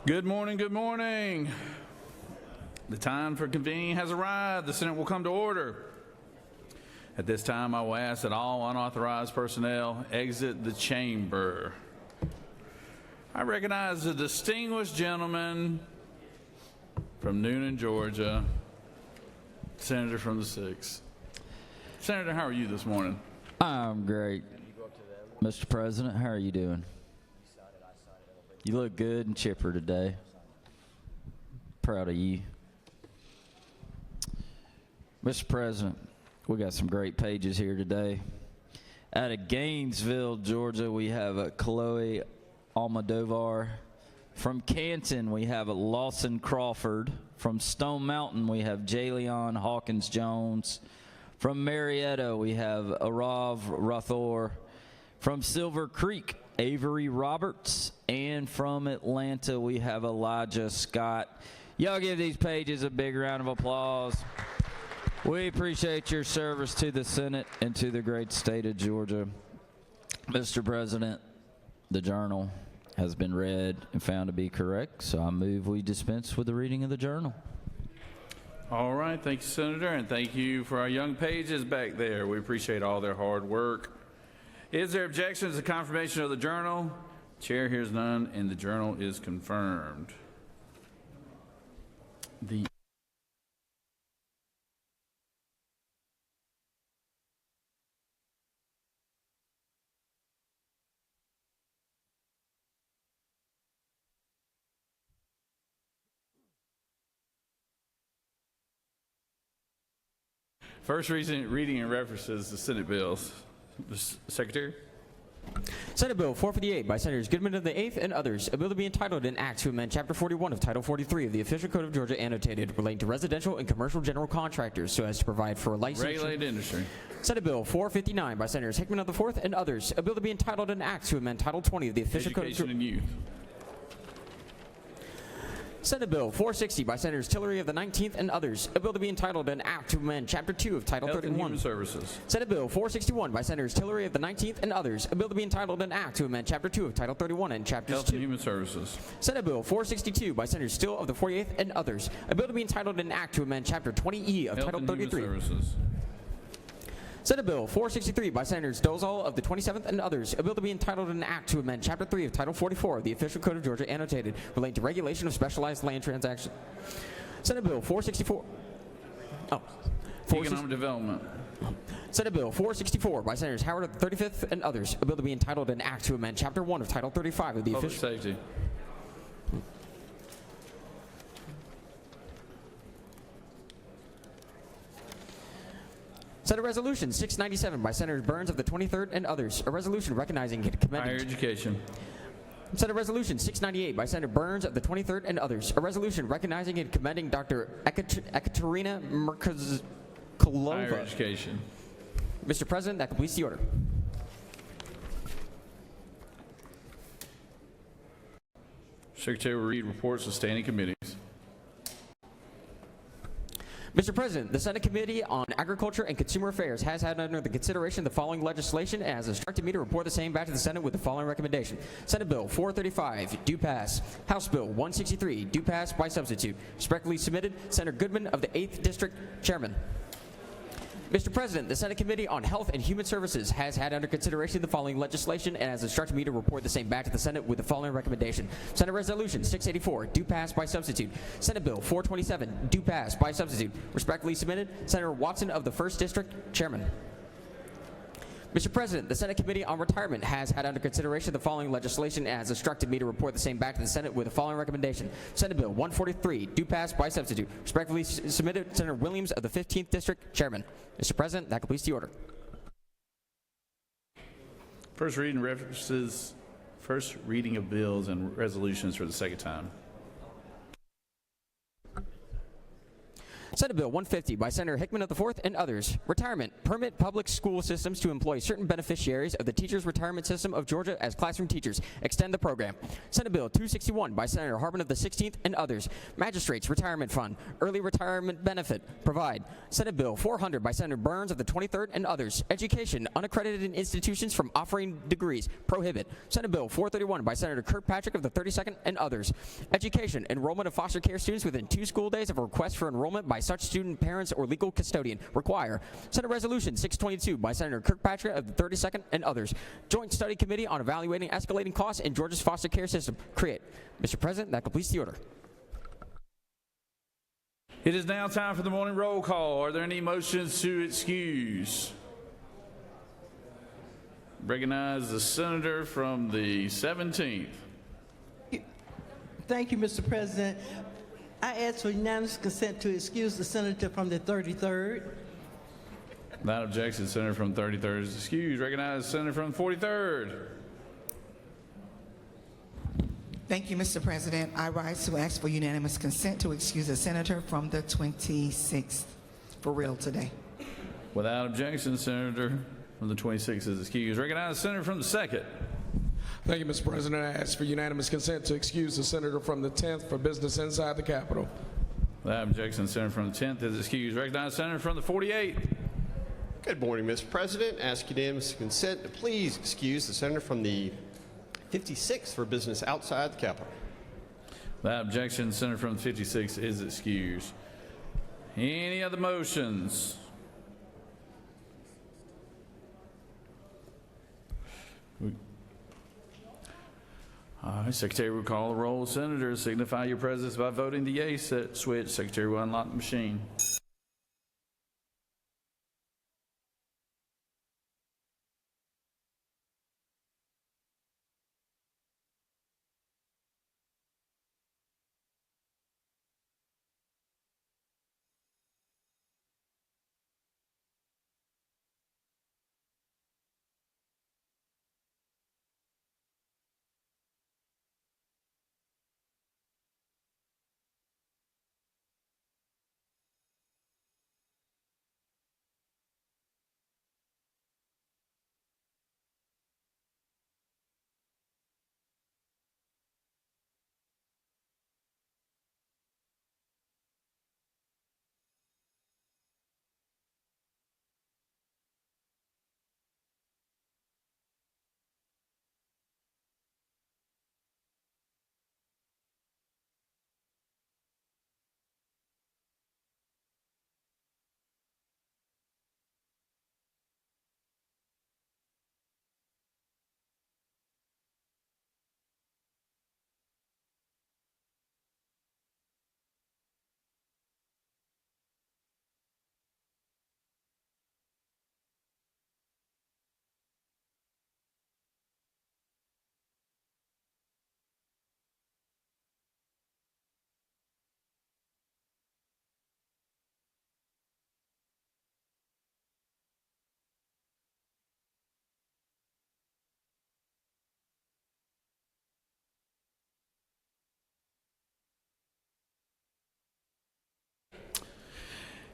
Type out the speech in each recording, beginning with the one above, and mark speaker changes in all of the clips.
Speaker 1: Good morning, good morning. The time for convening has arrived. The Senate will come to order. At this time, I will ask that all unauthorized personnel exit the chamber. I recognize the distinguished gentleman from Noonan, Georgia, Senator from the 6th. Senator, how are you this morning?
Speaker 2: I'm great. Mr. President, how are you doing? You look good and chipper today. Proud of you. Mr. President, we got some great pages here today. Out of Gainesville, Georgia, we have Chloe Almodovar. From Canton, we have Lawson Crawford. From Stone Mountain, we have Jayleon Hawkins Jones. From Marietta, we have Arav Rathor. From Silver Creek, Avery Roberts. And from Atlanta, we have Elijah Scott. Y'all give these pages a big round of applause. We appreciate your service to the Senate and to the great state of Georgia. Mr. President, the journal has been read and found to be correct, so I move we dispense with the reading of the journal.
Speaker 1: All right, thank you, Senator, and thank you for our young pages back there. We appreciate all their hard work. Is there objections to confirmation of the journal? Chair hears none, and the journal is confirmed. The first reading and references the Senate bills. Mr. Secretary.
Speaker 3: Senate Bill 458 by Senators Goodman of the 8th and others, a bill to be entitled an act to amend Chapter 41 of Title 43 of the Official Code of Georgia annotated relating to residential and commercial general contractors so as to provide for a licensure.
Speaker 1: Regulated industry.
Speaker 3: Senate Bill 459 by Senators Hickman of the 4th and others, a bill to be entitled an act to amend Title 20 of the Official Code of Georgia.
Speaker 1: Education and Youth.
Speaker 3: Senate Bill 460 by Senators Tillery of the 19th and others, a bill to be entitled an act to amend Chapter 2 of Title
Speaker 1: Health
Speaker 3: 31.
Speaker 1: and Human Services.
Speaker 3: Senate Bill 461 by Senators Tillery of the 19th and others, a bill to be entitled an act to amend Chapter 2 of Title 31 and Chapters
Speaker 1: Health
Speaker 3: 2.
Speaker 1: and Human Services.
Speaker 3: Senate Bill 462 by Senators Still of the 48th and others, a bill to be entitled an act to amend Chapter 20E of
Speaker 1: Health
Speaker 3: Title
Speaker 1: and
Speaker 3: 33.
Speaker 1: Human Services.
Speaker 3: Senate Bill 463 by Senators Dolezal of the 27th and others, a bill to be entitled an act to amend Chapter 3 of Title 44 of the Official Code of Georgia annotated relating to regulation of specialized land transactions. Senate Bill 464.
Speaker 1: Economic Development.
Speaker 3: Senate Bill 464 by Senators Howard of the 35th and others, a bill to be entitled an act to amend Chapter 1 of Title 35 of the
Speaker 1: Public
Speaker 3: Official
Speaker 1: Safety.
Speaker 3: Senate Resolution 697 by Senators Burns of the 23rd and others, a resolution recognizing and commending.
Speaker 1: Higher Education.
Speaker 3: Senate Resolution 698 by Senator Burns of the 23rd and others, a resolution recognizing and commending Dr. Ekaterina
Speaker 1: Higher
Speaker 3: Merkulova.
Speaker 1: Education.
Speaker 3: Mr. President, that completes the order.
Speaker 1: Secretary will read reports of standing committees.
Speaker 3: Mr. President, the Senate Committee on Agriculture and Consumer Affairs has had under the consideration the following legislation and has instructed me to report the same back to the Senate with the following recommendation. Senate Bill 435, due pass. House Bill 163, due pass by substitute. Respectfully submitted, Senator Goodman of the 8th District, Chairman. Mr. President, the Senate Committee on Health and Human Services has had under consideration the following legislation and has instructed me to report the same back to the Senate with the following recommendation. Senate Resolution 684, due pass by substitute. Senate Bill 427, due pass by substitute. Respectfully submitted, Senator Watson of the 1st District, Chairman. Mr. President, the Senate Committee on Retirement has had under consideration the following legislation and has instructed me to report the same back to the Senate with the following recommendation. Senate Bill 143, due pass by substitute. Respectfully submitted, Senator Williams of the 15th District, Chairman. Mr. President, that completes the order.
Speaker 1: First reading references first reading of bills and resolutions for the second time.
Speaker 3: Senate Bill 150 by Senator Hickman of the 4th and others. Retirement. Permit public school systems to employ certain beneficiaries of the Teachers Retirement System of Georgia as classroom teachers. Extend the program. Senate Bill 261 by Senator Harbin of the 16th and others. Magistrates Retirement Fund. Early retirement benefit. Provide. Senate Bill 400 by Senator Burns of the 23rd and others. Education. Unaccredited institutions from offering degrees. Prohibit. Senate Bill 431 by Senator Kirkpatrick of the 32nd and others. Education. Enrollment of foster care students within 2 school days of a request for enrollment by such student parents or legal custodian. Require. Senate Resolution 622 by Senator Kirkpatrick of the 32nd and others. Joint Study Committee on Evaluating Escalating Costs in Georgia's Foster Care System. Create. Mr. President, that completes the order.
Speaker 1: It is now time for the morning roll call. Are there any motions to excuse? Recognize the senator from the 17th.
Speaker 4: Thank you, Mr. President. I ask for unanimous consent to excuse the senator from the 33rd.
Speaker 1: Without objection, the senator from the 33rd is excused. Recognize the senator from the 43rd.
Speaker 5: Thank you, Mr. President. I rise to ask for unanimous consent to excuse the senator from the 26th for real today.
Speaker 1: Without objection, the senator from the 26th is excused. Recognize the senator from the 2nd.
Speaker 6: Thank you, Mr. President. I ask for unanimous consent to excuse the senator from the 10th for business inside the Capitol.
Speaker 1: Without objection, the senator from the 10th is excused. Recognize the senator from the 48th.
Speaker 7: Good morning, Mr. President. Ask unanimous consent to please excuse the senator from the 56th for business outside the Capitol.
Speaker 1: Without objection, the senator from the 56th is excused. Any other motions? All right, Secretary will call the roll. Senators, signify your presence by voting the yea switch. Secretary will unlock the machine.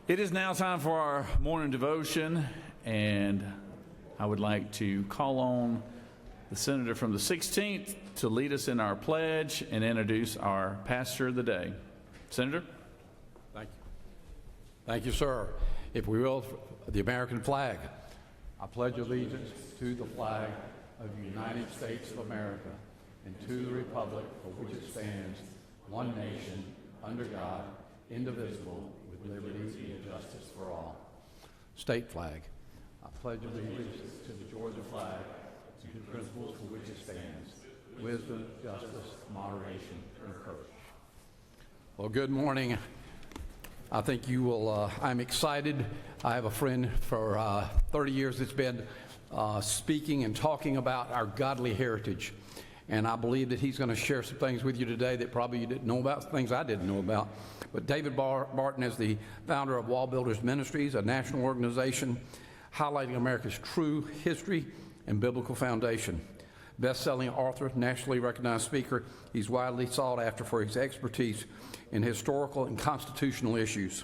Speaker 1: It is now time for our morning devotion, and I would like to call on the senator from the 16th to lead us in our pledge and introduce our pastor of the day. Senator?
Speaker 8: Thank you. Thank you, sir. If we will, the American flag. I pledge allegiance to the flag of the United States of America and to the republic for which it stands, one nation, under God, indivisible, with liberty and justice for all. State flag. I pledge allegiance to the Georgia flag and to the principles for which it stands, wisdom, justice, moderation, and courage. Well, good morning. I think you will, I'm excited. I have a friend for 30 years that's been speaking and talking about our godly heritage. And I believe that he's going to share some things with you today that probably you didn't know about, things I didn't know about. But David Barton is the founder of Wall Builders Ministries, a national organization highlighting America's true history and biblical foundation. Best-selling author, nationally recognized speaker, he's widely sought after for his expertise in historical and constitutional issues.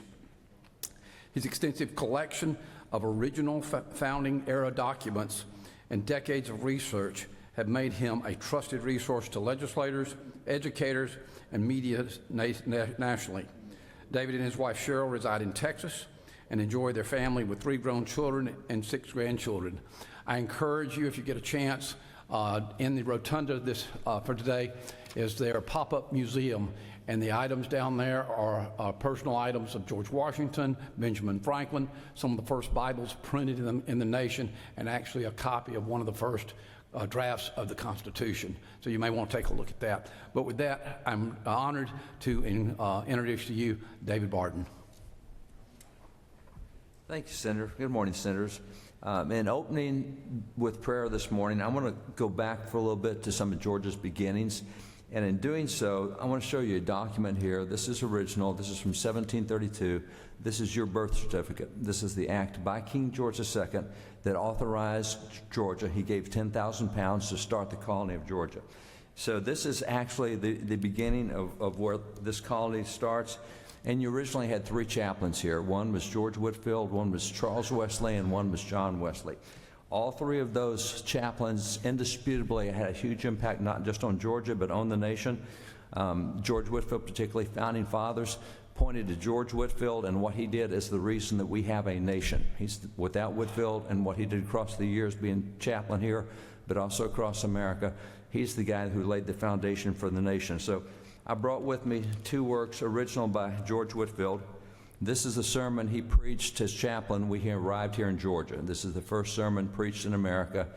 Speaker 8: His extensive collection of original founding era documents and decades of research have made him a trusted resource to legislators, educators, and media nationally. David and his wife Cheryl reside in Texas and enjoy their family with 3 grown children and 6 grandchildren. I encourage you, if you get a chance, in the rotunda for today is their pop-up museum, and the items down there are personal items of George Washington, Benjamin Franklin, some of the first Bibles printed in the nation, and actually a copy of one of the first drafts of the Constitution. So you may want to take a look at that. But with that, I'm honored to introduce to you David Barton.
Speaker 9: Thank you, Senator. Good morning, Senators. In opening with prayer this morning, I want to go back for a little bit to some of Georgia's beginnings. And in doing so, I want to show you a document here. This is original. This is from 1732. This is your birth certificate. This is the act by King George II that authorized Georgia. He gave 10,000 pounds to start the colony of Georgia. So this is actually the beginning of where this colony starts. And you originally had 3 chaplains here. One was George Whitefield, one was Charles Wesley, and one was John Wesley. All 3 of those chaplains indisputably had a huge impact, not just on Georgia, but on the nation. George Whitefield, particularly founding fathers, pointed to George Whitefield and what he did as the reason that we have a nation. Without Whitefield and what he did across the years being chaplain here, but also across America, he's the guy who laid the foundation for the nation. So I brought with me 2 works, original by George Whitefield. This is the sermon he preached as chaplain when he arrived here in Georgia. This is the first sermon preached in America.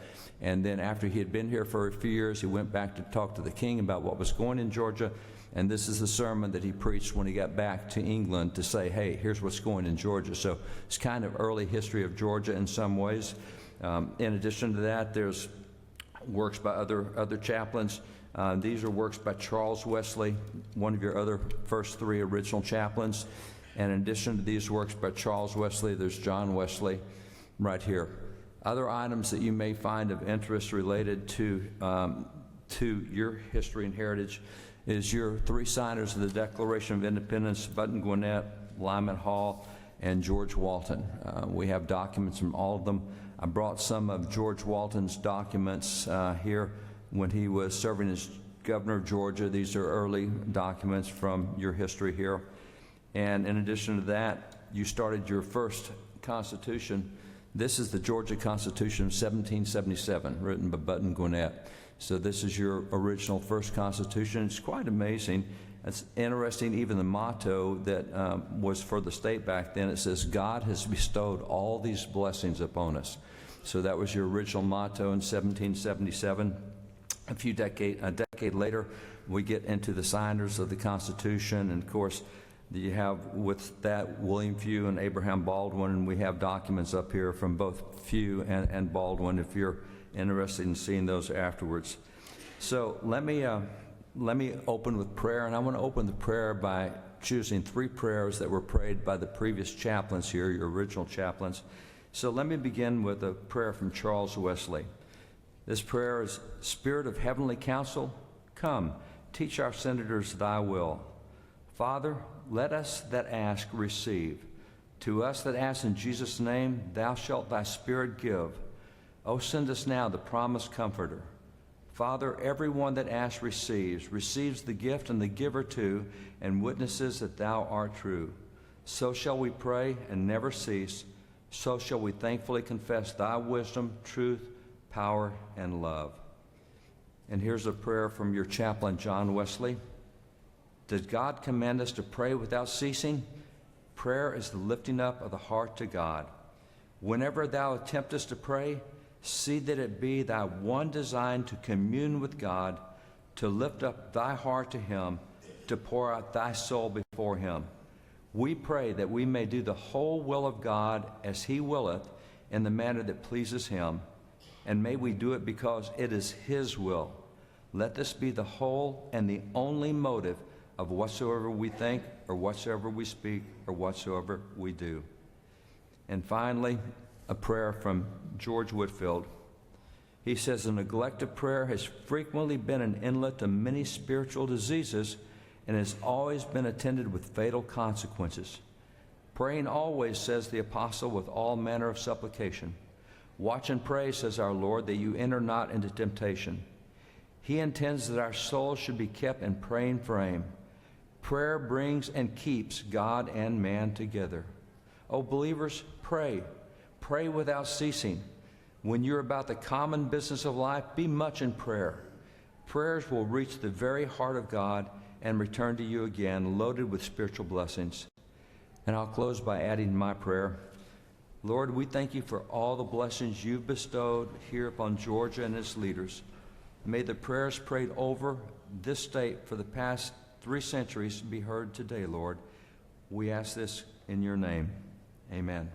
Speaker 9: And then after he had been here for a few years, he went back to talk to the king about what was going in Georgia. And this is the sermon that he preached when he got back to England to say, hey, here's what's going in Georgia. So it's kind of early history of Georgia in some ways. In addition to that, there's works by other chaplains. These are works by Charles Wesley, one of your other first 3 original chaplains. And in addition to these works by Charles Wesley, there's John Wesley right here. Other items that you may find of interest related to your history and heritage is your 3 signers of the Declaration of Independence, Button Gwinnett, Lyman Hall, and George Walton. We have documents from all of them. I brought some of George Walton's documents here when he was serving as governor of Georgia. These are early documents from your history here. And in addition to that, you started your first Constitution. This is the Georgia Constitution of 1777, written by Button Gwinnett. So this is your original first Constitution. It's quite amazing. It's interesting, even the motto that was for the state back then, it says, God has bestowed all these blessings upon us. So that was your original motto in 1777. A decade later, we get into the signers of the Constitution, and of course, you have with that William Few and Abraham Baldwin, and we have documents up here from both Few and Baldwin if you're interested in seeing those afterwards. So let me open with prayer, and I want to open the prayer by choosing 3 prayers that were prayed by the previous chaplains here, your original chaplains. So let me begin with a prayer from Charles Wesley. This prayer is, Spirit of heavenly counsel, come, teach our senators thy will. Father, let us that ask receive. To us that ask in Jesus' name, thou shalt thy Spirit give. O send us now the promised Comforter. Father, everyone that asks receives the gift and the giver too, and witnesses that thou art true. So shall we pray and never cease. So shall we thankfully confess thy wisdom, truth, power, and love. And here's a prayer from your chaplain, John Wesley. Does God command us to pray without ceasing? Prayer is the lifting up of the heart to God. Whenever thou attemptest to pray, see that it be thy one design to commune with God, to lift up thy heart to him, to pour out thy soul before him. We pray that we may do the whole will of God as he willeth, in the manner that pleases him, and may we do it because it is his will. Let this be the whole and the only motive of whatsoever we think, or whatsoever we speak, or whatsoever we do. And finally, a prayer from George Whitefield. He says, the neglect of prayer has frequently been an inlet to many spiritual diseases and has always been attended with fatal consequences. Praying always, says the apostle, with all manner of supplication. Watch and pray, says our Lord, that you enter not into temptation. He intends that our souls should be kept in praying frame. Prayer brings and keeps God and man together. Oh, believers, pray. Pray without ceasing. When you're about the common business of life, be much in prayer. Prayers will reach the very heart of God and return to you again, loaded with spiritual blessings. And I'll close by adding my prayer. Lord, we thank you for all the blessings you've bestowed here upon Georgia and its leaders. May the prayers prayed over this state for the past 3 centuries be heard today, Lord. We ask this in your name. Amen.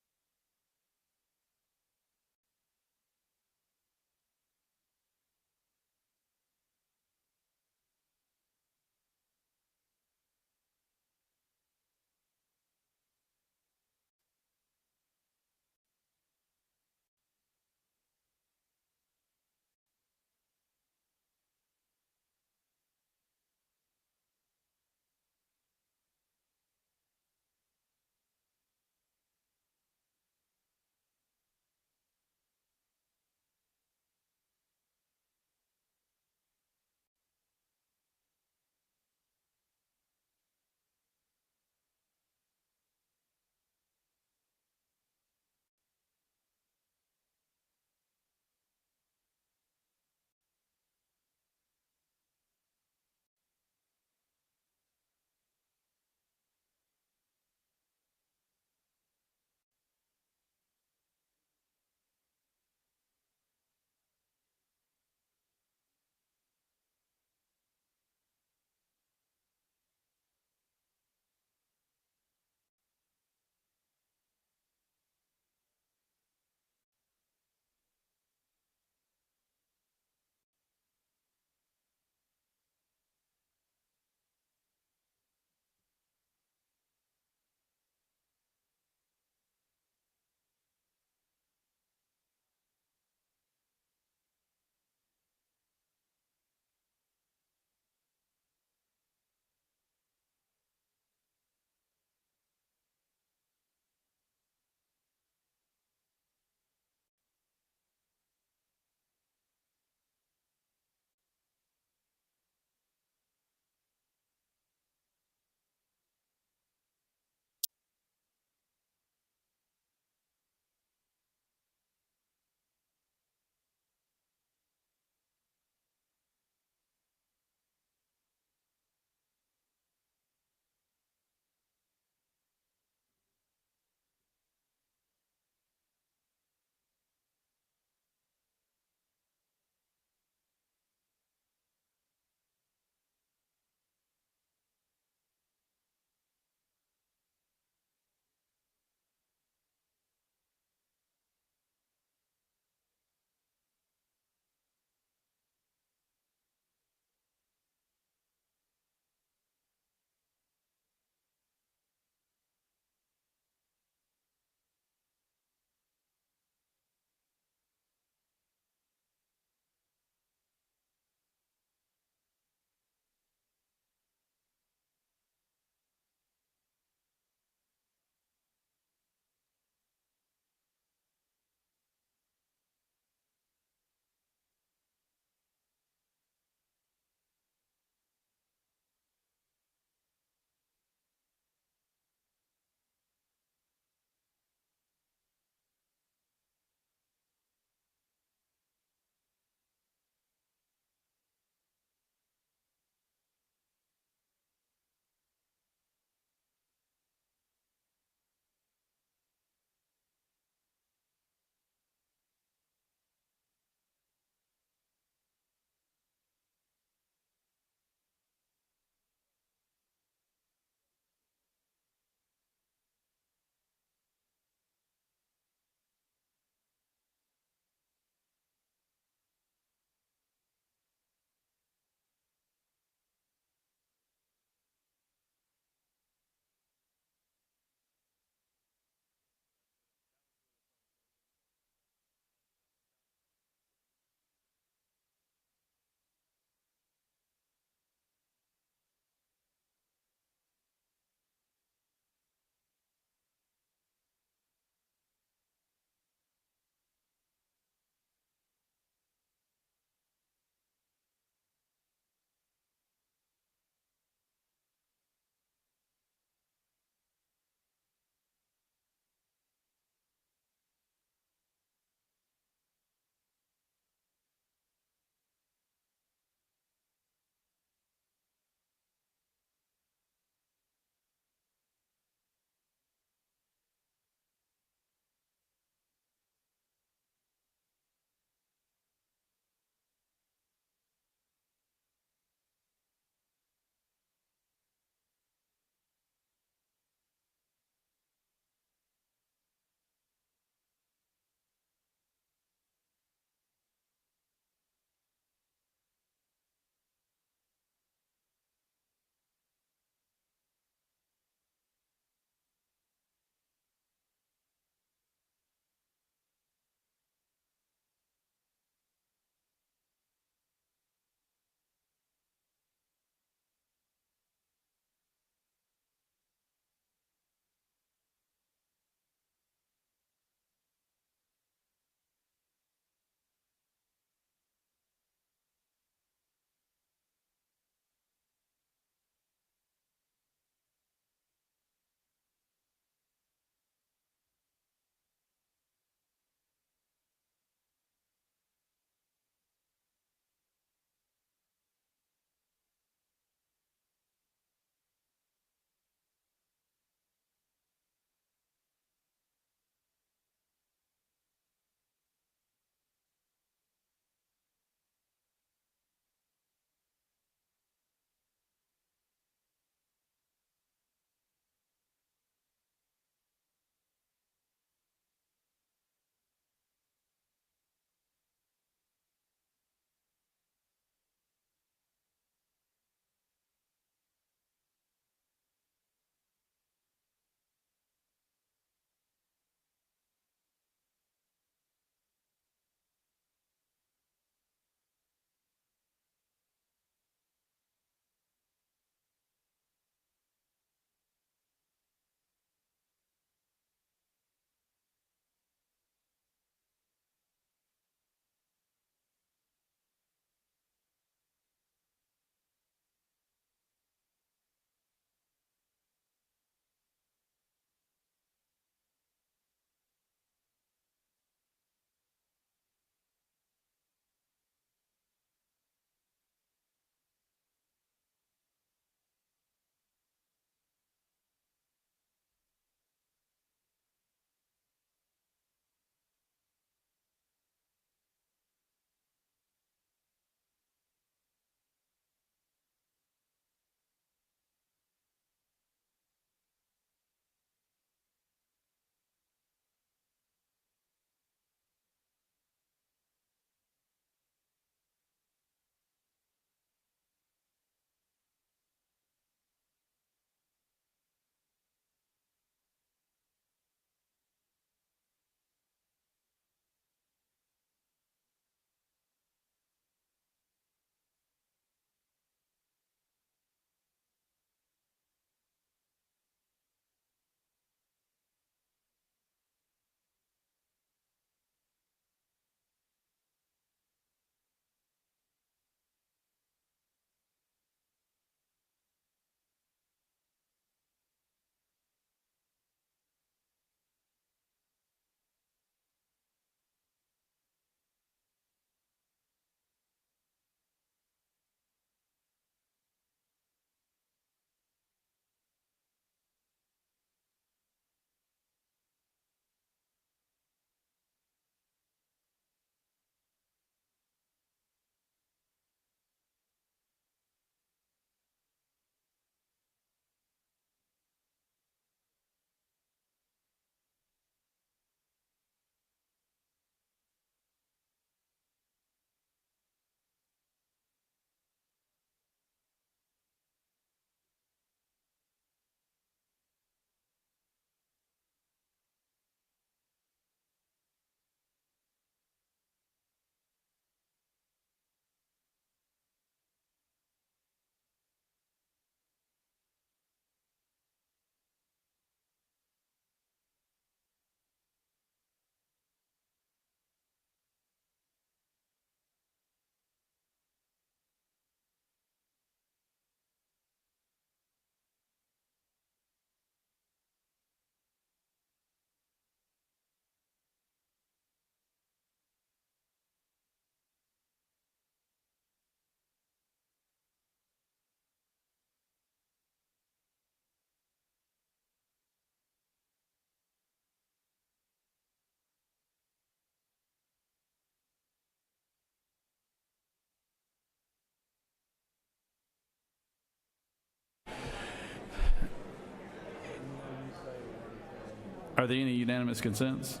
Speaker 1: Are there any unanimous consents?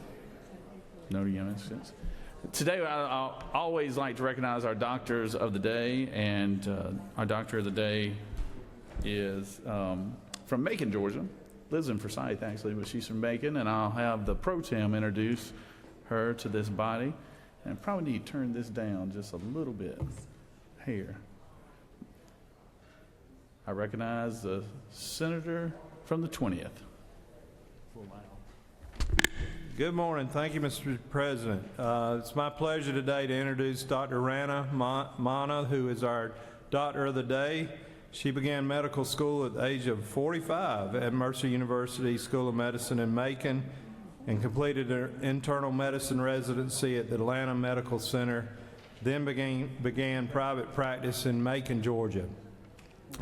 Speaker 1: No unanimous consents. Today, I always like to recognize our doctors of the day, and our doctor of the day is from Macon, Georgia. Lives in Forsyth, actually, but she's from Macon, and I'll have the pro tem introduce her to this body. And I probably need to turn this down just a little bit here. I recognize the senator from the 20th.
Speaker 10: Good morning. Thank you, Mr. President. It's my pleasure today to introduce Dr. Rana Mana, who is our Doctor of the Day. She began medical school at the age of 45 at Mercer University School of Medicine in Macon and completed her internal medicine residency at the Atlanta Medical Center, then began private practice in Macon, Georgia.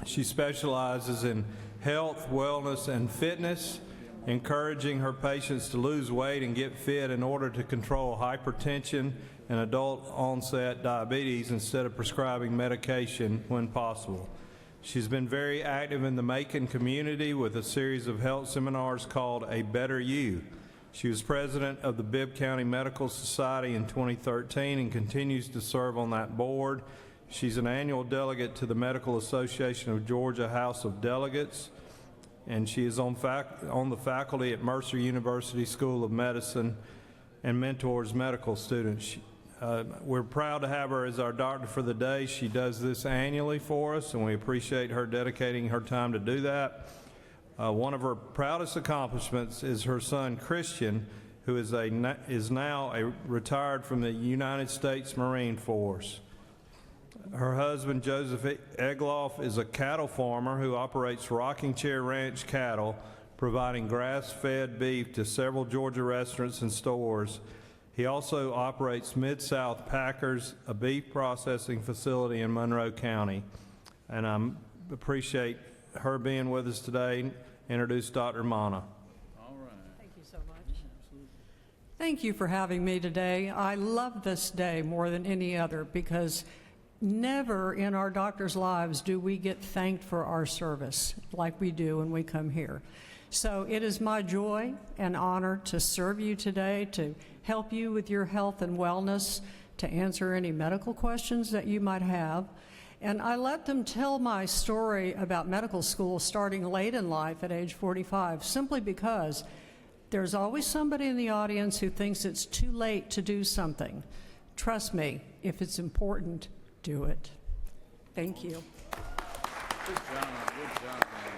Speaker 10: She specializes in health, wellness, and fitness, encouraging her patients to lose weight and get fit in order to control hypertension and adult onset diabetes instead of prescribing medication when possible. She's been very active in the Macon community with a series of health seminars called A Better You. She was president of the Bibb County Medical Society in 2013 and continues to serve on that board. She's an annual delegate to the Medical Association of Georgia House of Delegates, and she is on the faculty at Mercer University School of Medicine and mentors medical students. We're proud to have her as our doctor for the day. She does this annually for us, and we appreciate her dedicating her time to do that. One of her proudest accomplishments is her son Christian, who is now retired from the United States Marine Force. Her husband, Joseph Egloff, is a cattle farmer who operates Rocking Chair Ranch cattle, providing grass-fed beef to several Georgia restaurants and stores. He also operates Mid-South Packers, a beef processing facility in Monroe County. And I appreciate her being with us today. Introduce Dr. Mana.
Speaker 1: All right.
Speaker 11: Thank you so much. Thank you for having me today. I love this day more than any other because never in our doctors' lives do we get thanked for our service like we do when we come here. So it is my joy and honor to serve you today, to help you with your health and wellness, to answer any medical questions that you might have. And I let them tell my story about medical school starting late in life at age 45, simply because there's always somebody in the audience who thinks it's too late to do something. Trust me, if it's important, do it. Thank you.
Speaker 1: Good job. Good job, man.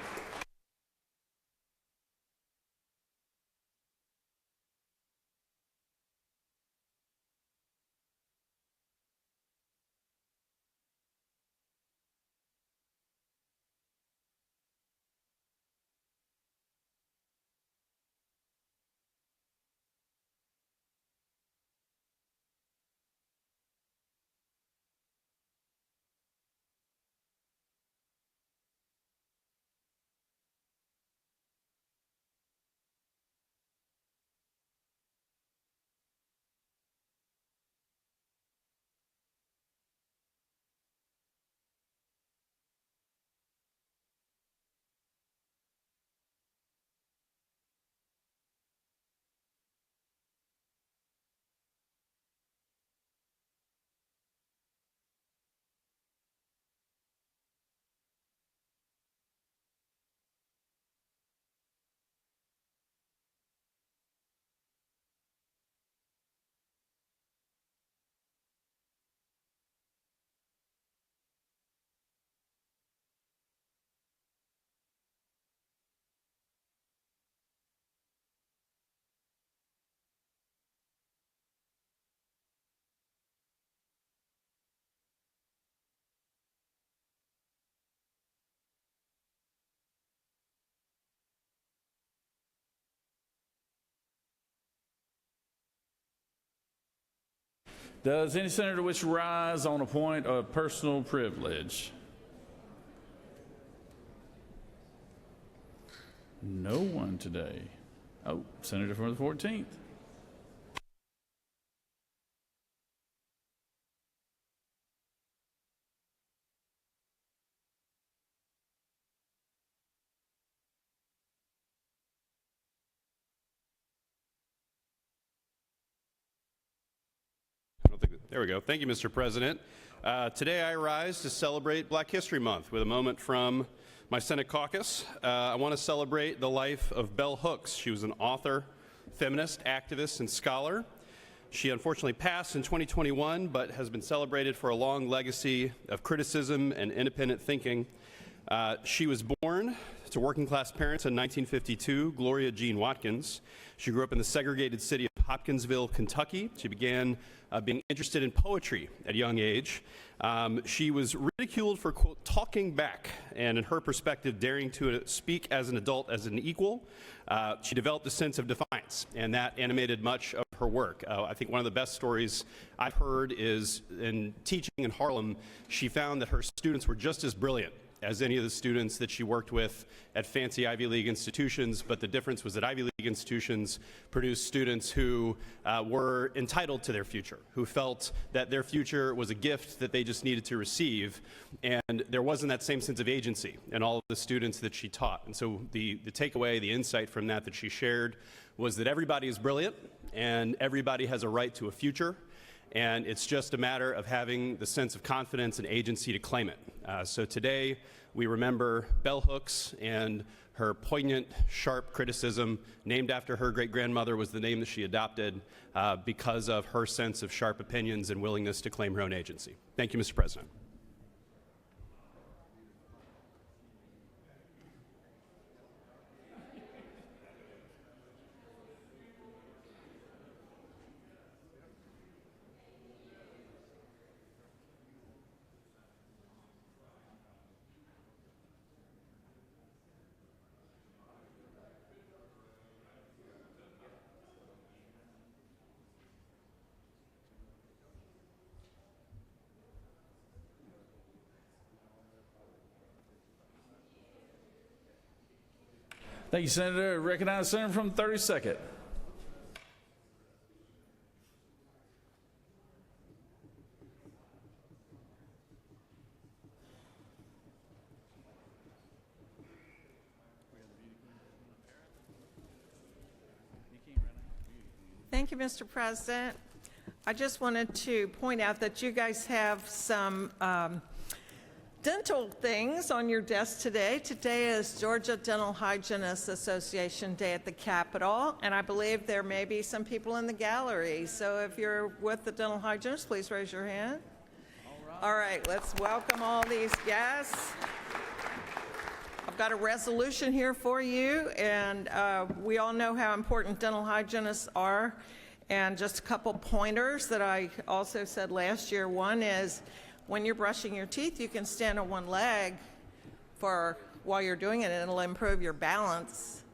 Speaker 1: Does any senator wish to rise on a point of personal privilege? No one today. Oh, senator from the 14th.
Speaker 12: There we go. Thank you, Mr. President. Today I rise to celebrate Black History Month with a moment from my Senate caucus. I want to celebrate the life of Bell Hooks. She was an author, feminist, activist, and scholar. She unfortunately passed in 2021, but has been celebrated for a long legacy of criticism and independent thinking. She was born to working-class parents in 1952, Gloria Jean Watkins. She grew up in the segregated city of Hopkinsville, Kentucky. She began being interested in poetry at a young age. She was ridiculed for, quote, talking back, and in her perspective, daring to speak as an adult as an equal. She developed a sense of defiance, and that animated much of her work. I think one of the best stories I've heard is in teaching in Harlem, she found that her students were just as brilliant as any of the students that she worked with at fancy Ivy League institutions, but the difference was that Ivy League institutions produced students who were entitled to their future, who felt that their future was a gift that they just needed to receive, and there wasn't that same sense of agency in all of the students that she taught. And so the takeaway, the insight from that she shared was that everybody is brilliant and everybody has a right to a future, and it's just a matter of having the sense of confidence and agency to claim it. So today, we remember Bell Hooks and her poignant, sharp criticism, named after her great-grandmother was the name that she adopted because of her sense of sharp opinions and willingness to claim her own agency. Thank you, Mr. President.
Speaker 1: Thank you, Senator. Recognize the Senator from 32nd.
Speaker 13: Thank you, Mr. President. I just wanted to point out that you guys have some dental things on your desk today. Today is Georgia Dental Hygienists Association Day at the Capitol, and I believe there may be some people in the gallery. So if you're with the dental hygienists, please raise your hand. All right, let's welcome all these guests. I've got a resolution here for you, and we all know how important dental hygienists are. And just a couple pointers that I also said last year. One is, when you're brushing your teeth, you can stand on one leg while you're doing it, and it'll improve your balance.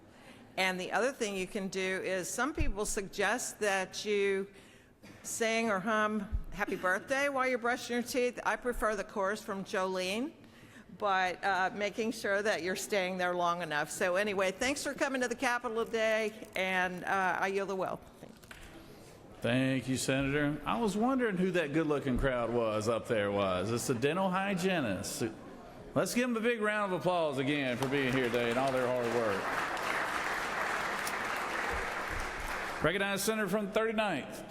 Speaker 13: And the other thing you can do is, some people suggest that you sing or hum Happy Birthday while you're brushing your teeth. I prefer the chorus from Jolene, but making sure that you're staying there long enough. So anyway, thanks for coming to the Capitol today, and I yield the will.
Speaker 1: Thank you, Senator. I was wondering who that good-looking crowd was up there was. It's the dental hygienists. Let's give them a big round of applause again for being here today and all their hard work. Recognize Senator from 39th.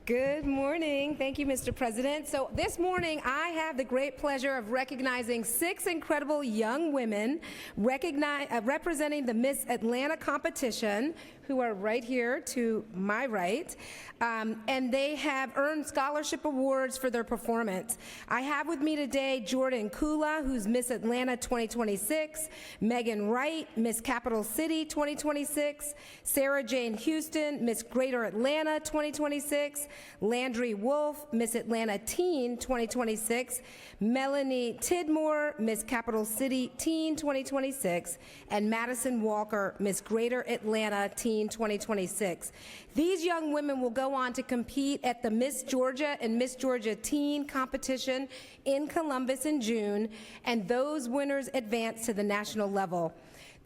Speaker 14: Good morning. Thank you, Mr. President. So this morning, I have the great pleasure of recognizing 6 incredible young women representing the Miss Atlanta competition, who are right here to my right, and they have earned scholarship awards for their performance. I have with me today Jordan Kula, who's Miss Atlanta 2026, Megan Wright, Miss Capital City 2026, Sarah Jane Houston, Miss Greater Atlanta 2026, Landry Wolf, Miss Atlanta Teen 2026, Melanie Tidmore, Miss Capital City Teen 2026, and Madison Walker, Miss Greater Atlanta Teen 2026. These young women will go on to compete at the Miss Georgia and Miss Georgia Teen competition in Columbus in June, and those winners advance to the national level.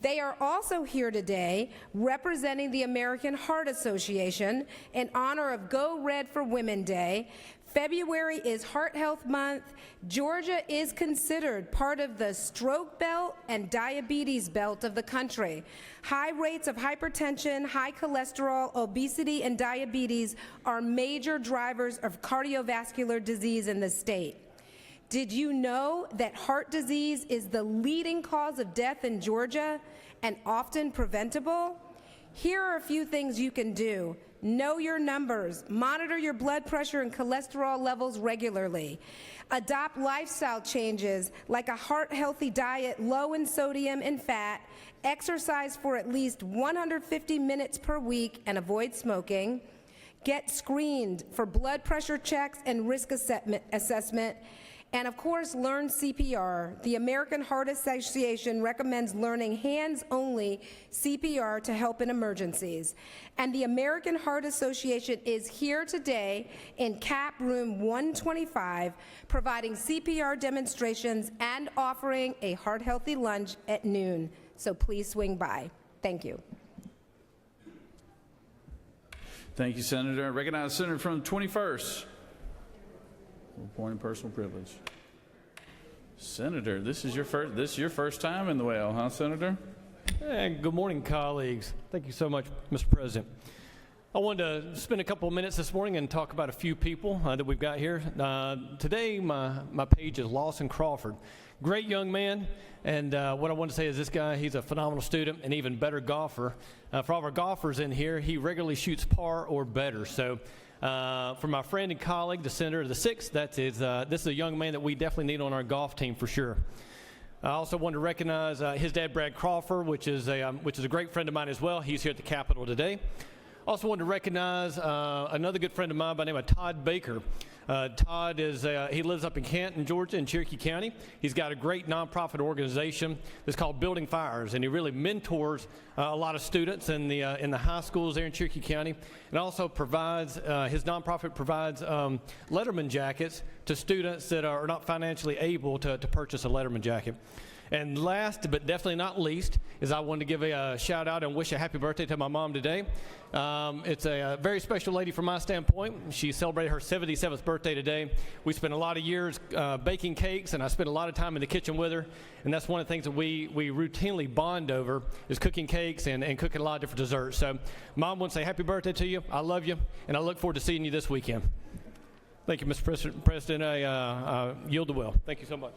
Speaker 14: They are also here today representing the American Heart Association in honor of Go Red for Women Day. February is Heart Health Month. Georgia is considered part of the stroke belt and diabetes belt of the country. High rates of hypertension, high cholesterol, obesity, and diabetes are major drivers of cardiovascular disease in the state. Did you know that heart disease is the leading cause of death in Georgia and often preventable? Here are a few things you can do. Know your numbers. Monitor your blood pressure and cholesterol levels regularly. Adopt lifestyle changes like a heart-healthy diet low in sodium and fat. Exercise for at least 150 minutes per week and avoid smoking. Get screened for blood pressure checks and risk assessment. And of course, learn CPR. The American Heart Association recommends learning hands-only CPR to help in emergencies. And the American Heart Association is here today in CAP Room 125, providing CPR demonstrations and offering a heart-healthy lunch at noon. So please swing by. Thank you.
Speaker 1: Thank you, Senator. I recognize the Senator from the 21st. Point of personal privilege. Senator, this is your first time in the well, huh, Senator?
Speaker 15: And good morning, colleagues. Thank you so much, Mr. President. I wanted to spend a couple of minutes this morning and talk about a few people that we've got here. Today, my page is Lawson Crawford. Great young man, and what I want to say is this guy, he's a phenomenal student and even better golfer. For all of our golfers in here, he regularly shoots par or better. So for my friend and colleague, the Senator of the 6th, this is a young man that we definitely need on our golf team for sure. I also want to recognize his dad, Brad Crawford, which is a great friend of mine as well. He's here at the Capitol today. Also wanted to recognize another good friend of mine by the name of Todd Baker. Todd he lives up in Canton, Georgia, in Cherokee County. He's got a great nonprofit organization that's called Building Fires, and he really mentors a lot of students in the high schools there in Cherokee County, and also provides his nonprofit provides Letterman jackets to students that are not financially able to purchase a Letterman jacket. And last, but definitely not least, is I wanted to give a shout out and wish a happy birthday to my mom today. It's a very special lady from my standpoint. She celebrated her 77th birthday today. We spent a lot of years baking cakes, and I spent a lot of time in the kitchen with her. And that's one of the things that we routinely bond over is cooking cakes and cooking a lot of different desserts. So, Mom, I want to say happy birthday to you. I love you, and I look forward to seeing you this weekend. Thank you, Mr. President. I yield the will. Thank you so much.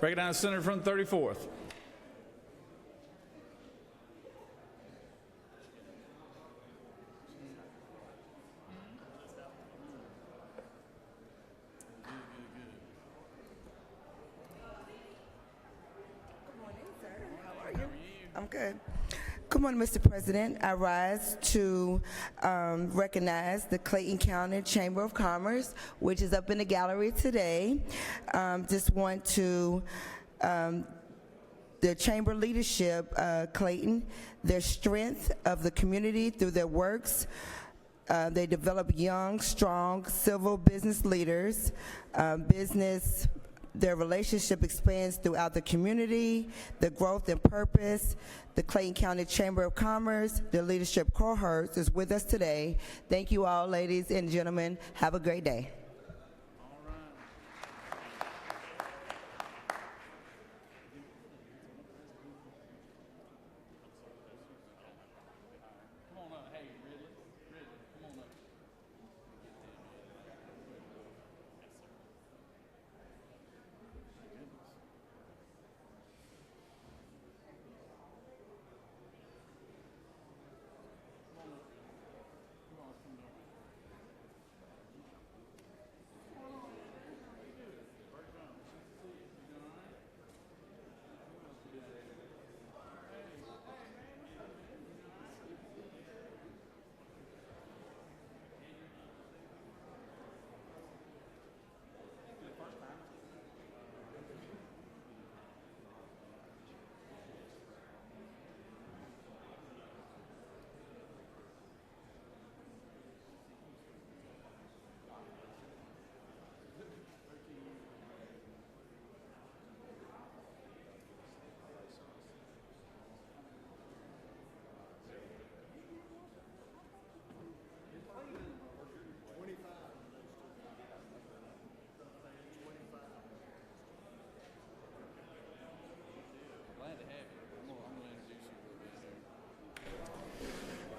Speaker 1: Recognize the Senator from the 34th.
Speaker 5: I'm good. Good morning, Mr. President. I rise to recognize the Clayton County Chamber of Commerce, which is up in the gallery today. Just want to, the Chamber leadership, Clayton, their strength of the community through their works. They develop young, strong civil business leaders, their relationship expands throughout the community, the growth and purpose. The Clayton County Chamber of Commerce, the leadership cohort is with us today. Thank you all, ladies and gentlemen. Have a great day.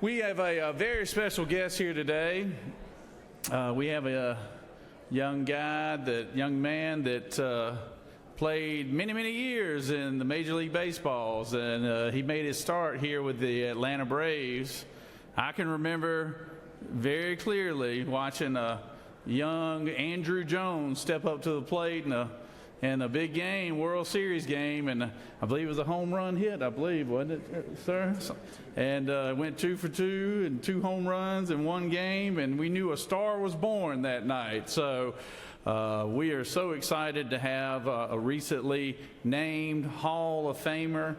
Speaker 1: We have a very special guest here today. We have a young man that played many years in the Major League Baseballs, and he made his start here with the Atlanta Braves. I can remember very clearly watching a young Andrew Jones step up to the plate in a big game, World Series game, and I believe it was a home run hit, wasn't it, sir? And went 2 for 2 and 2 home runs in one game, and we knew a star was born that night. So we are so excited to have a recently named Hall of Famer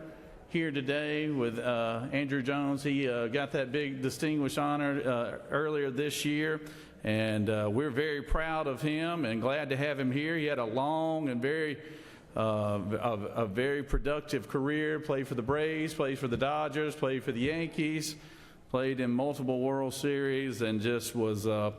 Speaker 1: here today with Andrew Jones. He got that big distinguished honor earlier this year. And we're very proud of him and glad to have him here. He had a long and very productive career. Played for the Braves, played for the Dodgers, played for the Yankees, played in multiple World Series, and just was a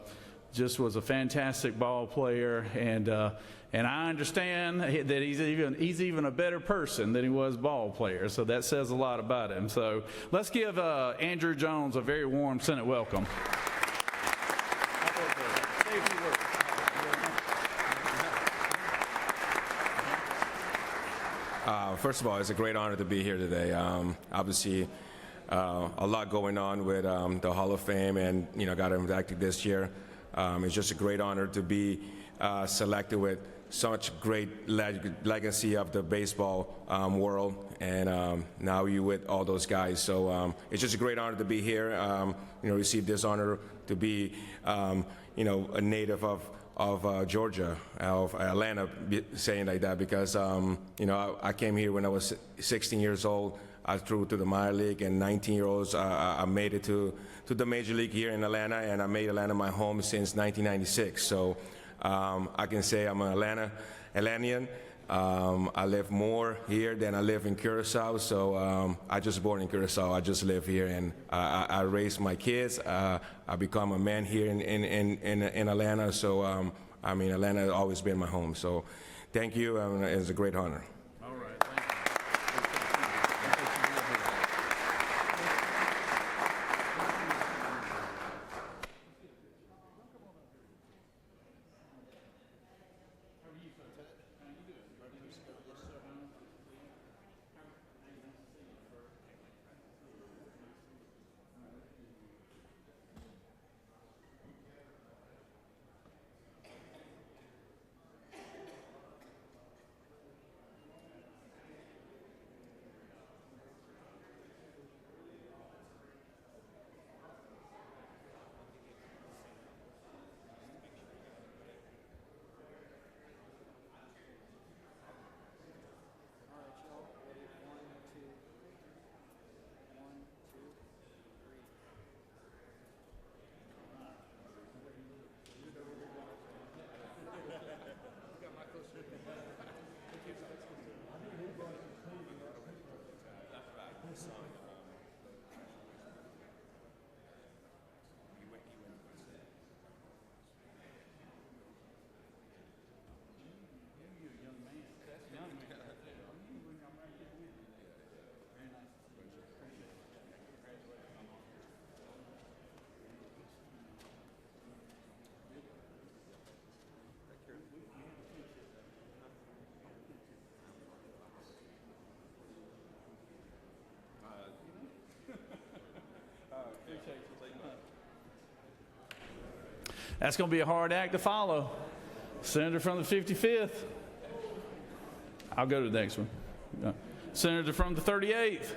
Speaker 1: fantastic ball player. And I understand that he's even a better person than he was ball player. So that says a lot about him. So let's give Andrew Jones a very warm Senate welcome.
Speaker 16: First of all, it's a great honor to be here today. Obviously, a lot going on with the Hall of Fame, and got inducted this year. It's just a great honor to be selected with such great legacy of the baseball world, and now you with all those guys. So it's just a great honor to be here. Receive this honor to be, a native of Georgia, of Atlanta, saying like that, because I came here when I was 16 years old. I threw to the minor league, and 19-year-olds, I made it to the major league here in Atlanta, and I made Atlanta my home since 1996. So I can say I'm an Atlantean. I live more here than I live in Curacao, so I just born in Curacao. I just live here, and I raised my kids. I become a man here in Atlanta, so Atlanta has always been my home. So thank you, and it's a great honor.
Speaker 1: All right, thank you. That's going to be a hard act to follow. Senator from the 55th. I'll go to the next one. Senator from the 38th.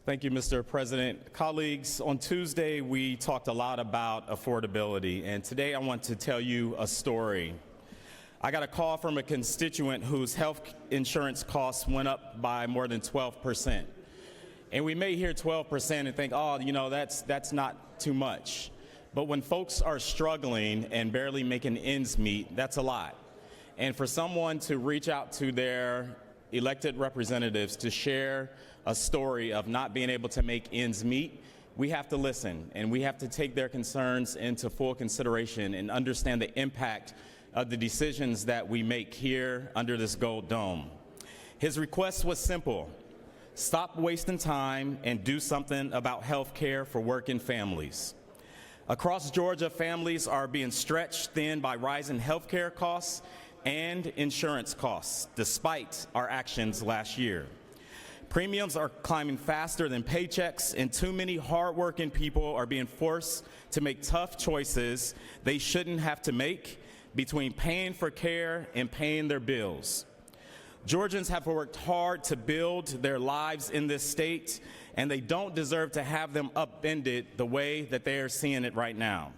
Speaker 17: Thank you, Mr. President. Colleagues, on Tuesday, we talked a lot about affordability, and today I want to tell you a story. I got a call from a constituent whose health insurance costs went up by more than 12%. And we may hear 12% and think, oh, that's not too much. But when folks are struggling and barely making ends meet, that's a lot. And for someone to reach out to their elected representatives to share a story of not being able to make ends meet, we have to listen, and we have to take their concerns into full consideration and understand the impact of the decisions that we make here under this gold dome. His request was simple: stop wasting time and do something about health care for working families. Across Georgia, families are being stretched thin by rising health care costs and insurance costs, despite our actions last year. Premiums are climbing faster than paychecks, and too many hardworking people are being forced to make tough choices they shouldn't have to make between paying for care and paying their bills. Georgians have worked hard to build their lives in this state, and they don't deserve to have them upended the way that they are seeing it right now.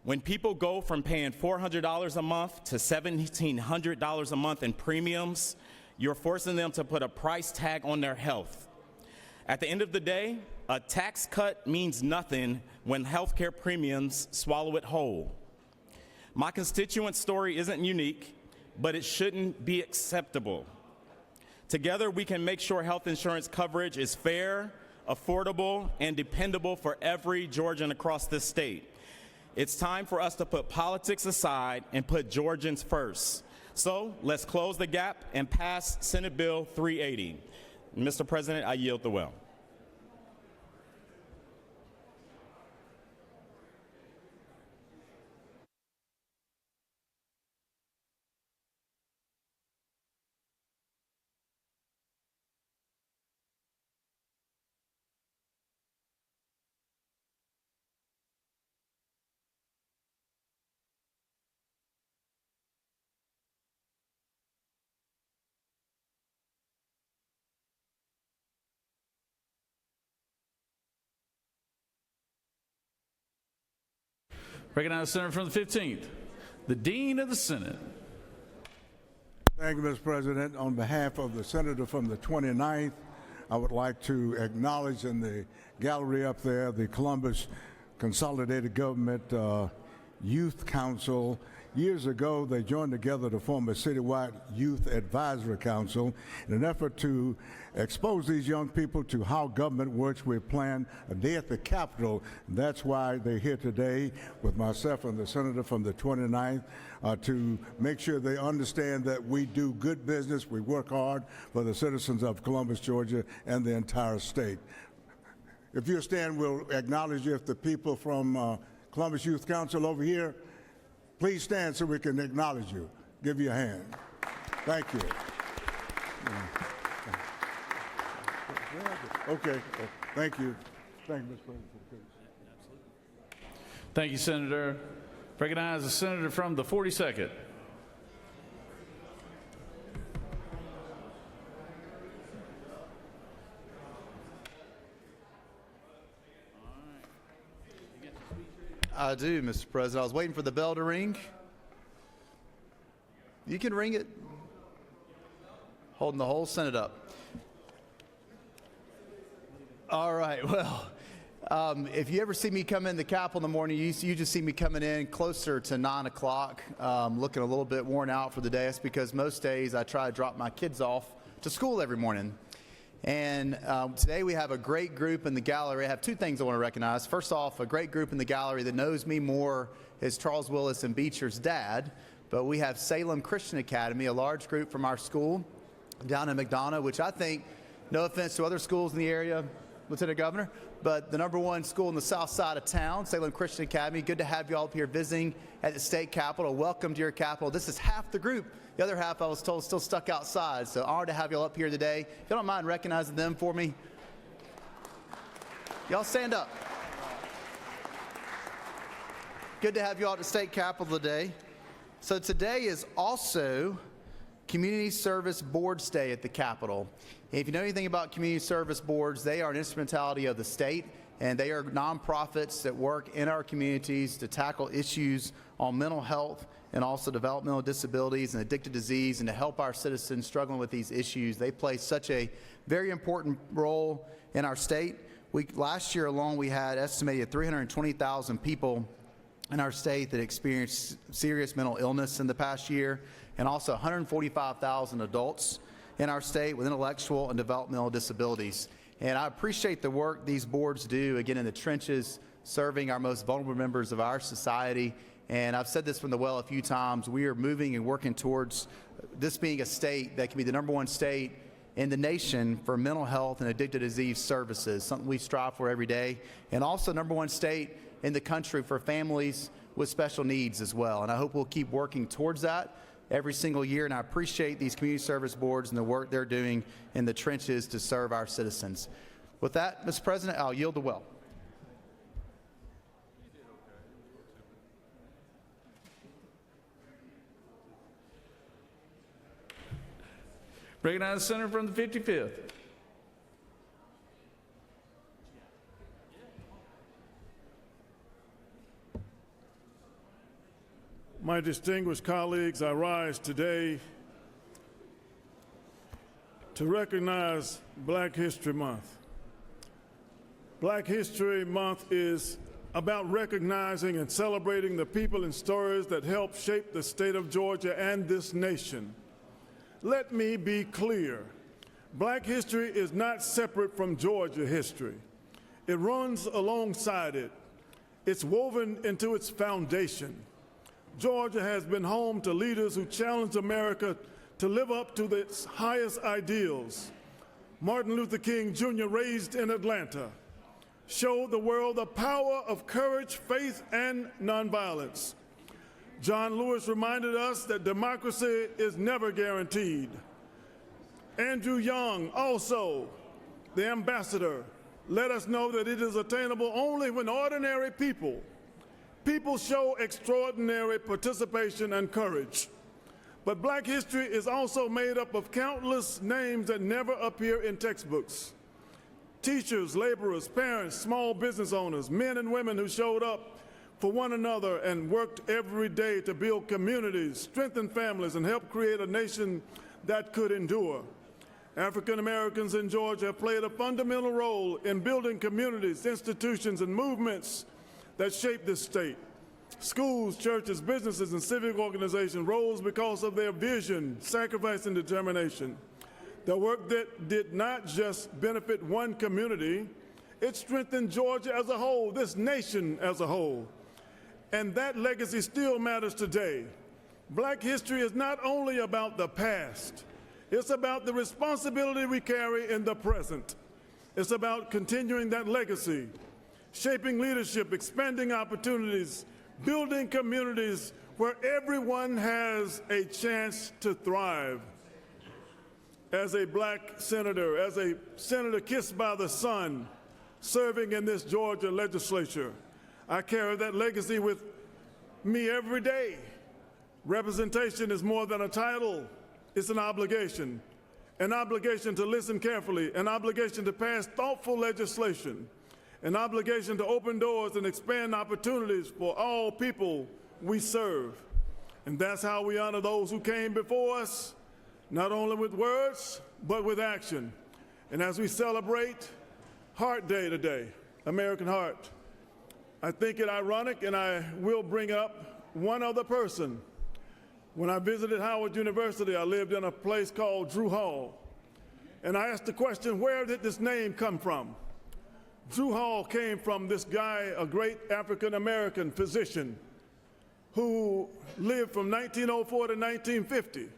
Speaker 17: When people go from paying $400 a month to $1,700 a month in premiums, you're forcing them to put a price tag on their health. At the end of the day, a tax cut means nothing when healthcare premiums swallow it whole. My constituent's story isn't unique, but it shouldn't be acceptable. Together, we can make sure health insurance coverage is fair, affordable, and dependable for every Georgian across this state. It's time for us to put politics aside and put Georgians first. So let's close the gap and pass Senate Bill 380. Mr. President, I yield the well.
Speaker 1: Recognize the senator from the 15th, the Dean of the Senate.
Speaker 18: Thank you, Mr. President. On behalf of the senator from the 29th, I would like to acknowledge in the gallery up there the Columbus Consolidated Government Youth Council. Years ago, they joined together to form a citywide youth advisory council in an effort to expose these young people to how government works. We planned a day at the Capitol. That's why they're here today with myself and the senator from the 29th to make sure they understand that we do good business. We work hard for the citizens of Columbus, Georgia, and the entire state. If you stand, we'll acknowledge you. If the people from Columbus Youth Council over here, please stand so we can acknowledge you. Give you a hand. Thank you. Okay. Thank you. Thank you, Mr. President.
Speaker 1: Thank you, Senator. Recognize the senator from the 42nd.
Speaker 19: I do, Mr. President. I was waiting for the bell to ring. You can ring it. Holding the whole Senate up. All right, well, if you ever see me come in the Capitol in the morning, you just see me coming in closer to 9 o'clock, looking a little bit worn out for the day. That's because most days I try to drop my kids off to school every morning. And today we have a great group in the gallery. I have two things I want to recognize. First off, a great group in the gallery that knows me more as Charles Willis and Beecher's dad. But we have Salem Christian Academy, a large group from our school down in McDonough, which I think, no offense to other schools in the area, Lieutenant Governor, but the #1 school in the south side of town, Salem Christian Academy. Good to have you all up here visiting at the state capitol. Welcome to your capital. This is half the group. The other half, I was told, still stuck outside. So honored to have you all up here today. If you don't mind recognizing them for me. Y'all stand up. Good to have you all at the state capitol today. So today is also Community Service Boards Day at the Capitol. If you know anything about community service boards, they are an instrumentality of the state, and they are nonprofits that work in our communities to tackle issues on mental health and also developmental disabilities and addicted disease, and to help our citizens struggling with these issues. They play such a very important role in our state. Last year alone, we had estimated 320,000 people in our state that experienced serious mental illness in the past year, and also 145,000 adults in our state with intellectual and developmental disabilities. And I appreciate the work these boards do, again, in the trenches, serving our most vulnerable members of our society. And I've said this from the well a few times, we are moving and working towards this being a state that can be the #1 state in the nation for mental health and addicted disease services, something we strive for every day, and also #1 state in the country for families with special needs as well. And I hope we'll keep working towards that every single year, and I appreciate these community service boards and the work they're doing in the trenches to serve our citizens. With that, Mr. President, I'll yield the well.
Speaker 1: Recognize the senator from the 55th.
Speaker 20: My distinguished colleagues, I rise today to recognize Black History Month. Black History Month is about recognizing and celebrating the people and stories that helped shape the state of Georgia and this nation. Let me be clear. Black history is not separate from Georgia history. It runs alongside it. It's woven into its foundation. Georgia has been home to leaders who challenged America to live up to its highest ideals. Martin Luther King Jr., raised in Atlanta, showed the world the power of courage, faith, and nonviolence. John Lewis reminded us that democracy is never guaranteed. Andrew Young, also the ambassador, let us know that it is attainable only when ordinary people show extraordinary participation and courage. But Black history is also made up of countless names that never appear in textbooks. Teachers, laborers, parents, small business owners, men and women who showed up for one another and worked every day to build communities, strengthen families, and help create a nation that could endure. African Americans in Georgia have played a fundamental role in building communities, institutions, and movements that shape this state. Schools, churches, businesses, and civic organizations rose because of their vision, sacrifice, and determination. Their work that did not just benefit one community, it strengthened Georgia as a whole, this nation as a whole. And that legacy still matters today. Black history is not only about the past, it's about the responsibility we carry in the present. It's about continuing that legacy, shaping leadership, expanding opportunities, building communities where everyone has a chance to thrive. As a Black senator, as a senator kissed by the sun, serving in this Georgia legislature, I carry that legacy with me every day. Representation is more than a title, it's an obligation to listen carefully, an obligation to pass thoughtful legislation, an obligation to open doors and expand opportunities for all people we serve. And that's how we honor those who came before us, not only with words, but with action. And as we celebrate Heart Day today, American Heart, I think it ironic, and I will bring up one other person. When I visited Howard University, I lived in a place called Drew Hall. And I asked the question, where did this name come from? Drew Hall came from this guy, a great African-American physician who lived from 1904 to 1950.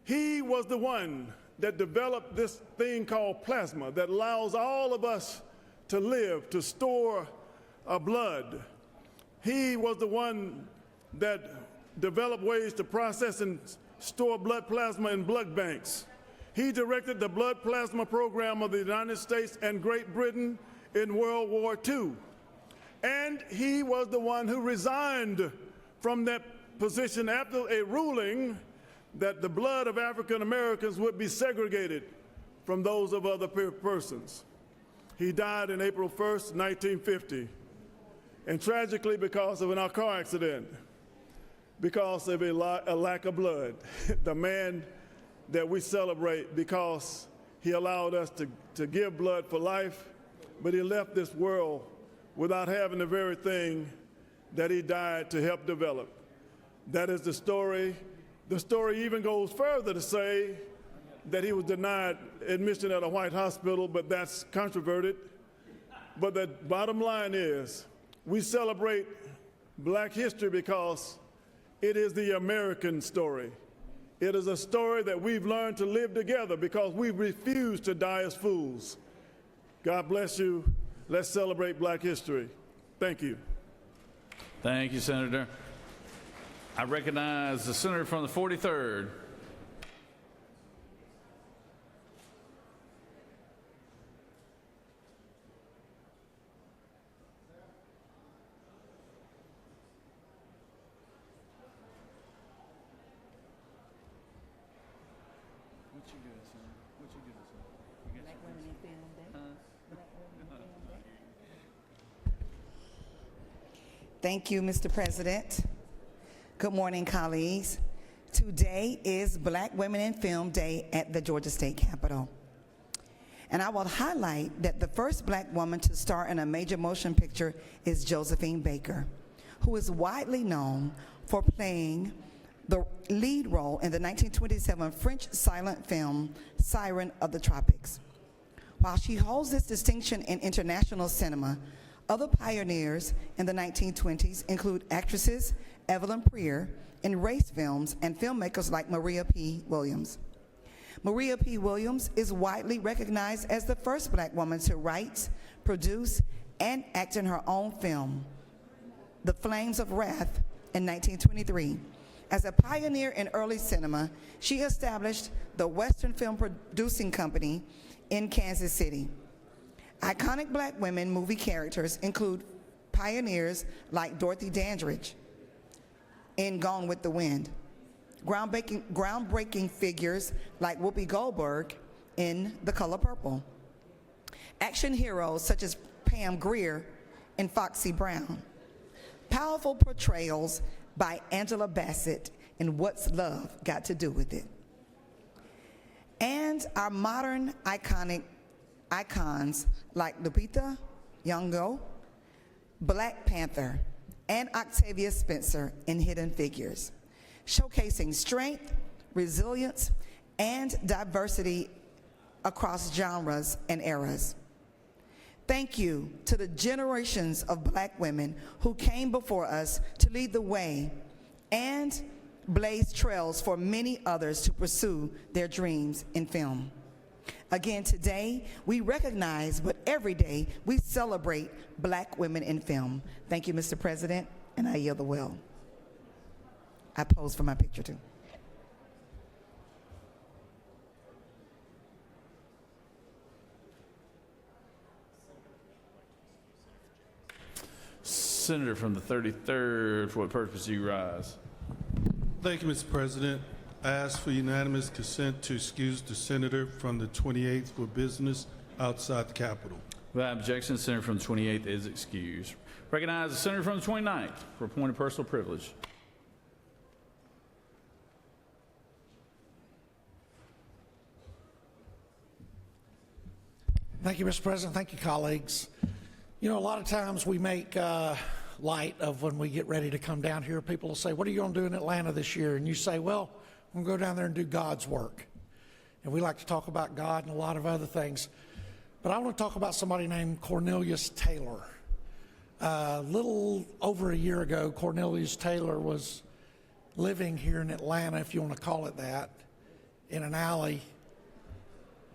Speaker 20: He was the one that developed this thing called plasma that allows all of us to live, to store blood. He was the one that developed ways to process and store blood plasma in blood banks. He directed the blood plasma program of the United States and Great Britain in World War II. And he was the one who resigned from that position after a ruling that the blood of African Americans would be segregated from those of other persons. He died on April 1st, 1950, and tragically because of a car accident, because of a lack of blood. The man that we celebrate because he allowed us to give blood for life, but he left this world without having the very thing that he died to help develop. That is the story. The story even goes further to say that he was denied admission at a white hospital, but that's controverted. But the bottom line is, we celebrate Black history because it is the American story. It is a story that we've learned to live together because we refuse to die as fools. God bless you. Let's celebrate Black history. Thank you.
Speaker 1: Thank you, Senator. I recognize the senator from the 43rd.
Speaker 5: Thank you, Mr. President. Good morning, colleagues. Today is Black Women in Film Day at the Georgia State Capitol. And I will highlight that the first Black woman to star in a major motion picture is Josephine Baker, who is widely known for playing the lead role in the 1927 French silent film Siren of the Tropics. While she holds this distinction in international cinema, other pioneers in the 1920s include actresses Evelyn Prier in race films and filmmakers like Maria P. Williams. Maria P. Williams is widely recognized as the first Black woman to write, produce, and act in her own film, The Flames of Wrath, in 1923. As a pioneer in early cinema, she established the Western Film Producing Company in Kansas City. Iconic Black women movie characters include pioneers like Dorothy Dandridge in Gone with the Wind, groundbreaking figures like Whoopi Goldberg in The Color Purple, action heroes such as Pam Grier in Foxy Brown, powerful portrayals by Angela Bassett in What's Love Got to Do with It, and our modern icons like Lupita Nyong'o, Black Panther, and Octavia Spencer in Hidden Figures, showcasing strength, resilience, and diversity across genres and eras. Thank you to the generations of Black women who came before us to lead the way and blaze trails for many others to pursue their dreams in film. Again, today, we recognize, but every day, we celebrate Black women in film. Thank you, Mr. President, and I yield the will. I pose for my picture, too.
Speaker 1: Senator from the 33rd, for what purpose do you rise?
Speaker 21: Thank you, Mr. President. I ask for unanimous consent to excuse the senator from the 28th for business outside the Capitol.
Speaker 1: Without objection, the senator from the 28th is excused. Recognize the senator from the 29th for a point of personal privilege.
Speaker 22: Thank you, Mr. President. Thank you, colleagues. You know, a lot of times we make light of when we get ready to come down here. People will say, what are you going to do in Atlanta this year? And you say, well, I'm going to go down there and do God's work. And we like to talk about God and a lot of other things. But I want to talk about somebody named Cornelius Taylor. A little over a year ago, Cornelius Taylor was living here in Atlanta, if you want to call it that, in an alley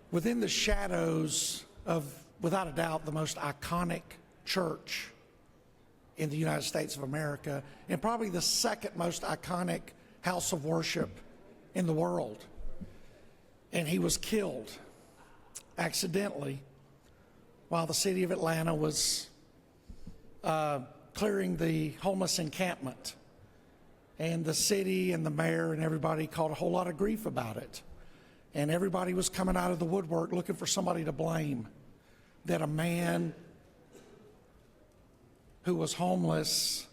Speaker 22: within the shadows of, without a doubt, the most iconic church in the United States of America, and probably the second most iconic house of worship in the world. And he was killed accidentally while the city of Atlanta was clearing the homeless encampment. And the city and the mayor and everybody caught a whole lot of grief about it. And everybody was coming out of the woodwork looking for somebody to blame, that a man who was homeless,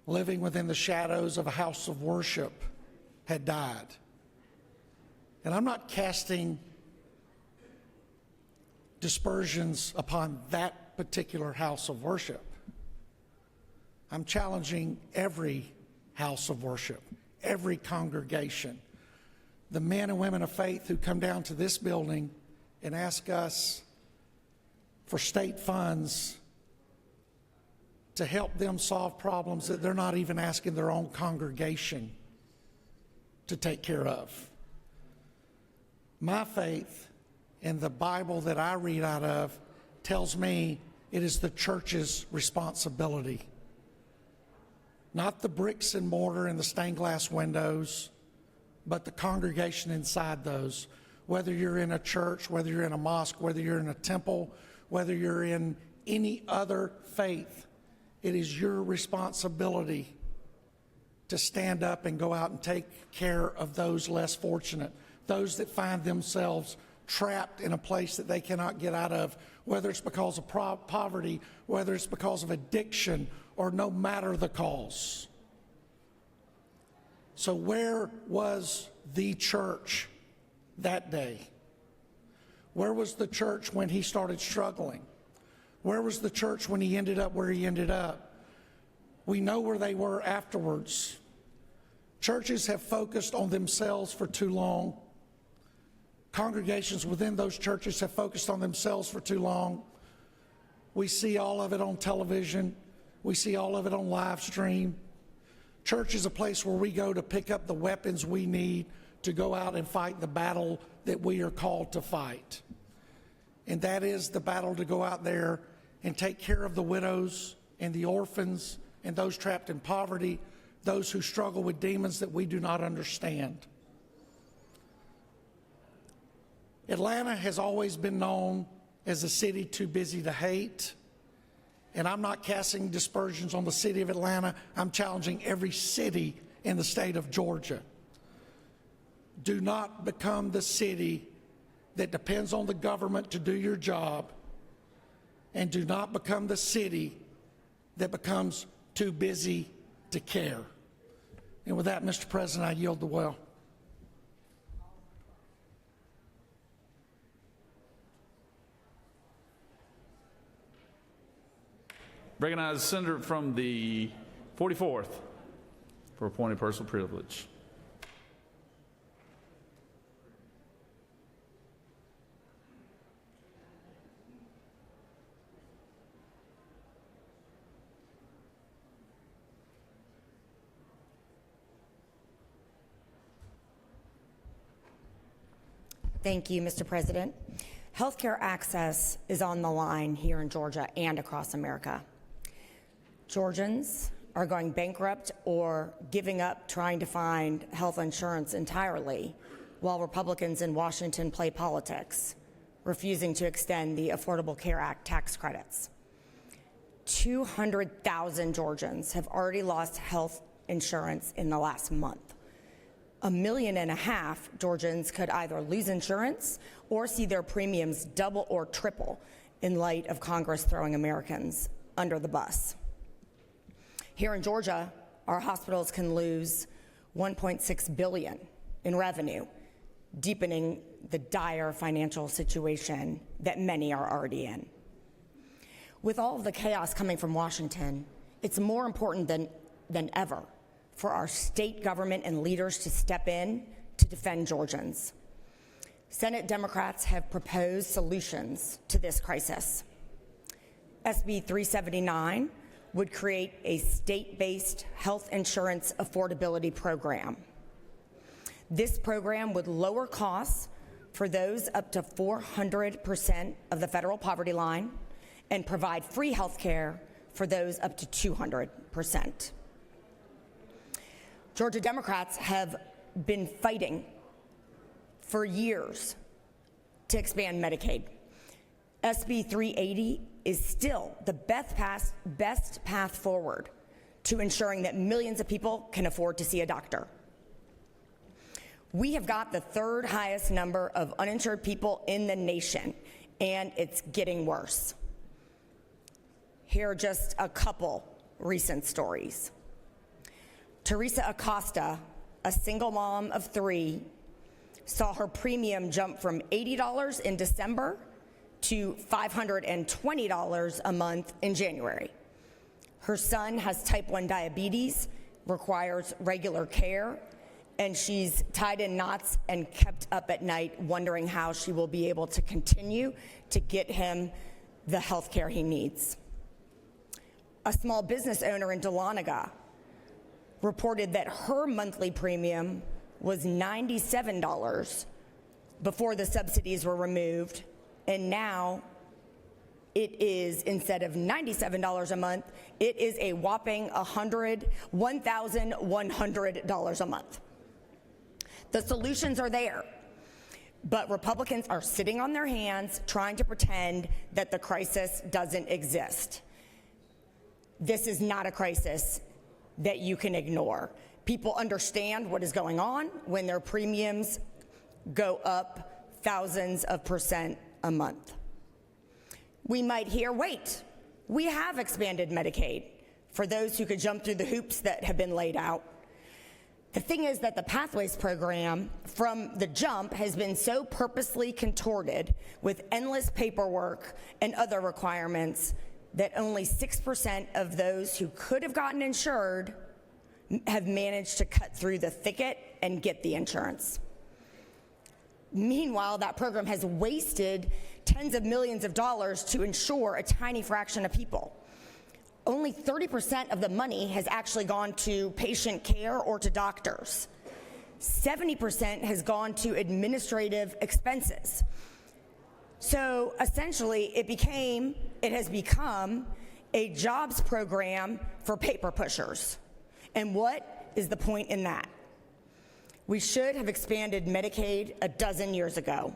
Speaker 22: living within the shadows of a house of worship, had died. And I'm not casting dispersions upon that particular house of worship, I'm challenging every house of worship, every congregation, the men and women of faith who come down to this building and ask us for state funds to help them solve problems that they're not even asking their own congregation to take care of. My faith in the Bible that I read out of tells me it is the church's responsibility, not the bricks and mortar and the stained glass windows, but the congregation inside those. Whether you're in a church, whether you're in a mosque, whether you're in a temple, whether you're in any other faith, it is your responsibility to stand up and go out and take care of those less fortunate, those that find themselves trapped in a place that they cannot get out of, whether it's because of poverty, whether it's because of addiction, or no matter the cause. So where was the church that day? Where was the church when he started struggling? Where was the church when he ended up where he ended up? We know where they were afterwards. Churches have focused on themselves for too long. Congregations within those churches have focused on themselves for too long. We see all of it on television. We see all of it on live stream. Church is a place where we go to pick up the weapons we need to go out and fight the battle that we are called to fight. And that is the battle to go out there and take care of the widows and the orphans and those trapped in poverty, those who struggle with demons that we do not understand. Atlanta has always been known as a city too busy to hate. And I'm not casting dispersions on the city of Atlanta. I'm challenging every city in the state of Georgia. Do not become the city that depends on the government to do your job, and do not become the city that becomes too busy to care. And with that, Mr. President, I yield the well.
Speaker 1: Recognize the senator from the 44th for appointed personal privilege.
Speaker 2: Thank you, Mr. President. Healthcare access is on the line here in Georgia and across America. Georgians are going bankrupt or giving up trying to find health insurance entirely, while Republicans in Washington play politics, refusing to extend the Affordable Care Act tax credits. 200,000 Georgians have already lost health insurance in the last month. 1.5 million Georgians could either lose insurance or see their premiums double or triple in light of Congress throwing Americans under the bus. Here in Georgia, our hospitals can lose $1.6 billion in revenue, deepening the dire financial situation that many are already in. With all of the chaos coming from Washington, it's more important than ever for our state government and leaders to step in to defend Georgians. Senate Democrats have proposed solutions to this crisis. SB 379 would create a state-based health insurance affordability program. This program would lower costs for those up to 400% of the federal poverty line and provide free health care for those up to 200%. Georgia Democrats have been fighting for years to expand Medicaid. SB 380 is still the best path forward to ensuring that millions of people can afford to see a doctor. We have got the third highest number of uninsured people in the nation, and it's getting worse. Here are just a couple recent stories. Teresa Acosta, a single mom of 3, saw her premium jump from $80 in December to $520 a month in January. Her son has type 1 diabetes, requires regular care, and she's tied in knots and kept up at night wondering how she will be able to continue to get him the health care he needs. A small business owner in Dahlonega reported that her monthly premium was $97 before the subsidies were removed, and now it is, instead of $97 a month, it is a whopping $1,100 a month. The solutions are there, but Republicans are sitting on their hands trying to pretend that the crisis doesn't exist. This is not a crisis that you can ignore. People understand what is going on when their premiums go up thousands of % a month. We might hear, wait, we have expanded Medicaid for those who could jump through the hoops that have been laid out. The thing is that the Pathways program from the jump has been so purposely contorted with endless paperwork and other requirements that only 6% of those who could have gotten insured have managed to cut through the thicket and get the insurance. Meanwhile, that program has wasted tens of millions of dollars to insure a tiny fraction of people. Only 30% of the money has actually gone to patient care or to doctors. 70% has gone to administrative expenses. So essentially, it has become a jobs program for paper pushers. And what is the point in that? We should have expanded Medicaid a dozen years ago,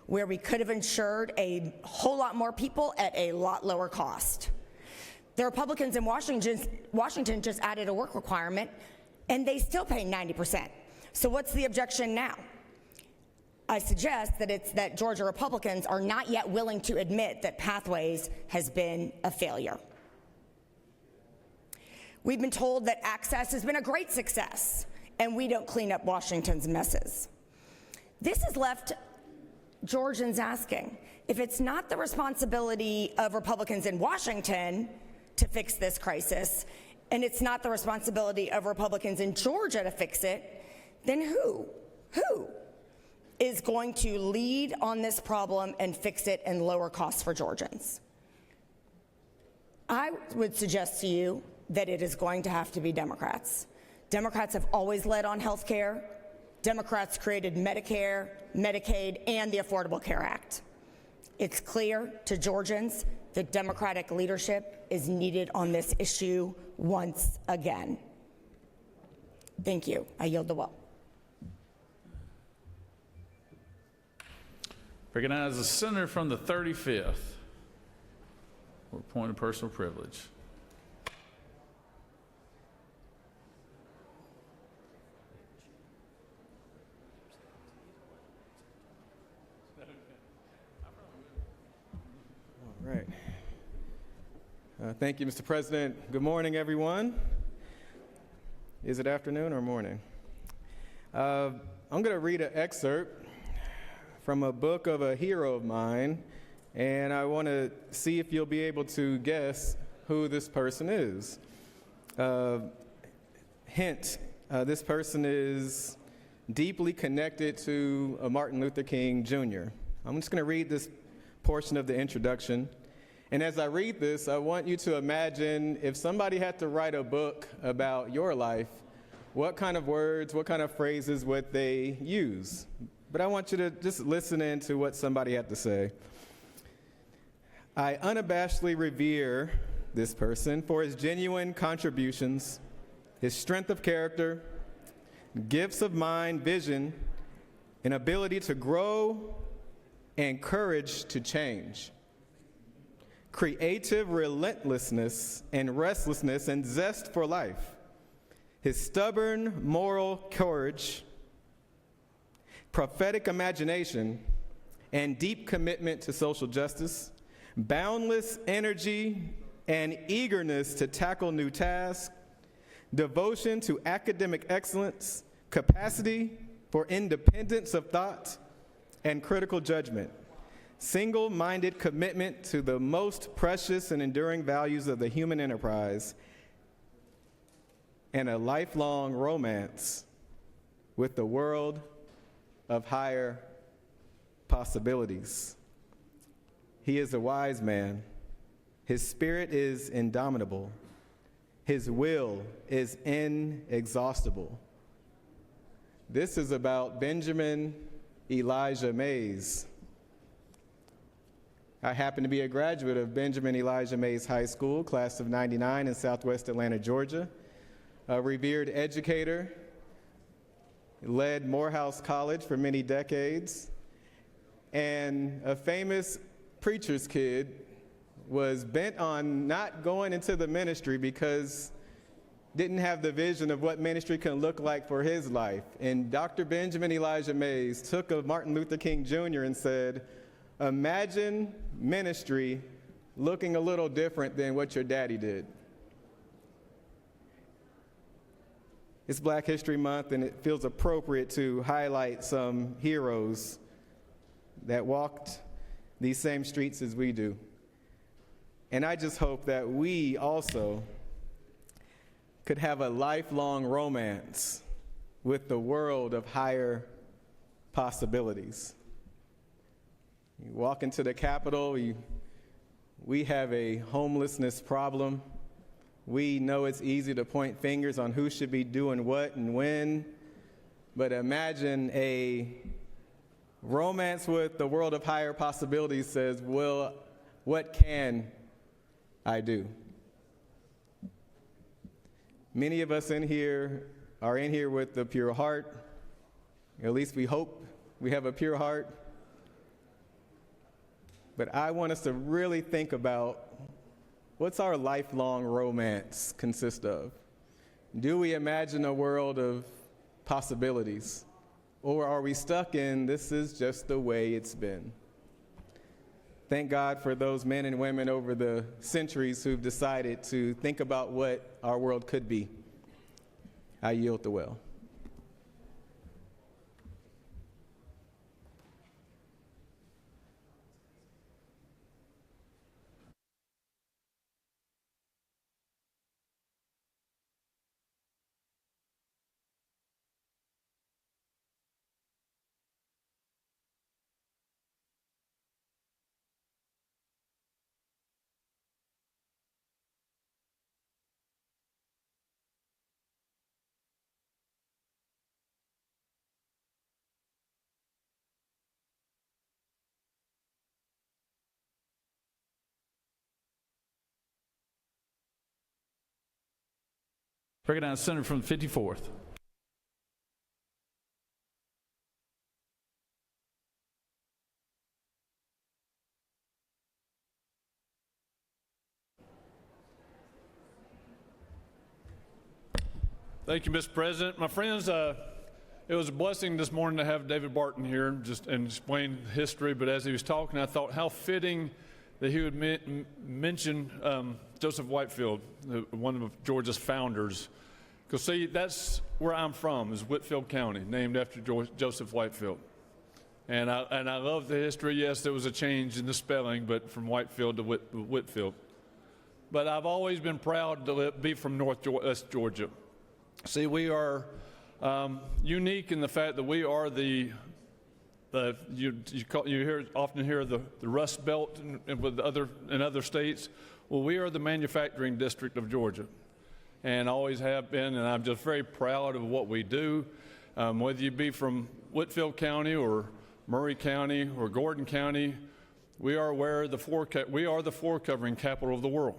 Speaker 2: where we could have insured a whole lot more people at a lot lower cost. The Republicans in Washington just added a work requirement, and they still pay 90%. So what's the objection now? I suggest that it's that Georgia Republicans are not yet willing to admit that Pathways has been a failure. We've been told that Access has been a great success, and we don't clean up Washington's messes. This has left Georgians asking, if it's not the responsibility of Republicans in Washington to fix this crisis, and it's not the responsibility of Republicans in Georgia to fix it, then who is going to lead on this problem and fix it and lower costs for Georgians? I would suggest to you that it is going to have to be Democrats. Democrats have always led on health care. Democrats created Medicare, Medicaid, and the Affordable Care Act. It's clear to Georgians that Democratic leadership is needed on this issue once again. Thank you. I yield the will.
Speaker 1: Recognize the senator from the 35th for a point of personal privilege.
Speaker 3: All right. Thank you, Mr. President. Good morning, everyone. Is it afternoon or morning? I'm going to read an excerpt from a book of a hero of mine, and I want to see if you'll be able to guess who this person is. Hint, this person is deeply connected to Martin Luther King Jr. I'm just going to read this portion of the introduction. And as I read this, I want you to imagine if somebody had to write a book about your life, what kind of words, what kind of phrases would they use? But I want you to just listen in to what somebody had to say. I unabashedly revere this person for his genuine contributions, his strength of character, gifts of mind, vision, and ability to grow and courage to change. Creative relentlessness and restlessness and zest for life. His stubborn moral courage, prophetic imagination, and deep commitment to social justice, boundless energy and eagerness to tackle new tasks, devotion to academic excellence, capacity for independence of thought, and critical judgment, single-minded commitment to the most precious and enduring values of the human enterprise, and a lifelong romance with the world of higher possibilities. He is a wise man. His spirit is indomitable. His will is inexhaustible. This is about Benjamin Elijah Mays. I happen to be a graduate of Benjamin Elijah Mays High School, class of '99 in Southwest Atlanta, Georgia. A revered educator, led Morehouse College for many decades, and a famous preacher's kid, was bent on not going into the ministry because didn't have the vision of what ministry can look like for his life. And Dr. Benjamin Elijah Mays took a Martin Luther King Jr. and said, imagine ministry looking a little different than what your daddy did. It's Black History Month, and it feels appropriate to highlight some heroes that walked these same streets as we do. And I just hope that we also could have a lifelong romance with the world of higher possibilities. You walk into the Capitol, we have a homelessness problem. We know it's easy to point fingers on who should be doing what and when, but imagine a romance with the world of higher possibilities says, well, what can I do? Many of us in here are in here with a pure heart. At least we hope we have a pure heart. But I want us to really think about what's our lifelong romance consist of? Do we imagine a world of possibilities? Or are we stuck in this is just the way it's been? Thank God for those men and women over the centuries who've decided to think about what our world could be. I yield the well.
Speaker 1: Recognize the senator from the 54th.
Speaker 4: Thank you, Mr. President. My friends, it was a blessing this morning to have David Barton here just and explain history, but as he was talking, I thought how fitting that he would mention Joseph Whitefield, one of Georgia's founders. Because see, that's where I'm from, is Whitfield County, named after Joseph Whitefield. And I love the history. Yes, there was a change in the spelling, but from Whitefield to Whitfield. But I've always been proud to be from Northwest Georgia. See, we are unique in the fact that we are often hear the Rust Belt in other states. Well, we are the manufacturing district of Georgia, and always have been. And I'm just very proud of what we do. Whether you be from Whitfield County or Murray County or Gordon County, we are the floor covering capital of the world.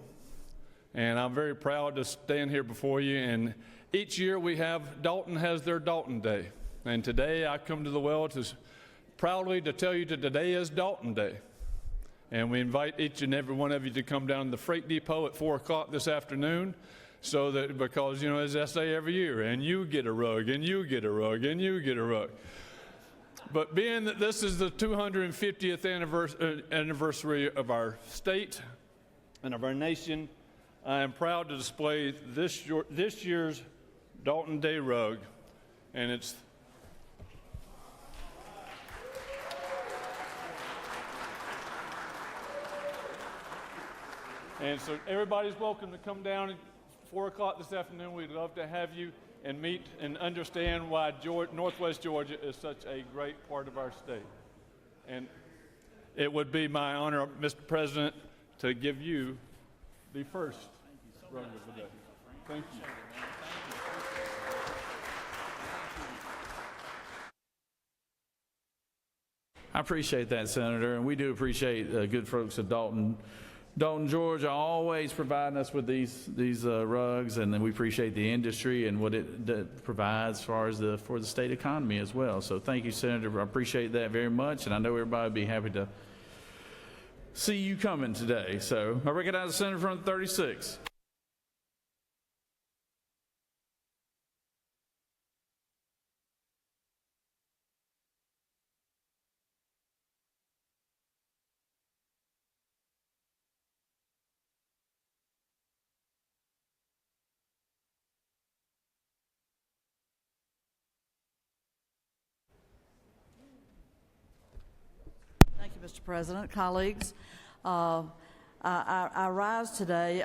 Speaker 4: And I'm very proud to stand here before you. And each year Dalton has their Dalton Day. And today I come to the well proudly to tell you that today is Dalton Day. And we invite each and every one of you to come down to the freight depot at 4 o'clock this afternoon, because, as I say every year, and you get a rug, and you get a rug, and you get a rug. But being that this is the 250th anniversary of our state and of our nation, I am proud to display this year's Dalton Day rug, and it's And so everybody's welcome to come down at 4 o'clock this afternoon. We'd love to have you and meet and understand why Northwest Georgia is such a great part of our state. And it would be my honor, Mr. President, to give you the first rug of the day. Thank you.
Speaker 1: I appreciate that, Senator, and we do appreciate good folks of Dalton, Georgia, always providing us with these rugs, and then we appreciate the industry and what it provides as far as for the state economy as well. So thank you, Senator. I appreciate that very much, and I know everybody would be happy to see you coming today. So I recognize the Senator from 36.
Speaker 6: Thank you, Mr. President. Colleagues, I rise today.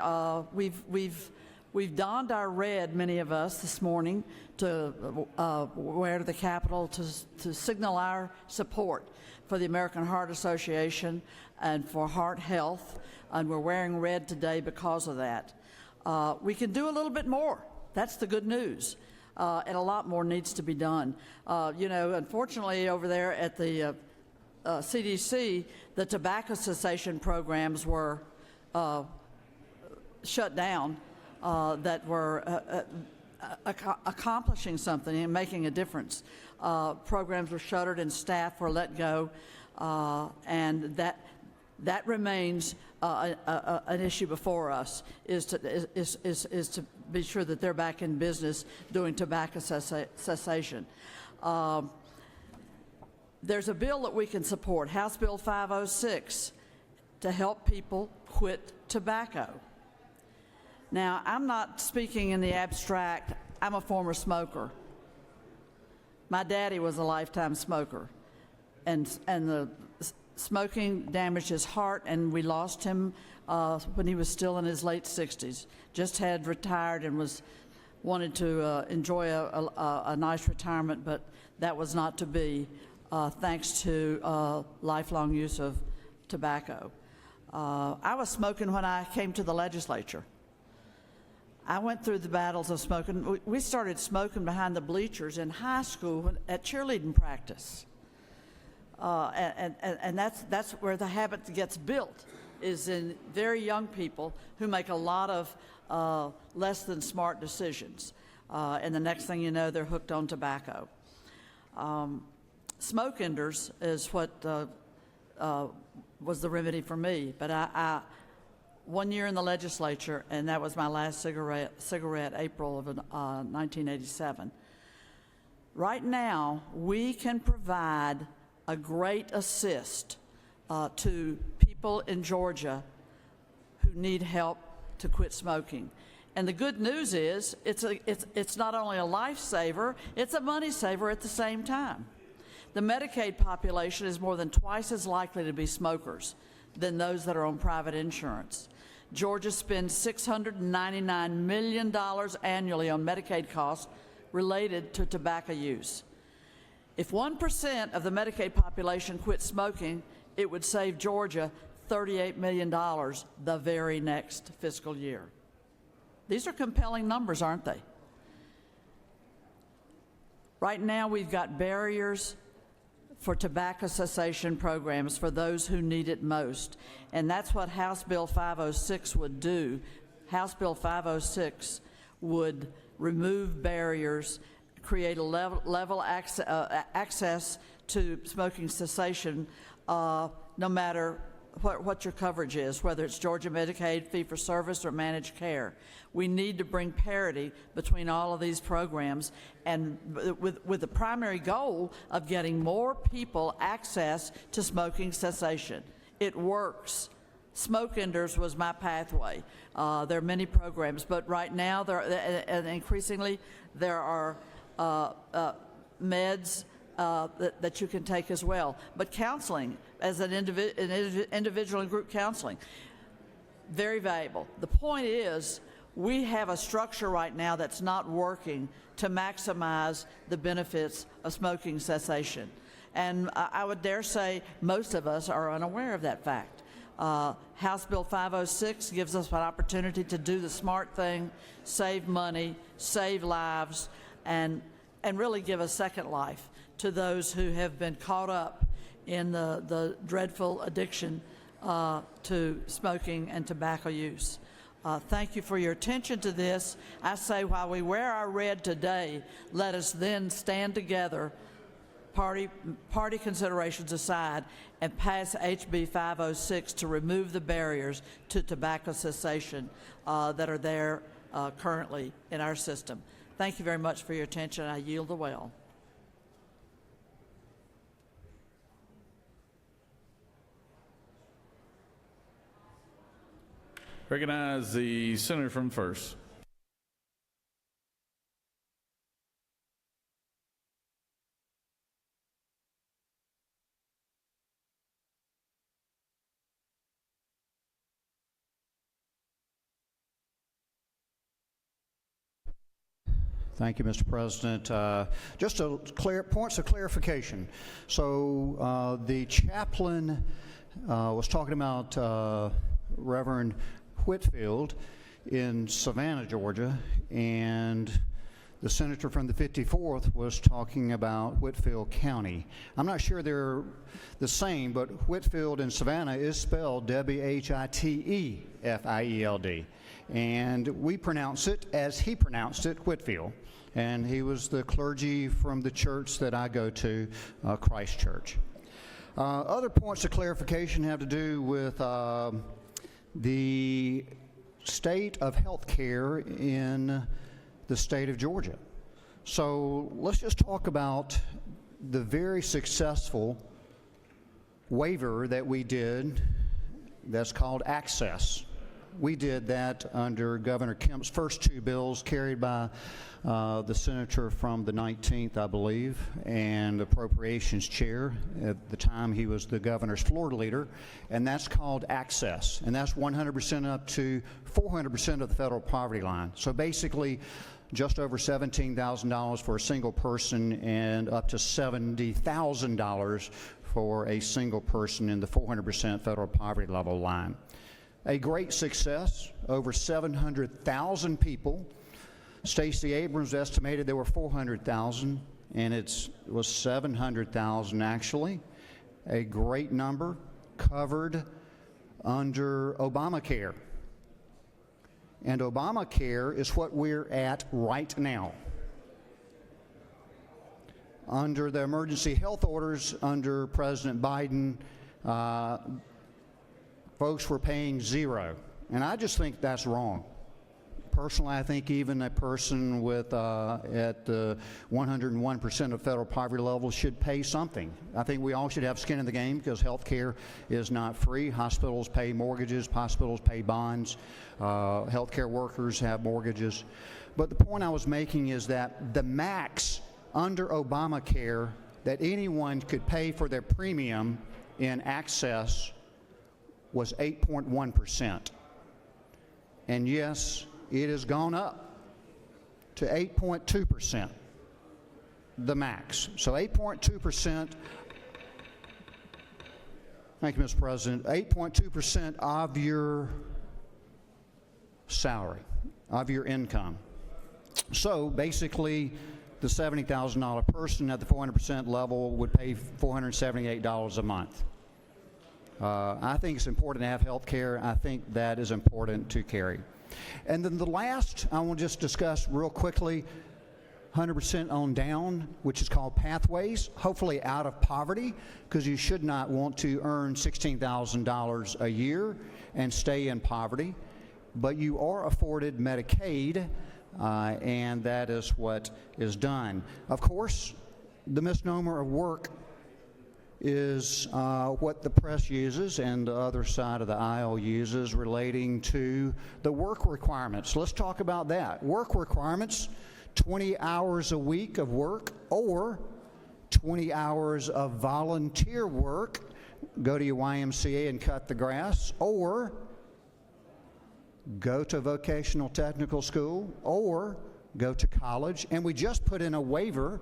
Speaker 6: We've donned our red, many of us, this morning to wear to the Capitol to signal our support for the American Heart Association and for heart health, and we're wearing red today because of that. We can do a little bit more. That's the good news. And a lot more needs to be done. Unfortunately, over there at the CDC, the tobacco cessation programs were shut down that were accomplishing something and making a difference. Programs were shuttered and staff were let go, and that remains an issue before us, is to be sure that they're back in business doing tobacco cessation. There's a bill that we can support, House Bill 506, to help people quit tobacco. Now, I'm not speaking in the abstract. I'm a former smoker. My daddy was a lifetime smoker, and the smoking damaged his heart, and we lost him when he was still in his late 60s. Just had retired and wanted to enjoy a nice retirement, but that was not to be. Thanks to lifelong use of tobacco. I was smoking when I came to the legislature. I went through the battles of smoking. We started smoking behind the bleachers in high school at cheerleading practice. And that's where the habit gets built, is in very young people who make a lot of less than smart decisions. And the next thing you know, they're hooked on tobacco. Smoke enders is what was the remedy for me. But I 1 year in the legislature, and that was my last cigarette April of 1987. Right now, we can provide a great assist to people in Georgia who need help to quit smoking. And the good news is it's not only a lifesaver, it's a money saver at the same time. The Medicaid population is more than twice as likely to be smokers than those that are on private insurance. Georgia spends $699 million annually on Medicaid costs related to tobacco use. If 1% of the Medicaid population quit smoking, it would save Georgia $38 million the very next fiscal year. These are compelling numbers, aren't they? Right now, we've got barriers for tobacco cessation programs for those who need it most. And that's what House Bill 506 would do. House Bill 506 would remove barriers, create a level access to smoking cessation, no matter what your coverage is, whether it's Georgia Medicaid, fee-for-service, or managed care. We need to bring parity between all of these programs, and with the primary goal of getting more people access to smoking cessation. It works. Smoke enders was my pathway. There are many programs, but right now, and increasingly, there are meds that you can take as well. But counseling, as an individual and group counseling. very valuable. The point is, we have a structure right now that's not working to maximize the benefits of smoking cessation. And I would dare say most of us are unaware of that fact. House Bill 506 gives us an opportunity to do the smart thing, save money, save lives, and really give a second life to those who have been caught up in the dreadful addiction to smoking and tobacco use. Thank you for your attention to this. I say while we wear our red today, let us then stand together, party considerations aside, and pass HB 506 to remove the barriers to tobacco cessation that are there currently in our system. Thank you very much for your attention. I yield the well.
Speaker 1: Recognize the senator from first.
Speaker 7: Thank you, Mr. President. Just points of clarification. So the chaplain was talking about Reverend Whitfield in Savannah, Georgia, and the senator from the 54th was talking about Whitfield County. I'm not sure they're the same, but Whitfield in Savannah is spelled W-H-I-T-E-F-I-E-L-D. And we pronounce it as he pronounced it, Whitfield. And he was the clergy from the church that I go to, Christ Church. Other points of clarification have to do with the state of health care in the state of Georgia. So let's just talk about the very successful waiver that we did that's called Access. We did that under Governor Kemp's first two bills carried by the senator from the 19th, I believe, and appropriations chair. At the time, he was the governor's floor leader, and that's called Access, and that's 100% up to 400% of the federal poverty line. So basically, just over $17,000 for a single person and up to $70,000 for a single person in the 400% federal poverty level line. A great success, over 700,000 people. Stacey Abrams estimated there were 400,000, and it was 700,000 actually. A great number, covered under Obamacare. And Obamacare is what we're at right now. Under the emergency health orders under President Biden, folks were paying zero. And I just think that's wrong. Personally, I think even a person with at 101% of federal poverty level should pay something. I think we all should have skin in the game because health care is not free. Hospitals pay mortgages, hospitals pay bonds, health care workers have mortgages. But the point I was making is that the max under Obamacare that anyone could pay for their premium in Access was 8.1%. And yes, it has gone up to 8.2%, the max. So 8.2%, thank you, Mr. President, 8.2% of your salary, of your income. So basically, the $70,000 person at the 400% level would pay $478 a month. I think it's important to have health care. I think that is important to carry. And then the last I want to just discuss real quickly, 100% on down, which is called Pathways, hopefully out of poverty, because you should not want to earn $16,000 a year and stay in poverty. But you are afforded Medicaid, and that is what is done. Of course, the misnomer of work is what the press uses and the other side of the aisle uses relating to the work requirements. Let's talk about that. Work requirements, 20 hours a week of work or 20 hours of volunteer work, go to your YMCA and cut the grass, or go to vocational technical school or go to college. And we just put in a waiver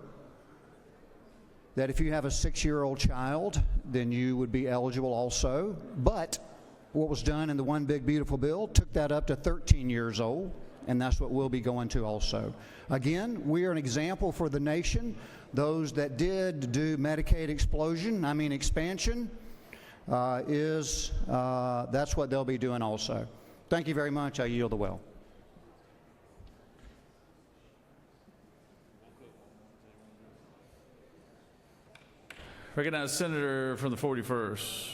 Speaker 7: that if you have a 6-year-old child, then you would be eligible also. But what was done in the One Big Beautiful Bill took that up to 13 years old, and that's what we'll be going to also. Again, we are an example for the nation. Those that did do Medicaid expansion, that's what they'll be doing also. Thank you very much. I yield the well.
Speaker 1: Recognize Senator from the 41st.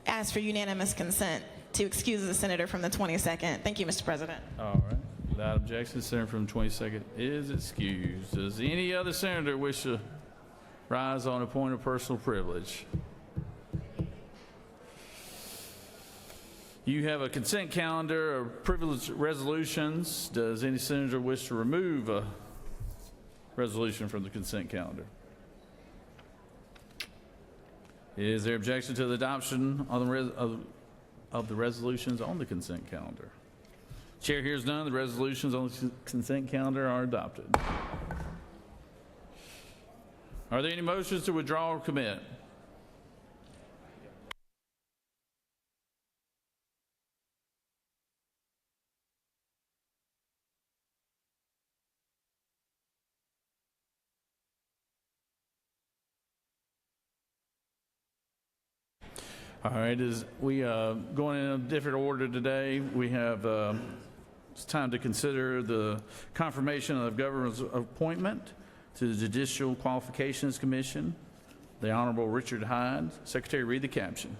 Speaker 8: Ask for unanimous consent to excuse the senator from the 22nd. Thank you, Mr. President.
Speaker 1: All right. Without objection, the senator from the 22nd is excused. Does any other senator wish to rise on a point of personal privilege? You have a consent calendar of privilege resolutions. Does any senator wish to remove a resolution from the consent calendar? Is there objection to the adoption of the resolutions on the consent calendar? Chair hears none. The resolutions on the consent calendar are adopted. Are there any motions to withdraw or commit? All right, as we going in a different order today, we have it's time to consider the confirmation of the governor's appointment to the Judicial Qualifications Commission. The Honorable Richard Hyde. Secretary, read the caption.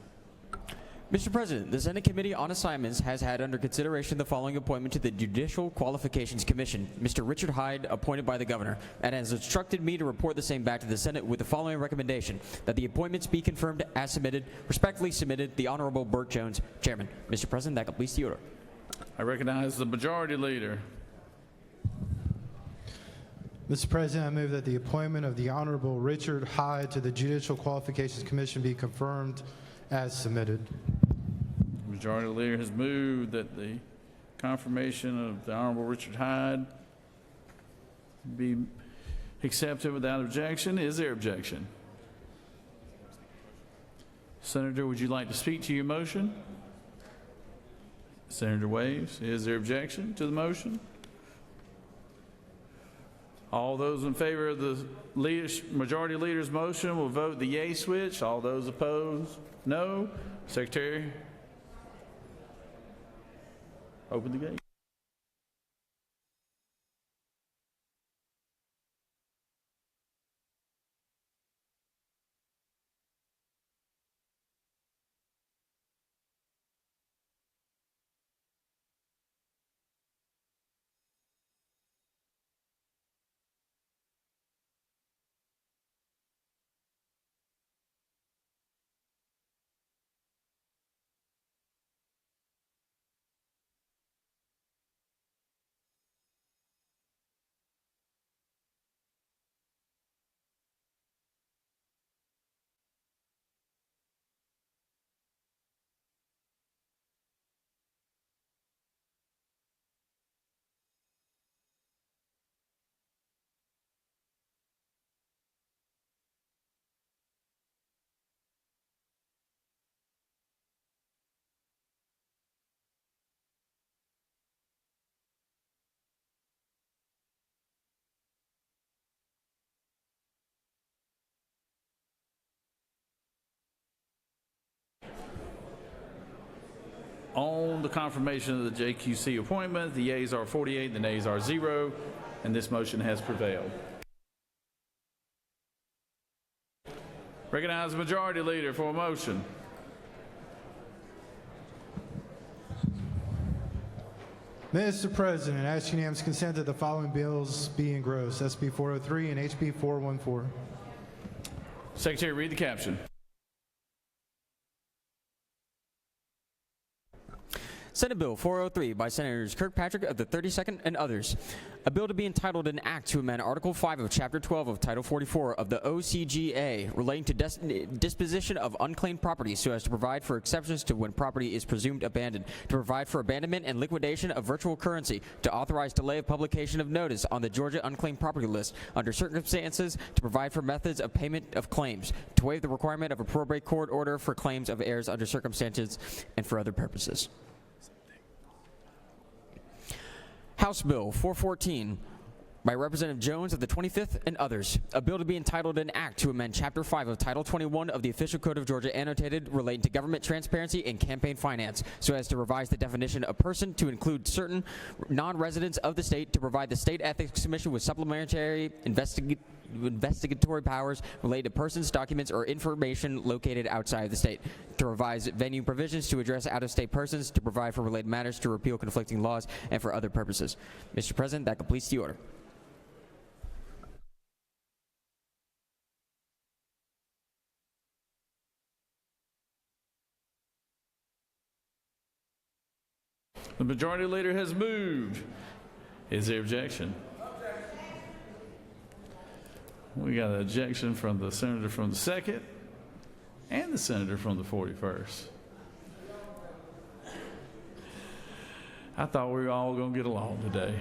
Speaker 9: Mr. President, the Senate Committee on Assignments has had under consideration the following appointment to the Judicial Qualifications Commission. Mr. Richard Hyde, appointed by the governor, and has instructed me to report the same back to the Senate with the following recommendation: that the appointments be confirmed as submitted. Respectfully submitted, the Honorable Burt Jones, Chairman. Mr. President, that completes the order.
Speaker 1: I recognize the Majority Leader.
Speaker 23: Mr. President, I move that the appointment of the Honorable Richard Hyde to the Judicial Qualifications Commission be confirmed as submitted.
Speaker 1: The Majority Leader has moved that the confirmation of the Honorable Richard Hyde be accepted without objection. Is there objection? Senator, would you like to speak to your motion? Senator Waves, is there objection to the motion? All those in favor of the Majority Leader's motion will vote the yay switch. All those opposed, no. Secretary, open the gate. On the confirmation of the JQC appointment, the yeas are 48, the nays are 0, and this motion has prevailed. Recognize the Majority Leader for a motion.
Speaker 23: Mr. President, I ask unanimous consent that the following bills be engrossed: SB 403 and HB 414.
Speaker 1: Secretary, read the caption.
Speaker 9: Senate Bill 403 by Senators Kirkpatrick of the 32nd and others. A bill to be entitled an act to amend Article 5 of Chapter 12 of Title 44 of the OCGA relating to disposition of unclaimed property so as to provide for exceptions to when property is presumed abandoned, to provide for abandonment and liquidation of virtual currency, to authorize delay of publication of notice on the Georgia Unclaimed Property List under circumstances, to provide for methods of payment of claims, to waive the requirement of a probate court order for claims of heirs under circumstances, and for other purposes. House Bill 414 by Representative Jones of the 25th and others. A bill to be entitled an act to amend Chapter 5 of Title 21 of the Official Code of Georgia annotated relating to government transparency and campaign finance so as to revise the definition of person to include certain non-residents of the state, to provide the State Ethics Commission with supplementary investigatory powers related to persons, documents, or information located outside of the state, to revise venue provisions to address out-of-state persons, to provide for related matters, to repeal conflicting laws, and for other purposes. Mr. President, that completes the order.
Speaker 1: The Majority Leader has moved. Is there objection? We got an objection from the Senator from the 2nd and the Senator from the 41st. I thought we were all going to get along today.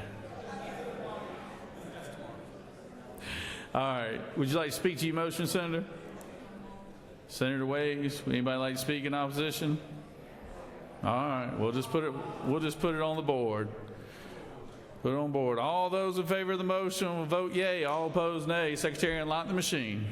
Speaker 1: All right. Would you like to speak to your motion, Senator? Senator Waves, would anybody like to speak in opposition? All right. We'll just put it on the board. Put it on board. All those in favor of the motion will vote yea. All opposed, nay. Secretary, unlock the machine.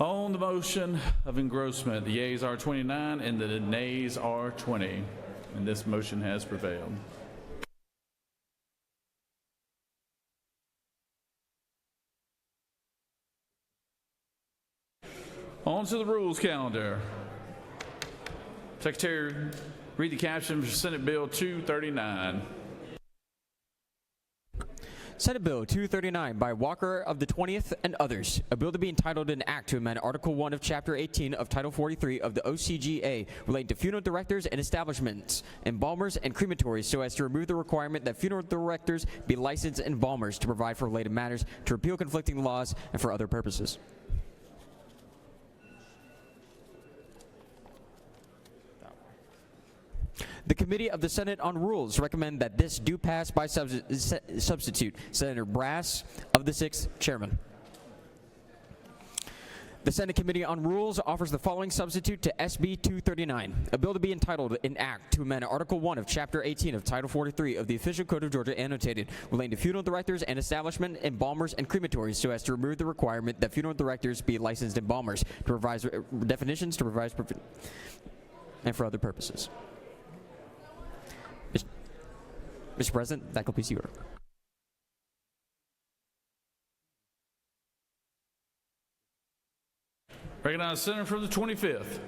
Speaker 1: On the motion of engrossment, the yeas are 29 and the nays are 20, and this motion has prevailed. On to the rules calendar. Secretary, read the caption for Senate Bill 239.
Speaker 9: Senate Bill 239 by Walker of the 20th and others. A bill to be entitled an act to amend Article 1 of Chapter 18 of Title 43 of the OCGA relating to funeral directors and establishments, embalmers, and crematories so as to remove the requirement that funeral directors be licensed embalmers, to provide for related matters, to repeal conflicting laws, and for other purposes. The Committee of the Senate on Rules recommend that this do pass by substitute. Senator Brass of the 6th, Chairman. The Senate Committee on Rules offers the following substitute to SB 239, a bill to be entitled an act to amend Article 1 of Chapter 18 of Title 43 of the Official Code of Georgia annotated relating to funeral directors and establishment, embalmers, and crematories so as to remove the requirement that funeral directors be licensed embalmers, to revise definitions, to revise and for other purposes. Mr. President, that completes the order.
Speaker 1: Recognize the Senator from the 25th.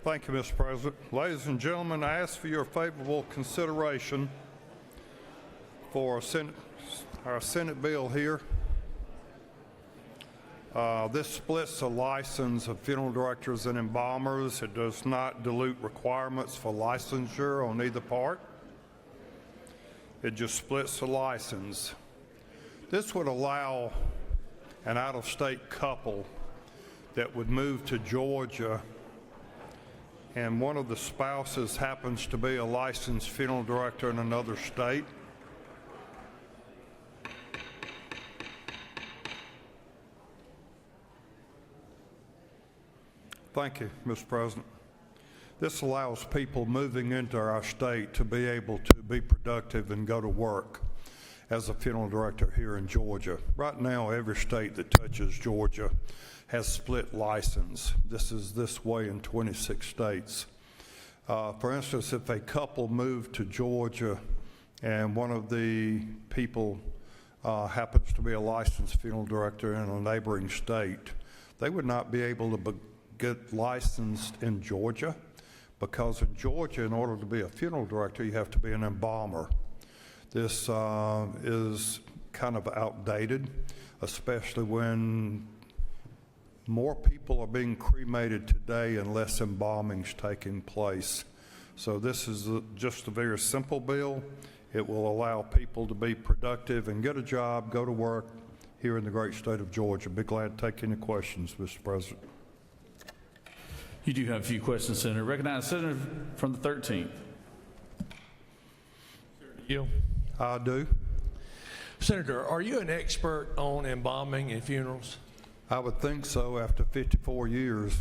Speaker 10: Thank you, Mr. President. Ladies and gentlemen, I ask for your favorable consideration for our Senate bill here. This splits the license of funeral directors and embalmers. It does not dilute requirements for licensure on either part. It just splits the license. This would allow an out-of-state couple that would move to Georgia and one of the spouses happens to be a licensed funeral director in another state. Thank you, Mr. President. This allows people moving into our state to be able to be productive and go to work as a funeral director here in Georgia. Right now, every state that touches Georgia has split license. This is this way in 26 states. For instance, if a couple moved to Georgia and one of the people happens to be a licensed funeral director in a neighboring state, they would not be able to get licensed in Georgia, because in Georgia, in order to be a funeral director, you have to be an embalmer. This is kind of outdated, especially when more people are being cremated today and less embalming's taking place. So this is just a very simple bill. It will allow people to be productive and get a job, go to work here in the great state of Georgia. Be glad to take any questions, Mr. President.
Speaker 1: You do have a few questions, Senator. Recognize Senator from the 13th.
Speaker 11: You?
Speaker 10: I do.
Speaker 11: Senator, are you an expert on embalming and funerals?
Speaker 10: I would think so after 54 years.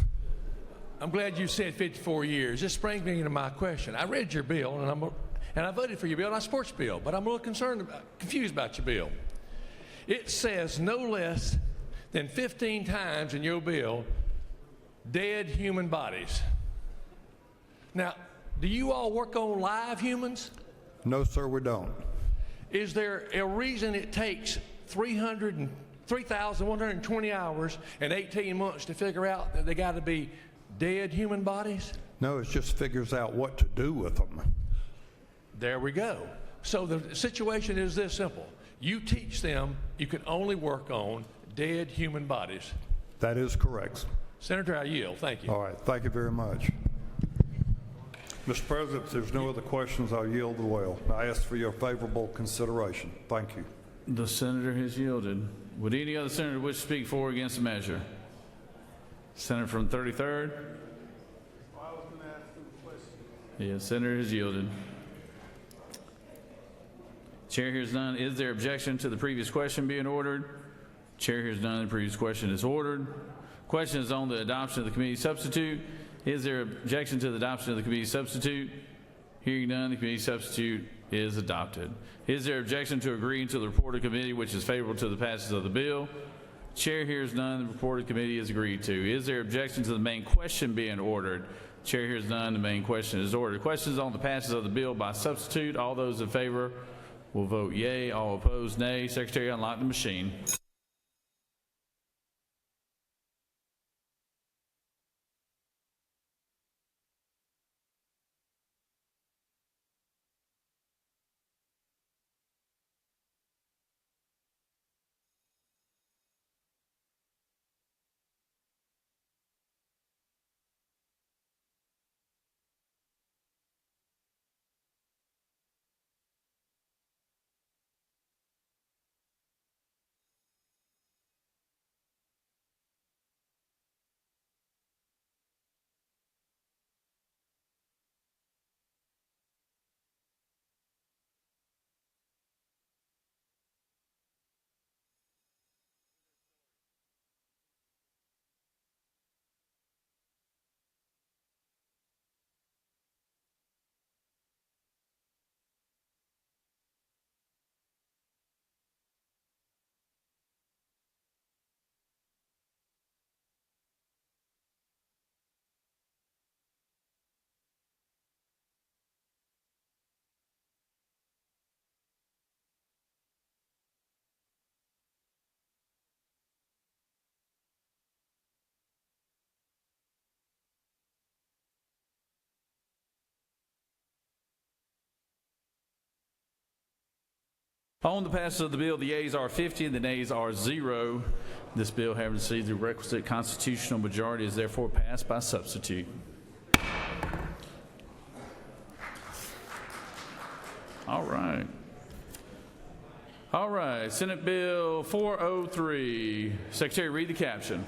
Speaker 11: I'm glad you said 54 years. This brings me into my question. I read your bill, and I voted for your bill, and I support your bill, but I'm a little confused about your bill. It says no less than 15 times in your bill, dead human bodies. Now, do you all work on live humans?
Speaker 10: No, sir, we don't.
Speaker 11: Is there a reason it takes 3,120 hours and 18 months to figure out that they got to be dead human bodies?
Speaker 10: No, it just figures out what to do with them.
Speaker 11: There we go. So the situation is this simple. You teach them you can only work on dead human bodies.
Speaker 10: That is correct.
Speaker 11: Senator, I yield. Thank you.
Speaker 10: All right. Thank you very much. Mr. President, if there's no other questions, I'll yield the will. I ask for your favorable consideration. Thank you.
Speaker 1: The senator has yielded. Would any other senator wish to speak for or against the measure? Senator from 33rd? Yes, senator has yielded. Chair hears none. Is there objection to the previous question being ordered? Chair hears none. The previous question is ordered. Question is on the adoption of the committee substitute. Is there objection to the adoption of the committee substitute? Hearing none, the committee substitute is adopted. Is there objection to agreeing to the report of committee which is favorable to the passage of the bill? Chair hears none. The report of committee is agreed to. Is there objection to the main question being ordered? Chair hears none. The main question is ordered. Questions on the passage of the bill by substitute. All those in favor will vote yea. All opposed, nay. Secretary, unlock the machine. On the passage of the bill, the yeas are 50 and the nays are 0. This bill, having received the requisite constitutional majority, is therefore passed by substitute. All right. All right, Senate Bill 403. Secretary, read the caption.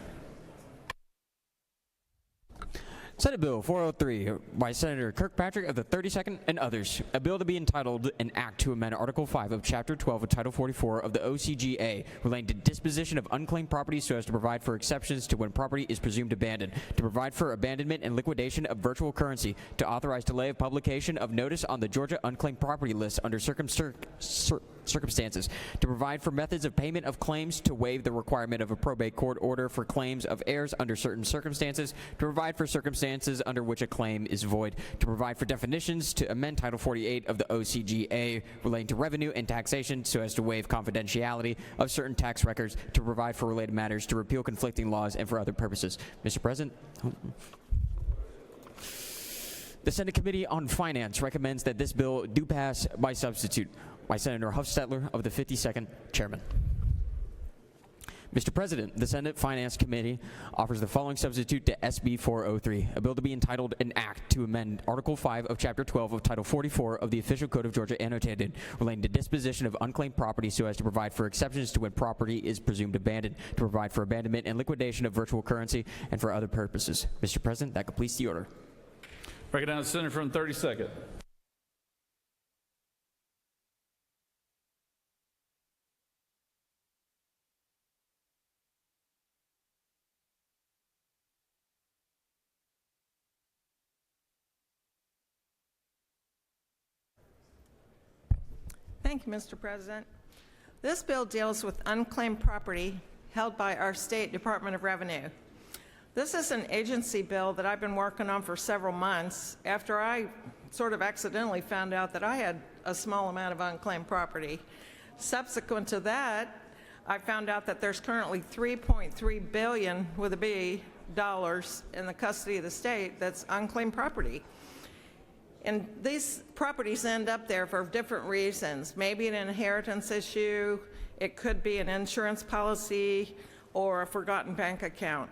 Speaker 9: Senate Bill 403 by Senator Kirkpatrick of the 32nd and others. A bill to be entitled an act to amend Article 5 of Chapter 12 of Title 44 of the OCGA relating to disposition of unclaimed property so as to provide for exceptions to when property is presumed abandoned, to provide for abandonment and liquidation of virtual currency, to authorize delay of publication of notice on the Georgia unclaimed property list under circumstances, to provide for methods of payment of claims, to waive the requirement of a probate court order for claims of heirs under certain circumstances, to provide for circumstances under which a claim is void, to provide for definitions, to amend Title 48 of the OCGA relating to revenue and taxation so as to waive confidentiality of certain tax records, to provide for related matters, to repeal conflicting laws, and for other purposes. Mr. President, the Senate Committee on Finance recommends that this bill do pass by substitute. By Senator Huffstetler of the 52nd, Chairman. Mr. President, the Senate Finance Committee offers the following substitute to SB 403, a bill to be entitled an act to amend Article 5 of Chapter 12 of Title 44 of the Official Code of Georgia annotated relating to disposition of unclaimed property so as to provide for exceptions to when property is presumed abandoned, to provide for abandonment and liquidation of virtual currency, and for other purposes. Mr. President, that completes the order.
Speaker 1: Recognize the senator from the 32nd.
Speaker 12: Thank you, Mr. President. This bill deals with unclaimed property held by our state Department of Revenue. This is an agency bill that I've been working on for several months after I sort of accidentally found out that I had a small amount of unclaimed property. Subsequent to that, I found out that there's currently $3.3 billion with a B dollars in the custody of the state that's unclaimed property. And these properties end up there for different reasons. Maybe an inheritance issue, it could be an insurance policy, or a forgotten bank account.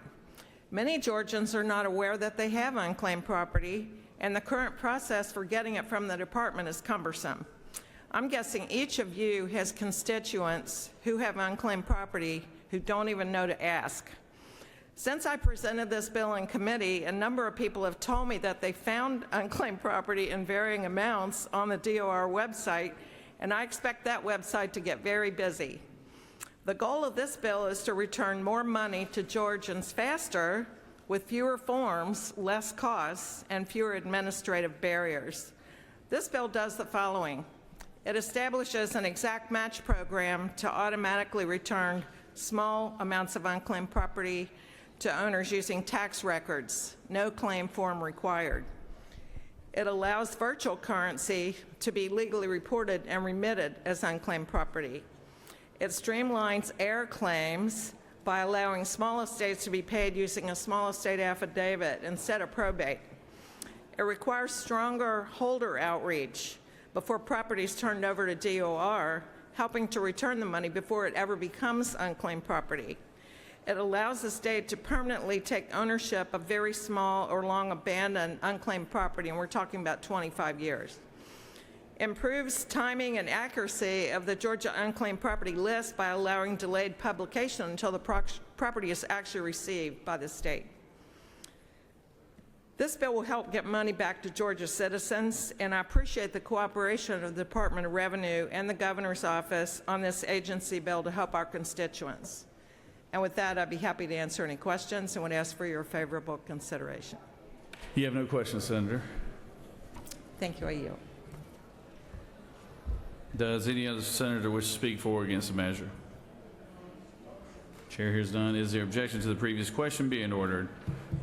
Speaker 12: Many Georgians are not aware that they have unclaimed property, and the current process for getting it from the department is cumbersome. I'm guessing each of you has constituents who have unclaimed property who don't even know to ask. Since I presented this bill in committee, a number of people have told me that they found unclaimed property in varying amounts on the DOR website, and I expect that website to get very busy. The goal of this bill is to return more money to Georgians faster, with fewer forms, less costs, and fewer administrative barriers. This bill does the following. It establishes an exact match program to automatically return small amounts of unclaimed property to owners using tax records, no claim form required. It allows virtual currency to be legally reported and remitted as unclaimed property. It streamlines heir claims by allowing small estates to be paid using a small estate affidavit instead of probate. It requires stronger holder outreach before property is turned over to DOR, helping to return the money before it ever becomes unclaimed property. It allows the state to permanently take ownership of very small or long abandoned unclaimed property, and we're talking about 25 years. Improves timing and accuracy of the Georgia unclaimed property list by allowing delayed publication until the property is actually received by the state. This bill will help get money back to Georgia citizens, and I appreciate the cooperation of the Department of Revenue and the Governor's Office on this agency bill to help our constituents. And with that, I'd be happy to answer any questions and would ask for your favorable consideration.
Speaker 1: You have no questions, Senator.
Speaker 12: Thank you. I yield.
Speaker 1: Does any other senator wish to speak for or against the measure? Chair hears none. Is there objection to the previous question being ordered?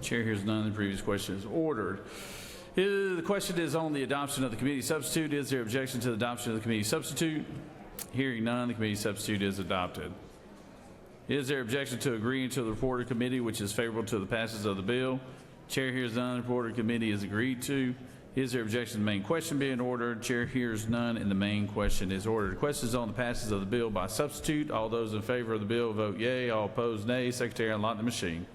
Speaker 1: Chair hears none. The previous question is ordered. The question is on the adoption of the committee substitute. Is there objection to the adoption of the committee substitute? Hearing none, the committee substitute is adopted. Is there objection to agreeing to the report of committee which is favorable to the passage of the bill? Chair hears none. The report of committee is agreed to. Is there objection to the main question being ordered? Chair hears none, and the main question is ordered. The question is on the passage of the bill by substitute. All those in favor of the bill vote yea. All opposed, nay. Secretary, unlock the machine.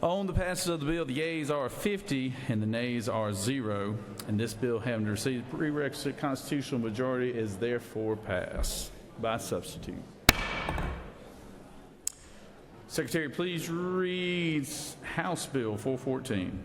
Speaker 1: On the passage of the bill, the yeas are 50 and the nays are 0. And this bill, having received the prerequisite constitutional majority, is therefore passed by substitute. Secretary, please read House Bill 414.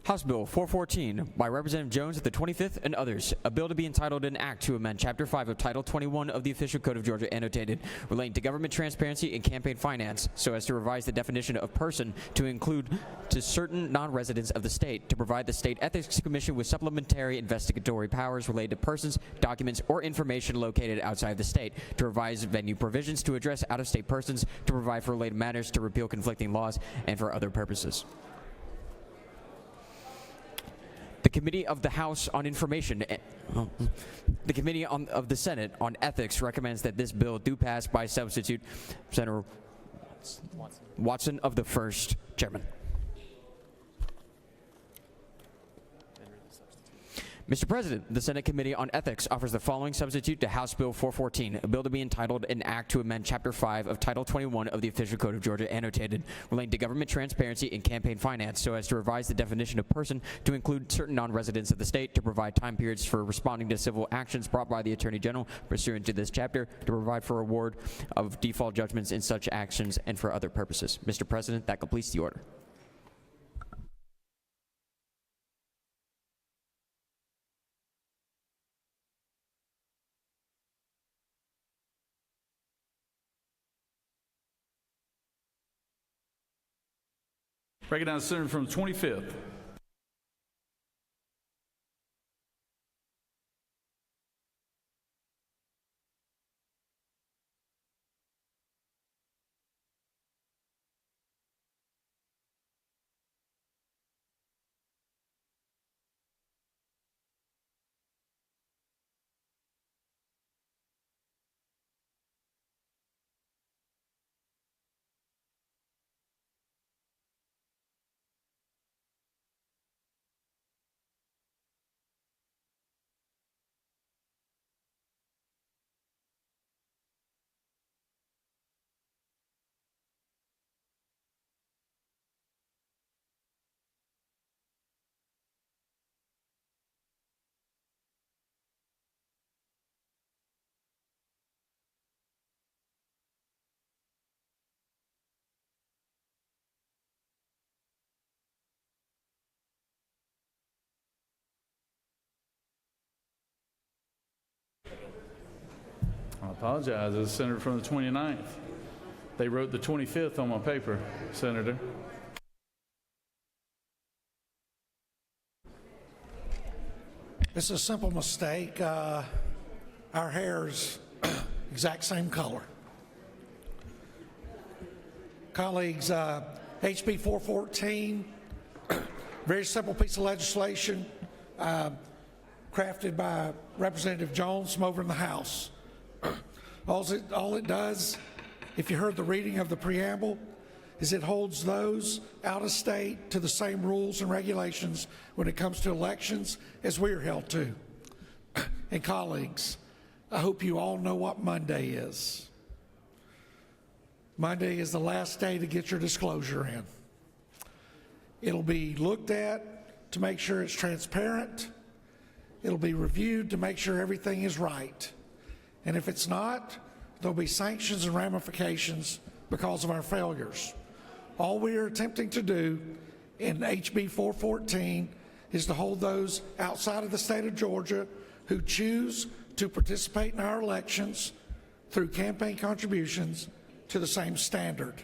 Speaker 9: House Bill 414 by Representative Jones of the 25th and others, a bill to be entitled an act to amend Chapter 5 of Title 21 of the Official Code of Georgia annotated relating to government transparency and campaign finance so as to revise the definition of person to include to certain non-residents of the state, to provide the State Ethics Commission with supplementary investigatory powers related to persons, documents, or information located outside the state, to revise venue provisions to address out-of-state persons, to provide for related matters, to repeal conflicting laws, and for other purposes. The Committee of the House on Information, the Committee of the Senate on Ethics recommends that this bill do pass by substitute. Senator Watson of the 1st, Chairman. Mr. President, the Senate Committee on Ethics offers the following substitute to House Bill 414, a bill to be entitled an act to amend Chapter 5 of Title 21 of the Official Code of Georgia annotated relating to government transparency and campaign finance so as to revise the definition of person to include certain non-residents of the state, to provide time periods for responding to civil actions brought by the Attorney General pursuant to this chapter, to provide for award of default judgments in such actions, and for other purposes. Mr. President, that completes the order.
Speaker 1: Recognize the senator from the 25th. I apologize. It's the senator from the 29th. They wrote the 25th on my paper, Senator.
Speaker 22: It's a simple mistake. Our hair's exact same color. Colleagues, HB 414, very simple piece of legislation crafted by Representative Jones from over in the House. All it does, if you heard the reading of the preamble, is it holds those out of state to the same rules and regulations when it comes to elections as we are held to. And colleagues, I hope you all know what Monday is. Monday is the last day to get your disclosure in. It'll be looked at to make sure it's transparent. It'll be reviewed to make sure everything is right. And if it's not, there'll be sanctions and ramifications because of our failures. All we are attempting to do in HB 414 is to hold those outside of the state of Georgia who choose to participate in our elections through campaign contributions to the same standard.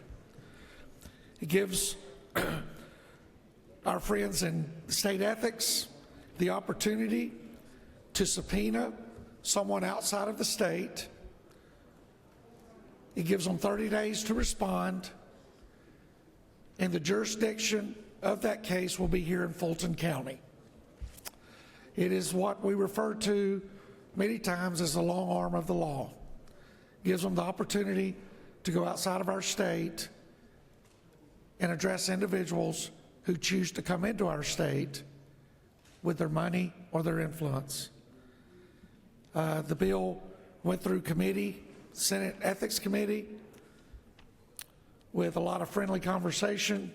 Speaker 22: It gives our friends in state ethics the opportunity to subpoena someone outside of the state. It gives them 30 days to respond, and the jurisdiction of that case will be here in Fulton County. It is what we refer to many times as the long arm of the law. It gives them the opportunity to go outside of our state and address individuals who choose to come into our state with their money or their influence. The bill went through committee, Senate Ethics Committee, with a lot of friendly conversation,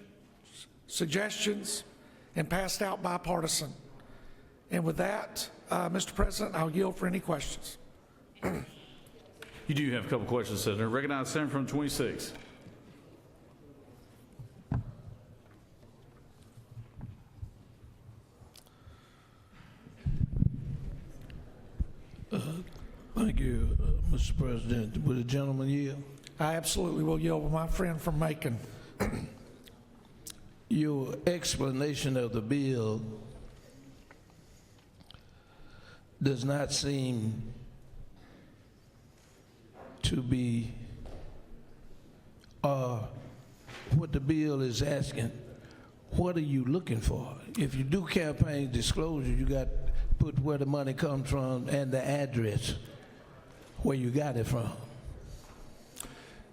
Speaker 22: suggestions, and passed out bipartisan. And with that, Mr. President, I'll yield for any questions.
Speaker 1: You do have a couple questions, Senator. Recognize Senator from 26.
Speaker 13: Thank you, Mr. President. Would the gentleman yield?
Speaker 22: I absolutely will yield with my friend from Macon.
Speaker 13: Your explanation of the bill does not seem to be what the bill is asking. What are you looking for? If you do campaign disclosure, you got to put where the money comes from and the address where you got it from.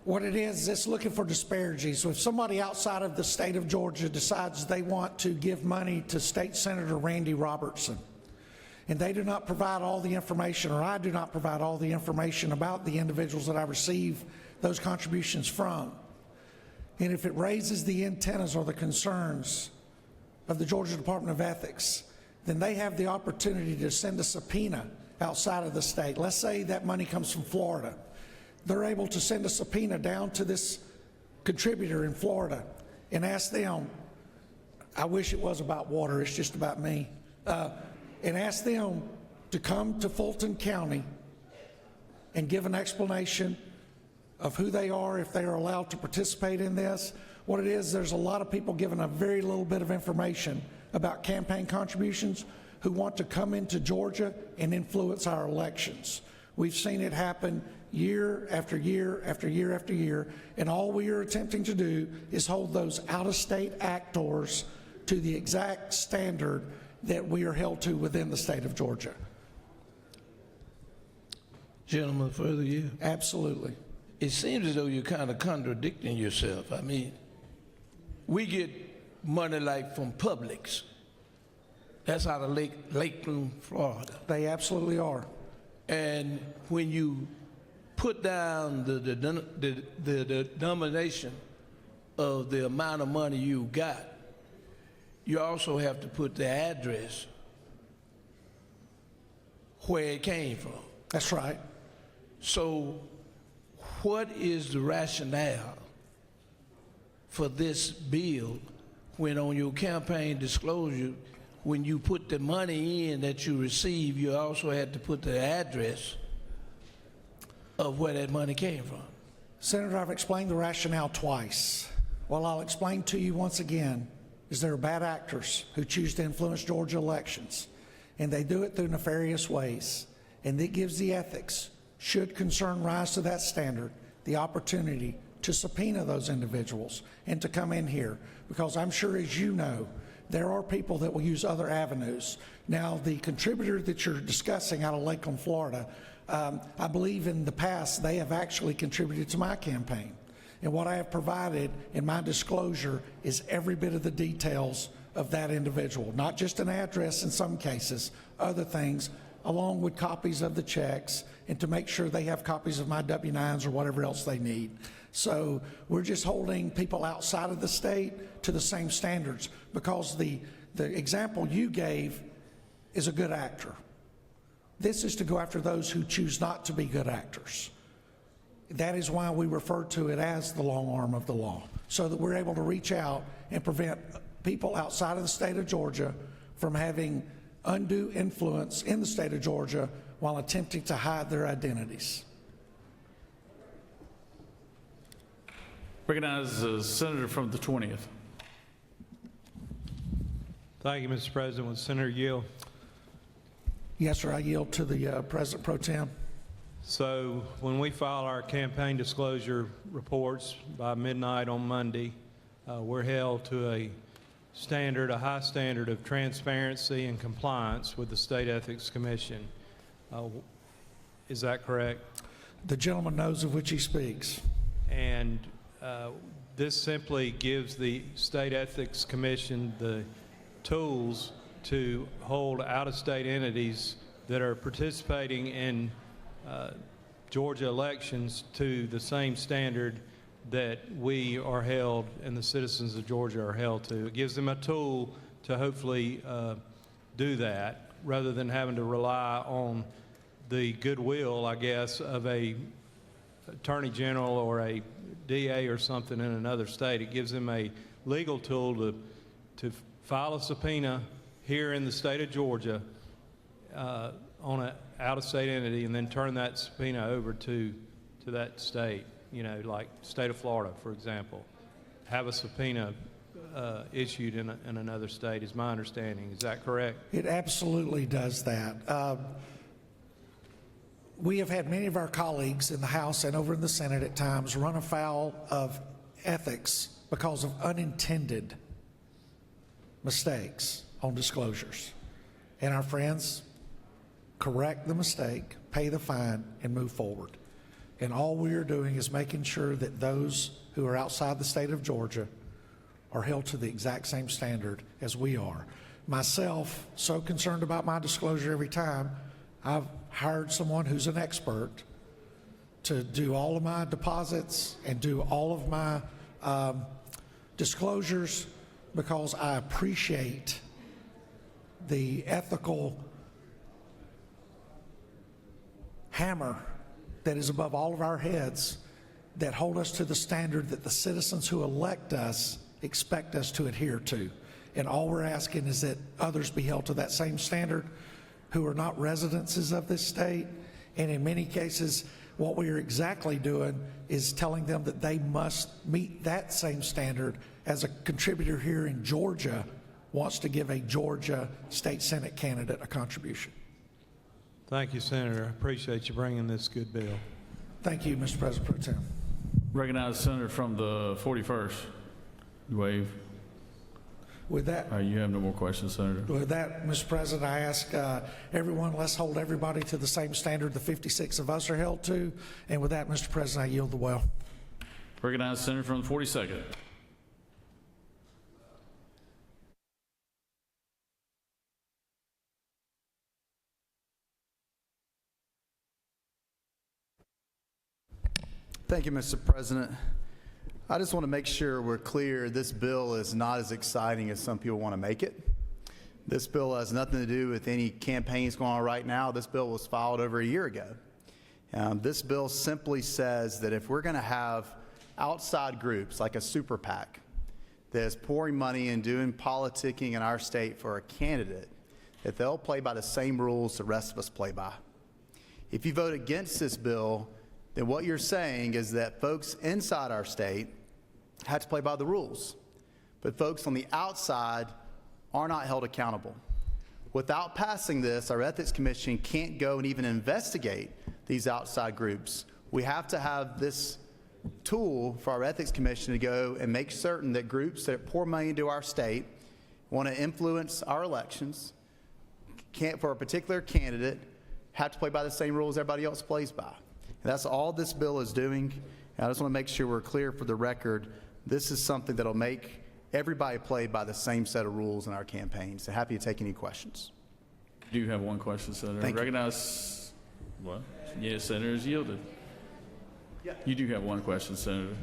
Speaker 22: What it is, it's looking for disparities. So if somebody outside of the state of Georgia decides they want to give money to State Senator Randy Robertson, and they do not provide all the information, or I do not provide all the information about the individuals that I receive those contributions from, and if it raises the antennas or the concerns of the Georgia Department of Ethics, then they have the opportunity to send a subpoena outside of the state. Let's say that money comes from Florida. They're able to send a subpoena down to this contributor in Florida and ask them, I wish it was about water, it's just about me, and ask them to come to Fulton County and give an explanation of who they are, if they are allowed to participate in this. What it is, there's a lot of people giving a very little bit of information about campaign contributions who want to come into Georgia and influence our elections. We've seen it happen year after year after year after year, and all we are attempting to do is hold those out-of-state actors to the exact standard that we are held to within the state of Georgia.
Speaker 13: Gentleman, further you?
Speaker 22: Absolutely.
Speaker 13: It seems as though you're kind of contradicting yourself. I mean, we get money like from Publix. That's out of Lakeland, Florida.
Speaker 22: They absolutely are.
Speaker 13: And when you put down the denomination of the amount of money you got, you also have to put the address where it came from.
Speaker 22: That's right.
Speaker 13: So what is the rationale for this bill when on your campaign disclosure, when you put the money in that you receive, you also had to put the address of where that money came from?
Speaker 22: Senator, I've explained the rationale twice. What I'll explain to you once again is there are bad actors who choose to influence Georgia elections, and they do it through nefarious ways. And it gives the ethics, should concern rise to that standard, the opportunity to subpoena those individuals and to come in here. Because I'm sure, as you know, there are people that will use other avenues. Now, the contributor that you're discussing out of Lakeland, Florida, I believe in the past they have actually contributed to my campaign. And what I have provided in my disclosure is every bit of the details of that individual, not just an address in some cases, other things, along with copies of the checks, and to make sure they have copies of my W-9s or whatever else they need. So we're just holding people outside of the state to the same standards, because the example you gave is a good actor. This is to go after those who choose not to be good actors. That is why we refer to it as the long arm of the law, so that we're able to reach out and prevent people outside of the state of Georgia from having undue influence in the state of Georgia while attempting to hide their identities.
Speaker 1: Recognize the senator from the 20th.
Speaker 23: Thank you, Mr. President. Would Senator yield?
Speaker 22: Yes, sir. I yield to the President Pro Tem.
Speaker 23: So when we file our campaign disclosure reports by midnight on Monday, we're held to a high standard of transparency and compliance with the State Ethics Commission. Is that correct?
Speaker 22: The gentleman knows of which he speaks.
Speaker 23: And this simply gives the State Ethics Commission the tools to hold out-of-state entities that are participating in Georgia elections to the same standard that we are held and the citizens of Georgia are held to. It gives them a tool to hopefully do that, rather than having to rely on the goodwill, I guess, of a attorney general or a DA or something in another state. It gives them a legal tool to file a subpoena here in the state of Georgia on an out-of-state entity, and then turn that subpoena over to that state, like state of Florida, for example. Have a subpoena issued in another state, is my understanding. Is that correct?
Speaker 22: It absolutely does that. We have had many of our colleagues in the House and over in the Senate at times run afoul of ethics because of unintended mistakes on disclosures. And our friends correct the mistake, pay the fine, and move forward. And all we are doing is making sure that those who are outside the state of Georgia are held to the exact same standard as we are. Myself, so concerned about my disclosure every time, I've hired someone who's an expert to do all of my deposits and do all of my disclosures, because I appreciate the ethical hammer that is above all of our heads, that hold us to the standard that the citizens who elect us expect us to adhere to. And all we're asking is that others be held to that same standard who are not residences of this state. And in many cases, what we are exactly doing is telling them that they must meet that same standard as a contributor here in Georgia wants to give a Georgia State Senate candidate a contribution.
Speaker 23: Thank you, Senator. I appreciate you bringing this good bill.
Speaker 22: Thank you, Mr. President Pro Tem.
Speaker 1: Recognize the senator from the 41st. Wave.
Speaker 22: With that,
Speaker 1: you have no more questions, Senator.
Speaker 22: With that, Mr. President, I ask everyone, let's hold everybody to the same standard the 56 of us are held to. And with that, Mr. President, I yield the well.
Speaker 1: Recognize the senator from the 42nd.
Speaker 19: Thank you, Mr. President. I just want to make sure we're clear. This bill is not as exciting as some people want to make it. This bill has nothing to do with any campaigns going on right now. This bill was filed over a year ago. This bill simply says that if we're going to have outside groups like a super PAC that is pouring money and doing politicking in our state for a candidate, that they'll play by the same rules the rest of us play by. If you vote against this bill, then what you're saying is that folks inside our state have to play by the rules, but folks on the outside are not held accountable. Without passing this, our Ethics Commission can't go and even investigate these outside groups. We have to have this tool for our Ethics Commission to go and make certain that groups that pour money into our state want to influence our elections, for a particular candidate, have to play by the same rules everybody else plays by. And that's all this bill is doing. And I just want to make sure we're clear for the record. This is something that'll make everybody play by the same set of rules in our campaign. So happy to take any questions.
Speaker 1: You do have one question, Senator.
Speaker 19: Thank you.
Speaker 1: Recognize what? Yes, Senator is yielded.
Speaker 19: Yeah.
Speaker 1: You do have one question, Senator.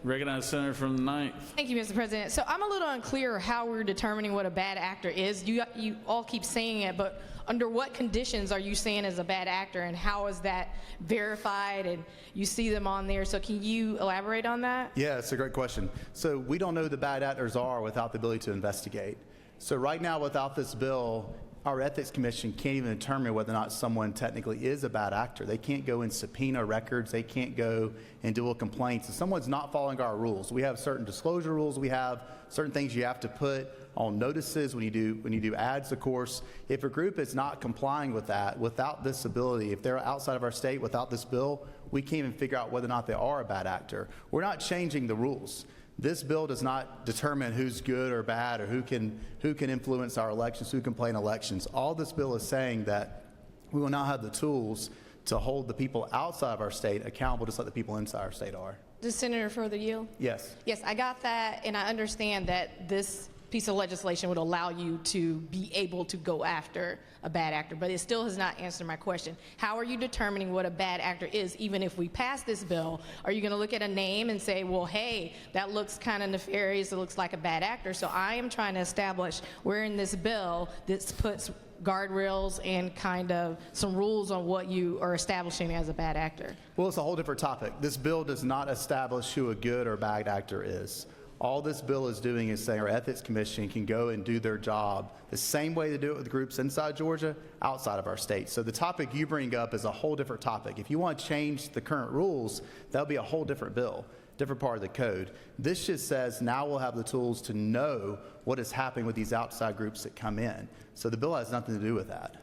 Speaker 1: Recognize Senator from the 9th.
Speaker 14: Thank you, Mr. President. So I'm a little unclear how we're determining what a bad actor is. You all keep saying it, but under what conditions are you saying is a bad actor, and how is that verified? And you see them on there, so can you elaborate on that?
Speaker 19: Yeah, it's a great question. So we don't know who the bad actors are without the ability to investigate. So right now, without this bill, our Ethics Commission can't even determine whether or not someone technically is a bad actor. They can't go and subpoena records. They can't go and do a complaint. So someone's not following our rules. We have certain disclosure rules. We have certain things you have to put on notices when you do ads, of course. If a group is not complying with that, without this ability, if they're outside of our state without this bill, we can't even figure out whether or not they are a bad actor. We're not changing the rules. This bill does not determine who's good or bad or who can influence our elections, who can play in elections. All this bill is saying that we will now have the tools to hold the people outside of our state accountable just like the people inside our state are.
Speaker 14: Does Senator further yield?
Speaker 19: Yes.
Speaker 14: Yes, I got that, and I understand that this piece of legislation would allow you to be able to go after a bad actor, but it still has not answered my question. How are you determining what a bad actor is? Even if we pass this bill, are you going to look at a name and say, well, hey, that looks kind of nefarious, it looks like a bad actor? So I am trying to establish where in this bill this puts guardrails and kind of some rules on what you are establishing as a bad actor.
Speaker 19: Well, it's a whole different topic. This bill does not establish who a good or bad actor is. All this bill is doing is saying our Ethics Commission can go and do their job the same way they do it with groups inside Georgia, outside of our state. So the topic you bring up is a whole different topic. If you want to change the current rules, that'll be a whole different bill, different part of the code. This just says now we'll have the tools to know what is happening with these outside groups that come in. So the bill has nothing to do with that.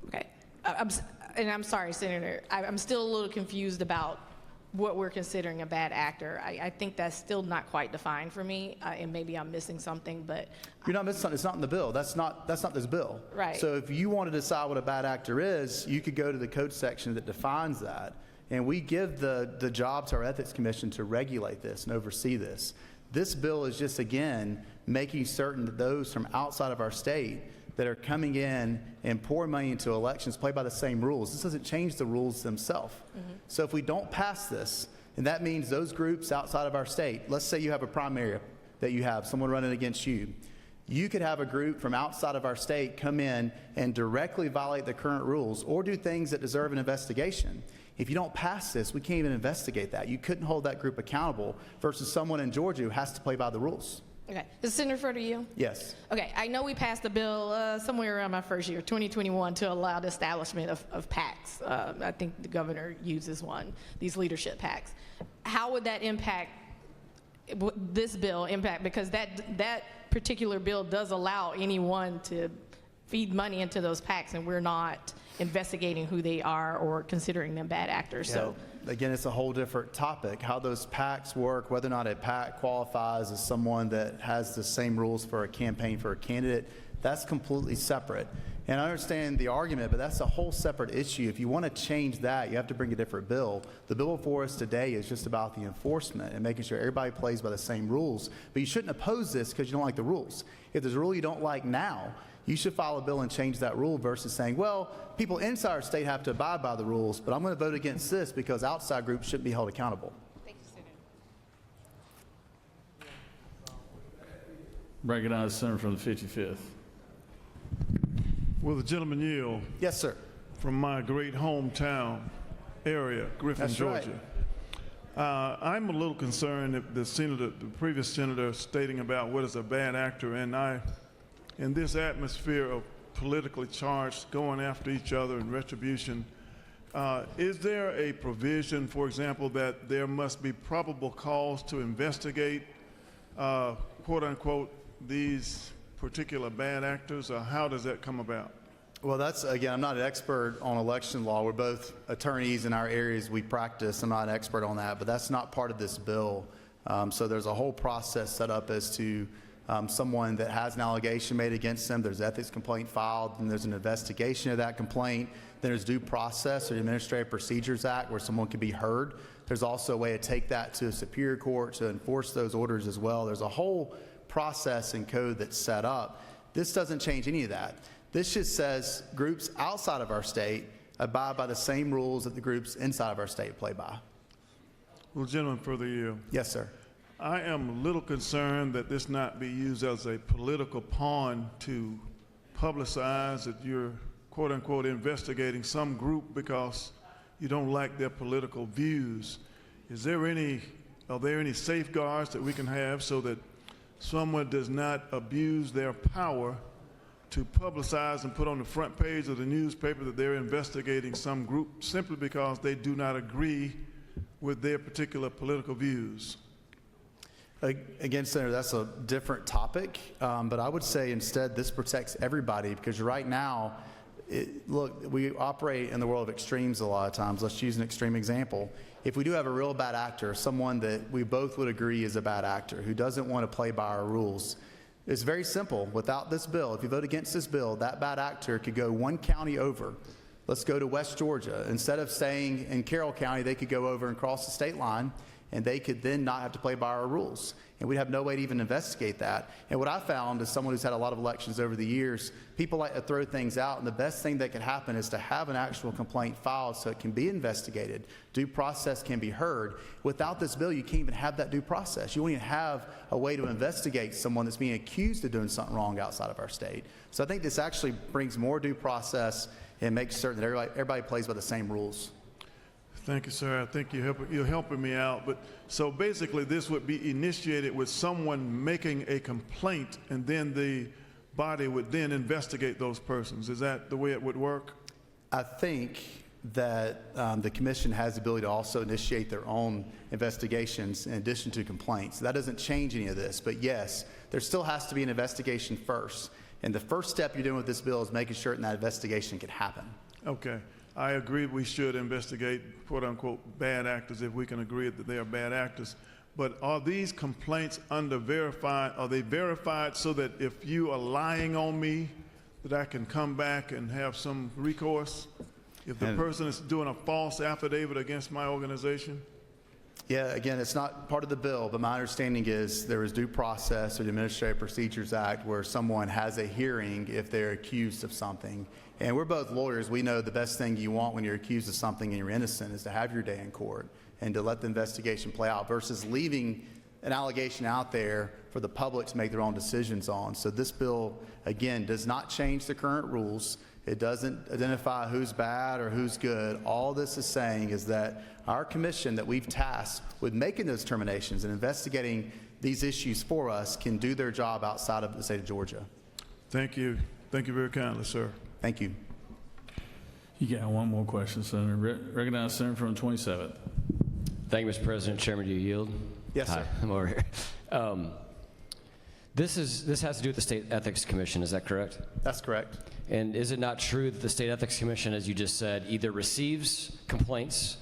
Speaker 14: Okay. I'm sorry, Senator. I'm still a little confused about what we're considering a bad actor. I think that's still not quite defined for me, and maybe I'm missing something, but...
Speaker 19: You're not missing something. It's not in the bill. That's not this bill.
Speaker 14: Right.
Speaker 19: So if you want to decide what a bad actor is, you could go to the code section that defines that, and we give the job to our Ethics Commission to regulate this and oversee this. This bill is just, again, making certain that those from outside of our state that are coming in and pouring money into elections play by the same rules. This doesn't change the rules themselves. Mm-hmm. So if we don't pass this, and that means those groups outside of our state, let's say you have a primary that you have someone running against you, you could have a group from outside of our state come in and directly violate the current rules or do things that deserve an investigation. If you don't pass this, we can't even investigate that. You couldn't hold that group accountable versus someone in Georgia who has to play by the rules.
Speaker 14: Okay. Does Senator further yield?
Speaker 19: Yes.
Speaker 14: Okay. I know we passed a bill somewhere around my first year, 2021, to allow the establishment of PACs. I think the governor uses one, these leadership PACs. How would that impact this bill? Because that particular bill does allow anyone to feed money into those PACs, and we're not investigating who they are or considering them bad actors.
Speaker 19: Yeah.
Speaker 14: So
Speaker 19: again, it's a whole different topic, how those PACs work, whether or not a PAC qualifies as someone that has the same rules for a campaign for a candidate. That's completely separate. And I understand the argument, but that's a whole separate issue. If you want to change that, you have to bring a different bill. The bill before us today is just about the enforcement and making sure everybody plays by the same rules. But you shouldn't oppose this because you don't like the rules. If there's a rule you don't like now, you should file a bill and change that rule versus saying, well, people inside our state have to abide by the rules, but I'm going to vote against this because outside groups shouldn't be held accountable.
Speaker 14: thank you, Senator.
Speaker 1: Recognize the senator from the 55th.
Speaker 20: Will the gentleman yield?
Speaker 19: Yes, sir.
Speaker 20: From my great hometown area, Griffin,
Speaker 19: That's
Speaker 20: Georgia.
Speaker 19: Right.
Speaker 20: I'm a little concerned that the previous senator stating about what is a bad actor, and in this atmosphere of politically charged going after each other and retribution, is there a provision, for example, that there must be probable cause to investigate, quote unquote, these particular bad actors, or how does that come about?
Speaker 19: Well, that's, again, I'm not an expert on election law. We're both attorneys in our areas we practice. I'm not an expert on that, but that's not part of this bill. So there's a whole process set up as to someone that has an allegation made against them, there's ethics complaint filed, and there's an investigation of that complaint. Then there's due process or the Administrative Procedures Act where someone can be heard. There's also a way to take that to a superior court to enforce those orders as well. There's a whole process and code that's set up. This doesn't change any of that. This just says groups outside of our state abide by the same rules that the groups inside of our state play by.
Speaker 20: Well, gentlemen, for the
Speaker 19: Yes, sir.
Speaker 20: I am a little concerned that this not be used as a political pawn to publicize that you're quote unquote investigating some group because you don't like their political views. Are there any safeguards that we can have so that someone does not abuse their power to publicize and put on the front page of the newspaper that they're investigating some group simply because they do not agree with their particular political views?
Speaker 19: Again, Senator, that's a different topic, but I would say instead this protects everybody because right now, look, we operate in the world of extremes a lot of times. Let's use an extreme example. If we do have a real bad actor, someone that we both would agree is a bad actor who doesn't want to play by our rules, it's very simple. Without this bill, if you vote against this bill, that bad actor could go one county over. Let's go to West Georgia. Instead of staying in Carroll County, they could go over and cross the state line, and they could then not have to play by our rules. And we'd have no way to even investigate that. And what I found as someone who's had a lot of elections over the years, people like to throw things out, and the best thing that could happen is to have an actual complaint filed so it can be investigated. Due process can be heard. Without this bill, you can't even have that due process. You won't even have a way to investigate someone that's being accused of doing something wrong outside of our state. So I think this actually brings more due process and makes certain that everybody plays by the same rules.
Speaker 20: Thank you, sir. I think you're helping me out. But so basically, this would be initiated with someone making a complaint, and then the body would then investigate those persons. Is that the way it would work?
Speaker 19: I think that the commission has the ability to also initiate their own investigations in addition to complaints. That doesn't change any of this. But yes, there still has to be an investigation first. And the first step you're doing with this bill is making sure that investigation can happen.
Speaker 20: Okay. I agree we should investigate quote-unquote bad actors if we can agree that they are bad actors. But are these complaints verified? Are they verified so that if you are lying on me, that I can come back and have some recourse? If the person is doing a false affidavit against my organization?
Speaker 19: Yeah, again, it's not part of the bill, but my understanding is there is due process or the Administrative Procedures Act where someone has a hearing if they're accused of something. And we're both lawyers. We know the best thing you want when you're accused of something and you're innocent is to have your day in court and to let the investigation play out versus leaving an allegation out there for the public to make their own decisions on. So this bill, again, does not change the current rules. It doesn't identify who's bad or who's good. All this is saying is that our commission that we've tasked with making those determinations and investigating these issues for us can do their job outside of the state of Georgia.
Speaker 20: Thank you. Thank you very kindly, sir.
Speaker 19: Thank you.
Speaker 1: You got one more question, Senator. Recognize Senator from 27th.
Speaker 15: Thank you, Mr. President. Chairman, do you yield?
Speaker 19: Yes, sir.
Speaker 15: Hi, I'm over here. This has to do with the State Ethics Commission, is that correct?
Speaker 19: That's correct.
Speaker 15: And is it not true that the State Ethics Commission, as you just said, either receives complaints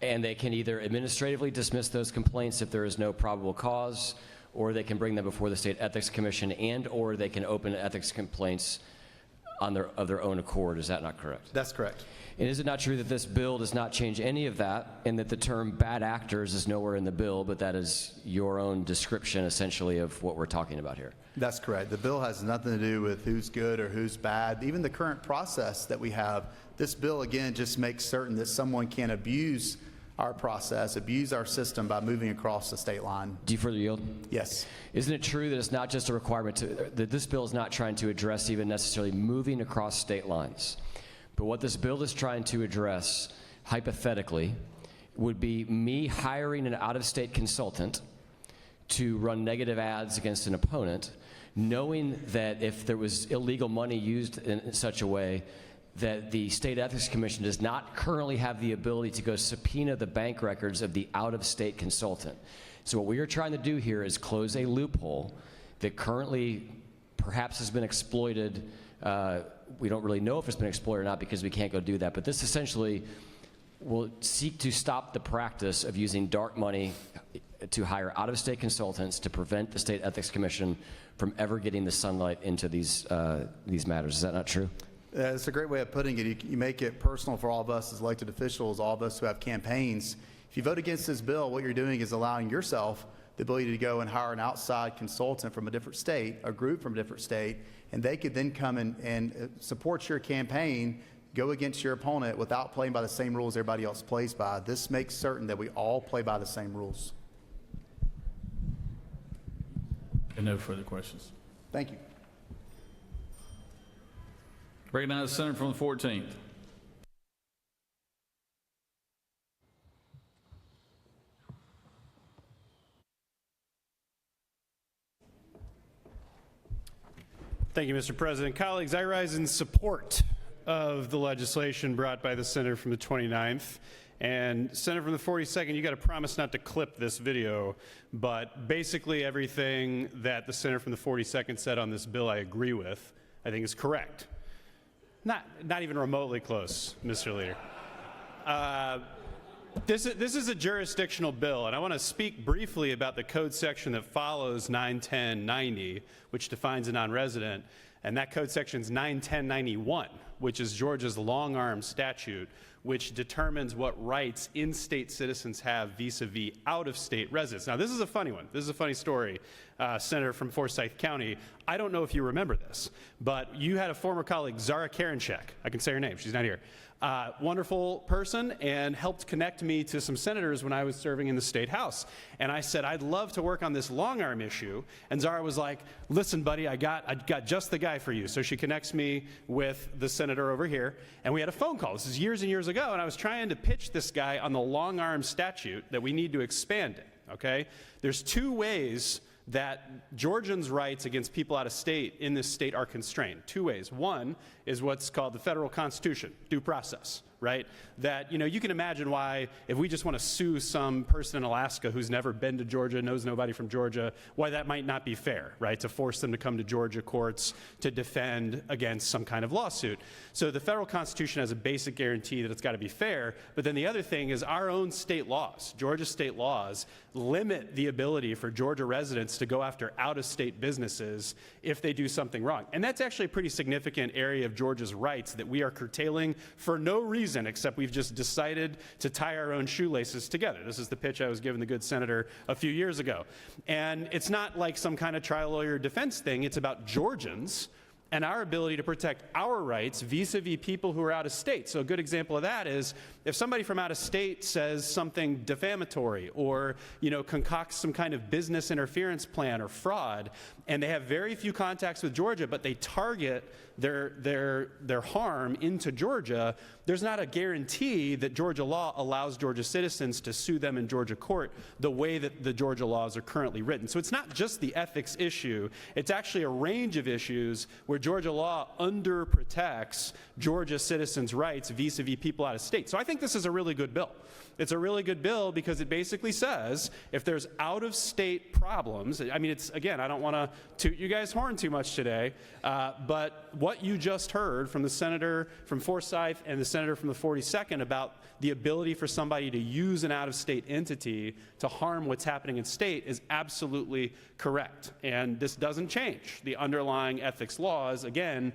Speaker 15: and they can either administratively dismiss those complaints if there is no probable cause, or they can bring them before the State Ethics Commission, and or they can open ethics complaints of their own accord? Is that not correct?
Speaker 19: That's correct.
Speaker 15: And is it not true that this bill does not change any of that, and that the term bad actors is nowhere in the bill, but that is your own description essentially of what we're talking about here?
Speaker 19: That's correct. The bill has nothing to do with who's good or who's bad. Even the current process that we have, this bill again just makes certain that someone can't abuse our process, abuse our system by moving across the state line.
Speaker 15: Do you further yield?
Speaker 19: Yes.
Speaker 15: Isn't it true that it's not just a requirement that this bill is not trying to address even necessarily moving across state lines? But what this bill is trying to address, hypothetically, would be me hiring an out-of-state consultant to run negative ads against an opponent, knowing that if there was illegal money used in such a way that the State Ethics Commission does not currently have the ability to go subpoena the bank records of the out-of-state consultant. So what we are trying to do here is close a loophole that currently perhaps has been exploited. We don't really know if it's been exploited or not because we can't go do that. But this essentially will seek to stop the practice of using dark money to hire out-of-state consultants to prevent the State Ethics Commission from ever getting the sunlight into these matters. Is that not true?
Speaker 19: It's a great way of putting it. You make it personal for all of us as elected officials, all of us who have campaigns. If you vote against this bill, what you're doing is allowing yourself the ability to go and hire an outside consultant from a different state, a group from a different state, and they could then come and support your campaign, go against your opponent without playing by the same rules everybody else plays by. This makes certain that we all play by the same rules.
Speaker 1: And no further questions.
Speaker 19: Thank you.
Speaker 1: Recognize the senator from the 14th.
Speaker 16: Thank you, Mr. President. Colleagues, I rise in support of the legislation brought by the senator from the 29th. And senator from the 42nd, you got to promise not to clip this video, but basically everything that the senator from the 42nd said on this bill I agree with, I think is correct. Not even remotely close, Mr. Leader. This is a jurisdictional bill, and I want to speak briefly about the code section that follows 91090, which defines a non-resident, and that code section is 91091, which is Georgia's long-arm statute, which determines what rights in-state citizens have vis-a-vis out-of-state residents. Now, this is a funny one. This is a funny story, Senator from Forsyth County. I don't know if you remember this, but you had a former colleague, Zara Karenchek. I can say her name. She's not here. Wonderful person, and helped connect me to some senators when I was serving in the state house. And I said, I'd love to work on this long arm issue. And Zara was like, listen, buddy, I got just the guy for you. So she connects me with the senator over here, and we had a phone call. This is years and years ago, and I was trying to pitch this guy on the long arm statute that we need to expand it, okay? There's two ways that Georgians' rights against people out of state in this state are constrained. Two ways. One is what's called the federal constitution, due process, right? That, you can imagine why if we just want to sue some person in Alaska who's never been to Georgia, knows nobody from Georgia, why that might not be fair, right? To force them to come to Georgia courts to defend against some kind of lawsuit. So the federal constitution has a basic guarantee that it's got to be fair, but then the other thing is our own state laws, Georgia state laws, limit the ability for Georgia residents to go after out-of-state businesses if they do something wrong. And that's actually a pretty significant area of Georgia's rights that we are curtailing for no reason except we've just decided to tie our own shoelaces together. This is the pitch I was giving the good senator a few years ago. And it's not like some kind of trial lawyer defense thing. It's about Georgians and our ability to protect our rights vis-a-vis people who are out of state. So a good example of that is if somebody from out of state says something defamatory or, concocts some kind of business interference plan or fraud, and they have very few contacts with Georgia, but they target their harm into Georgia, there's not a guarantee that Georgia law allows Georgia citizens to sue them in Georgia court the way that the Georgia laws are currently written. So it's not just the ethics issue, it's actually a range of issues where Georgia law underprotects Georgia citizens' rights vis-a-vis people out of state. So I think this is a really good bill. It's a really good bill because it basically says if there's out-of-state problems, it's, again, I don't want to toot you guys' horn too much today, but what you just heard from the senator from Forsyth and the senator from the 42nd about the ability for somebody to use an out-of-state entity to harm what's happening in state is absolutely correct. And this doesn't change the underlying ethics laws. Again,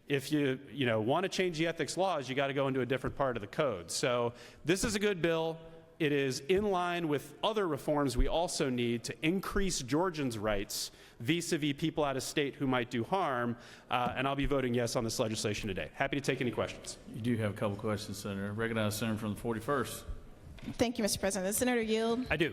Speaker 16: if you want to change the ethics laws, you got to go into a different part of the code. So this is a good bill. It is in line with other reforms we also need to increase Georgians' rights vis-a-vis people out of state who might do harm, and I'll be voting yes on this legislation today. Happy to take any questions.
Speaker 1: You do have a couple questions, Senator. Recognize the senator from the 41st.
Speaker 8: Thank you, Mr. President. Does Senator yield?
Speaker 16: I do.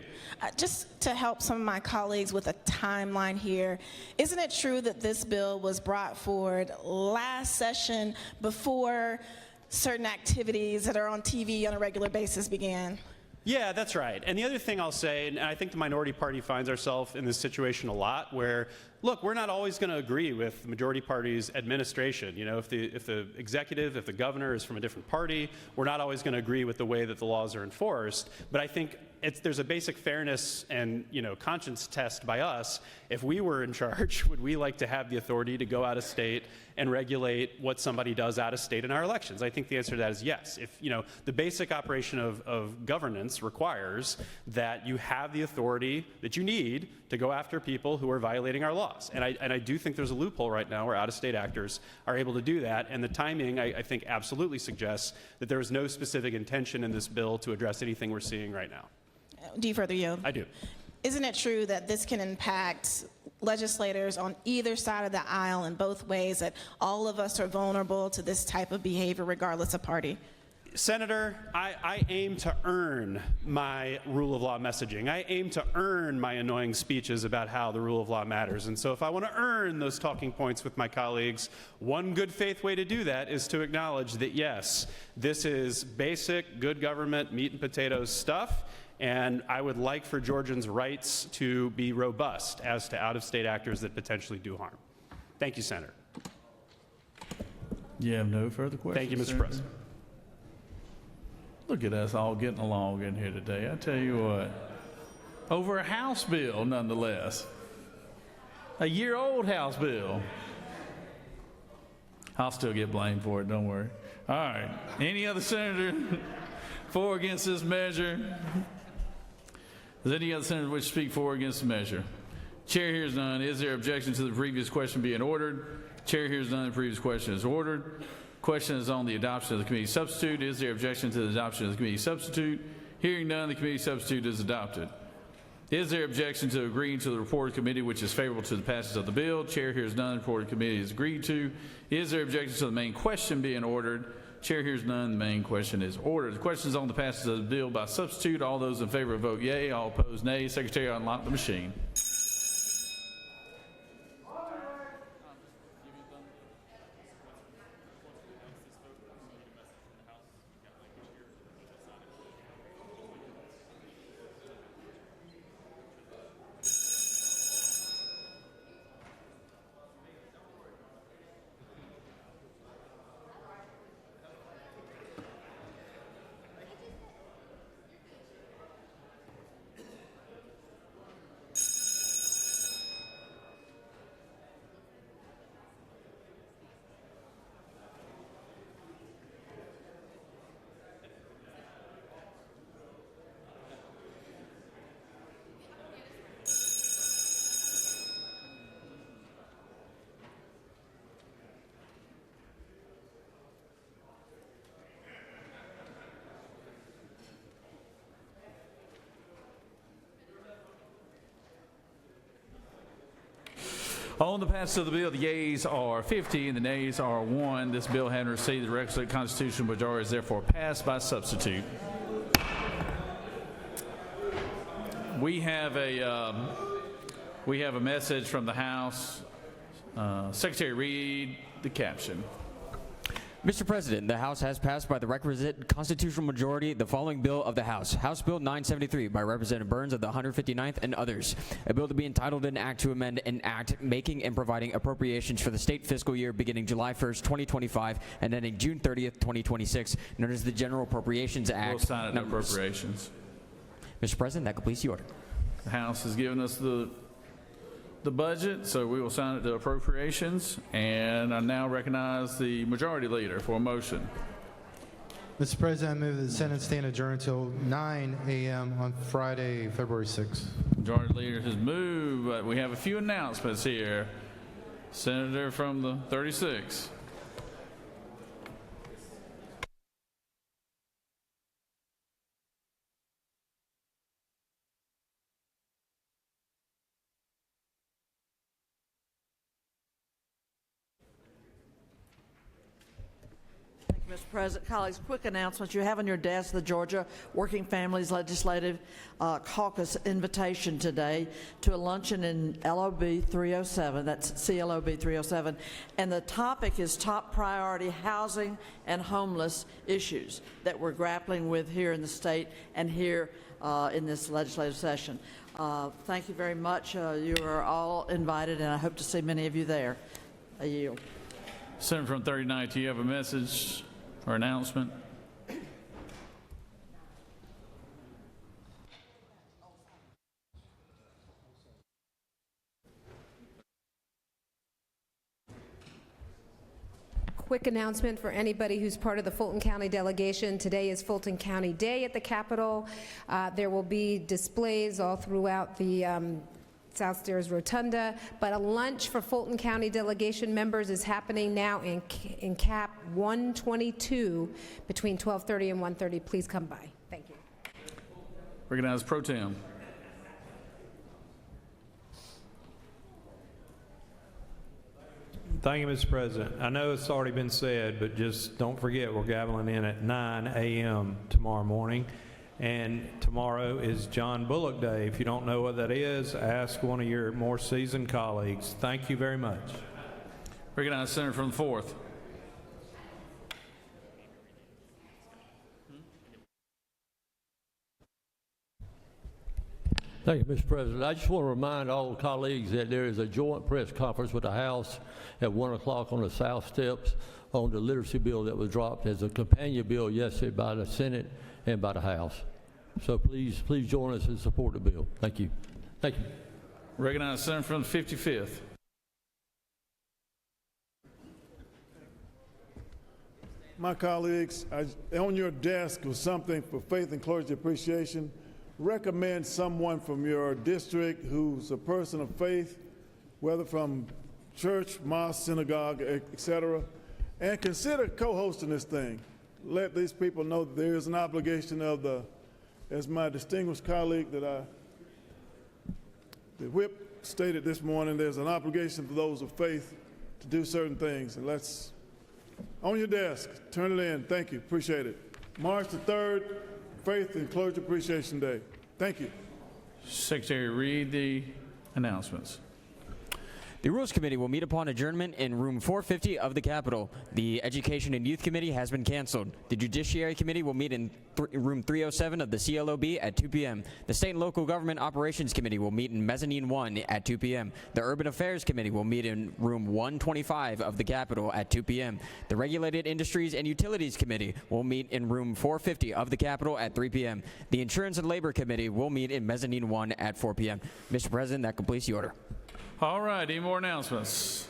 Speaker 8: Just to help some of my colleagues with a timeline here, isn't it true that this bill was brought forward last session before certain activities that are on TV on a regular basis began?
Speaker 16: Yeah, that's right. And the other thing I'll say, and I think the minority party finds ourselves in this situation a lot, where look, we're not always going to agree with the majority party's administration. You know, if the executive, if the governor is from a different party, we're not always going to agree with the way that the laws are enforced. But I think there's a basic fairness and, you know, conscience test by us. If we were in charge, would we like to have the authority to go out of state and regulate what somebody does out of state in our elections? I think the answer to that is yes. If, you know, the basic operation of governance requires that you have the authority that you need to go after people who are violating our laws. And I do think there's a loophole right now where out-of-state actors are able to do that. And the timing, I think, absolutely suggests that there is no specific intention in this bill to address anything we're seeing right now.
Speaker 8: Do you further yield?
Speaker 16: I do.
Speaker 8: Isn't it true that this can impact legislators on either side of the aisle in both ways, that all of us are vulnerable to this type of behavior regardless of party?
Speaker 16: Senator, I aim to earn my rule of law messaging. I aim to earn my annoying speeches about how the rule of law matters. And so if I want to earn those talking points with my colleagues, one good faith way to do that is to acknowledge that, yes, this is basic, good government, meat and potatoes stuff. And I would like for Georgians' rights to be robust as to out-of-state actors that potentially do harm. Thank you, Senator.
Speaker 1: You have no further questions?
Speaker 16: Thank you, Mr.
Speaker 1: Senator?
Speaker 16: President.
Speaker 1: Look at us all getting along in here today. I tell you what, over a House bill, nonetheless. A year-old House bill. I'll still get blamed for it, don't worry. All right. Any other senator for or against this measure? Does any other senator wish to speak for or against the measure? Chair hears none. Is there objection to the previous question being ordered? Chair hears none. The previous question is ordered. Question is on the adoption of the committee substitute. Is there objection to the adoption of the committee substitute? Hearing none, the committee substitute is adopted. Is there objection to agreeing to the report of committee which is favorable to the passage of the bill? Chair hears none. The report of committee is agreed to. Is there objection to the main question being ordered? Chair hears none. The main question is ordered. The question is on the passage of the bill by substitute. All those in favor vote yea. All opposed nay. Secretary, unlock the machine. On the passage of the bill, the yeas are 50 and the nays are 1. This bill, having received the requisite constitutional majority, is therefore passed by substitute. We have a message from the House. Secretary, read the caption.
Speaker 9: Mr. President, the House has passed by the requisite constitutional majority the following bill of the House. House Bill 973 by Representative Burns of the 159th and others. A bill to be entitled an act to amend an act making and providing appropriations for the state fiscal year beginning July 1st, 2025 and ending June 30th, 2026, known as the General Appropriations Act.
Speaker 1: We'll sign it to appropriations.
Speaker 9: Mr. President, that completes the order.
Speaker 1: The House has given us the budget, so we will sign it to appropriations. And I now recognize the majority leader for a motion.
Speaker 5: Mr. President, I move that the Senate stand adjourned until 9 a.m. on Friday, February 6th.
Speaker 1: Majority leader has moved, but we have a few announcements here. Senator from the 36.
Speaker 6: Mr. President, colleagues, quick announcements. You have on your desk the Georgia Working Families Legislative Caucus invitation today to a luncheon in LOB 307, that's CLOB 307, and the topic is top priority housing and homeless issues that we're grappling with here in the state and here in this legislative session. Thank you very much. You are all invited, and I hope to see many of you there. I yield.
Speaker 1: Senator from 39th, do you have a message or announcement?
Speaker 17: Quick announcement for anybody who's part of the Fulton County delegation. Today is Fulton County Day at the Capitol. There will be displays all throughout the South Stairs Rotunda, but a lunch for Fulton County delegation members is happening now in CAP 122 between 12:30 and 1:30. Please come by. Thank you.
Speaker 1: Recognize Pro Tem.
Speaker 23: Thank you, Mr. President. I know it's already been said, but just don't forget we're gaveling in at 9 a.m. tomorrow morning. And tomorrow is John Bullock Day. If you don't know what that is, ask one of your more seasoned colleagues. Thank you very much.
Speaker 1: Recognize Senator from the 4th.
Speaker 18: Thank you, Mr. President. I just want to remind all colleagues that there is a joint press conference with the House at 1 o'clock on the South Steps on the literacy bill that was dropped as a companion bill yesterday by the Senate and by the House. So please join us and support the bill. Thank you. Thank you.
Speaker 1: Recognize Senator from the 55th.
Speaker 20: My colleagues, on your desk was something for Faith and Clergy Appreciation. Recommend someone from your district who's a person of faith, whether from church, mosque, synagogue, etc., and consider co-hosting this thing. Let these people know that there is an obligation of as my distinguished colleague the whip stated this morning, there's an obligation for those of faith to do certain things. And let's, on your desk, turn it in. Thank you. Appreciate it. March the 3rd, Faith and Clergy Appreciation Day. Thank you.
Speaker 1: Secretary, read the announcements.
Speaker 9: The Rules Committee will meet upon adjournment in room 450 of the Capitol. The Education and Youth Committee has been canceled. The Judiciary Committee will meet in room 307 of the CLOB at 2 p.m. The State and Local Government Operations Committee will meet in Mezzanine 1 at 2 p.m. The Urban Affairs Committee will meet in room 125 of the Capitol at 2 p.m. The Regulated Industries and Utilities Committee will meet in room 450 of the Capitol at 3 p.m. The Insurance and Labor Committee will meet in Mezzanine 1 at 4 p.m. Mr. President, that completes the order.
Speaker 1: All right, any more announcements?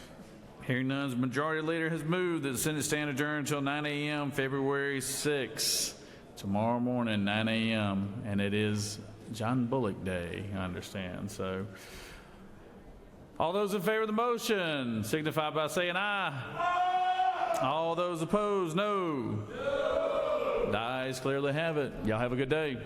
Speaker 1: Hearing none, the Majority Leader has moved that the Senate stand adjourned until 9 a.m. February 6th, tomorrow morning, 9 a.m., and it is John Bullock Day, I understand. So, all those in favor of the motion signify by saying aye. Aye. All those opposed, no. No. The ayes clearly have it. Y'all have a good day.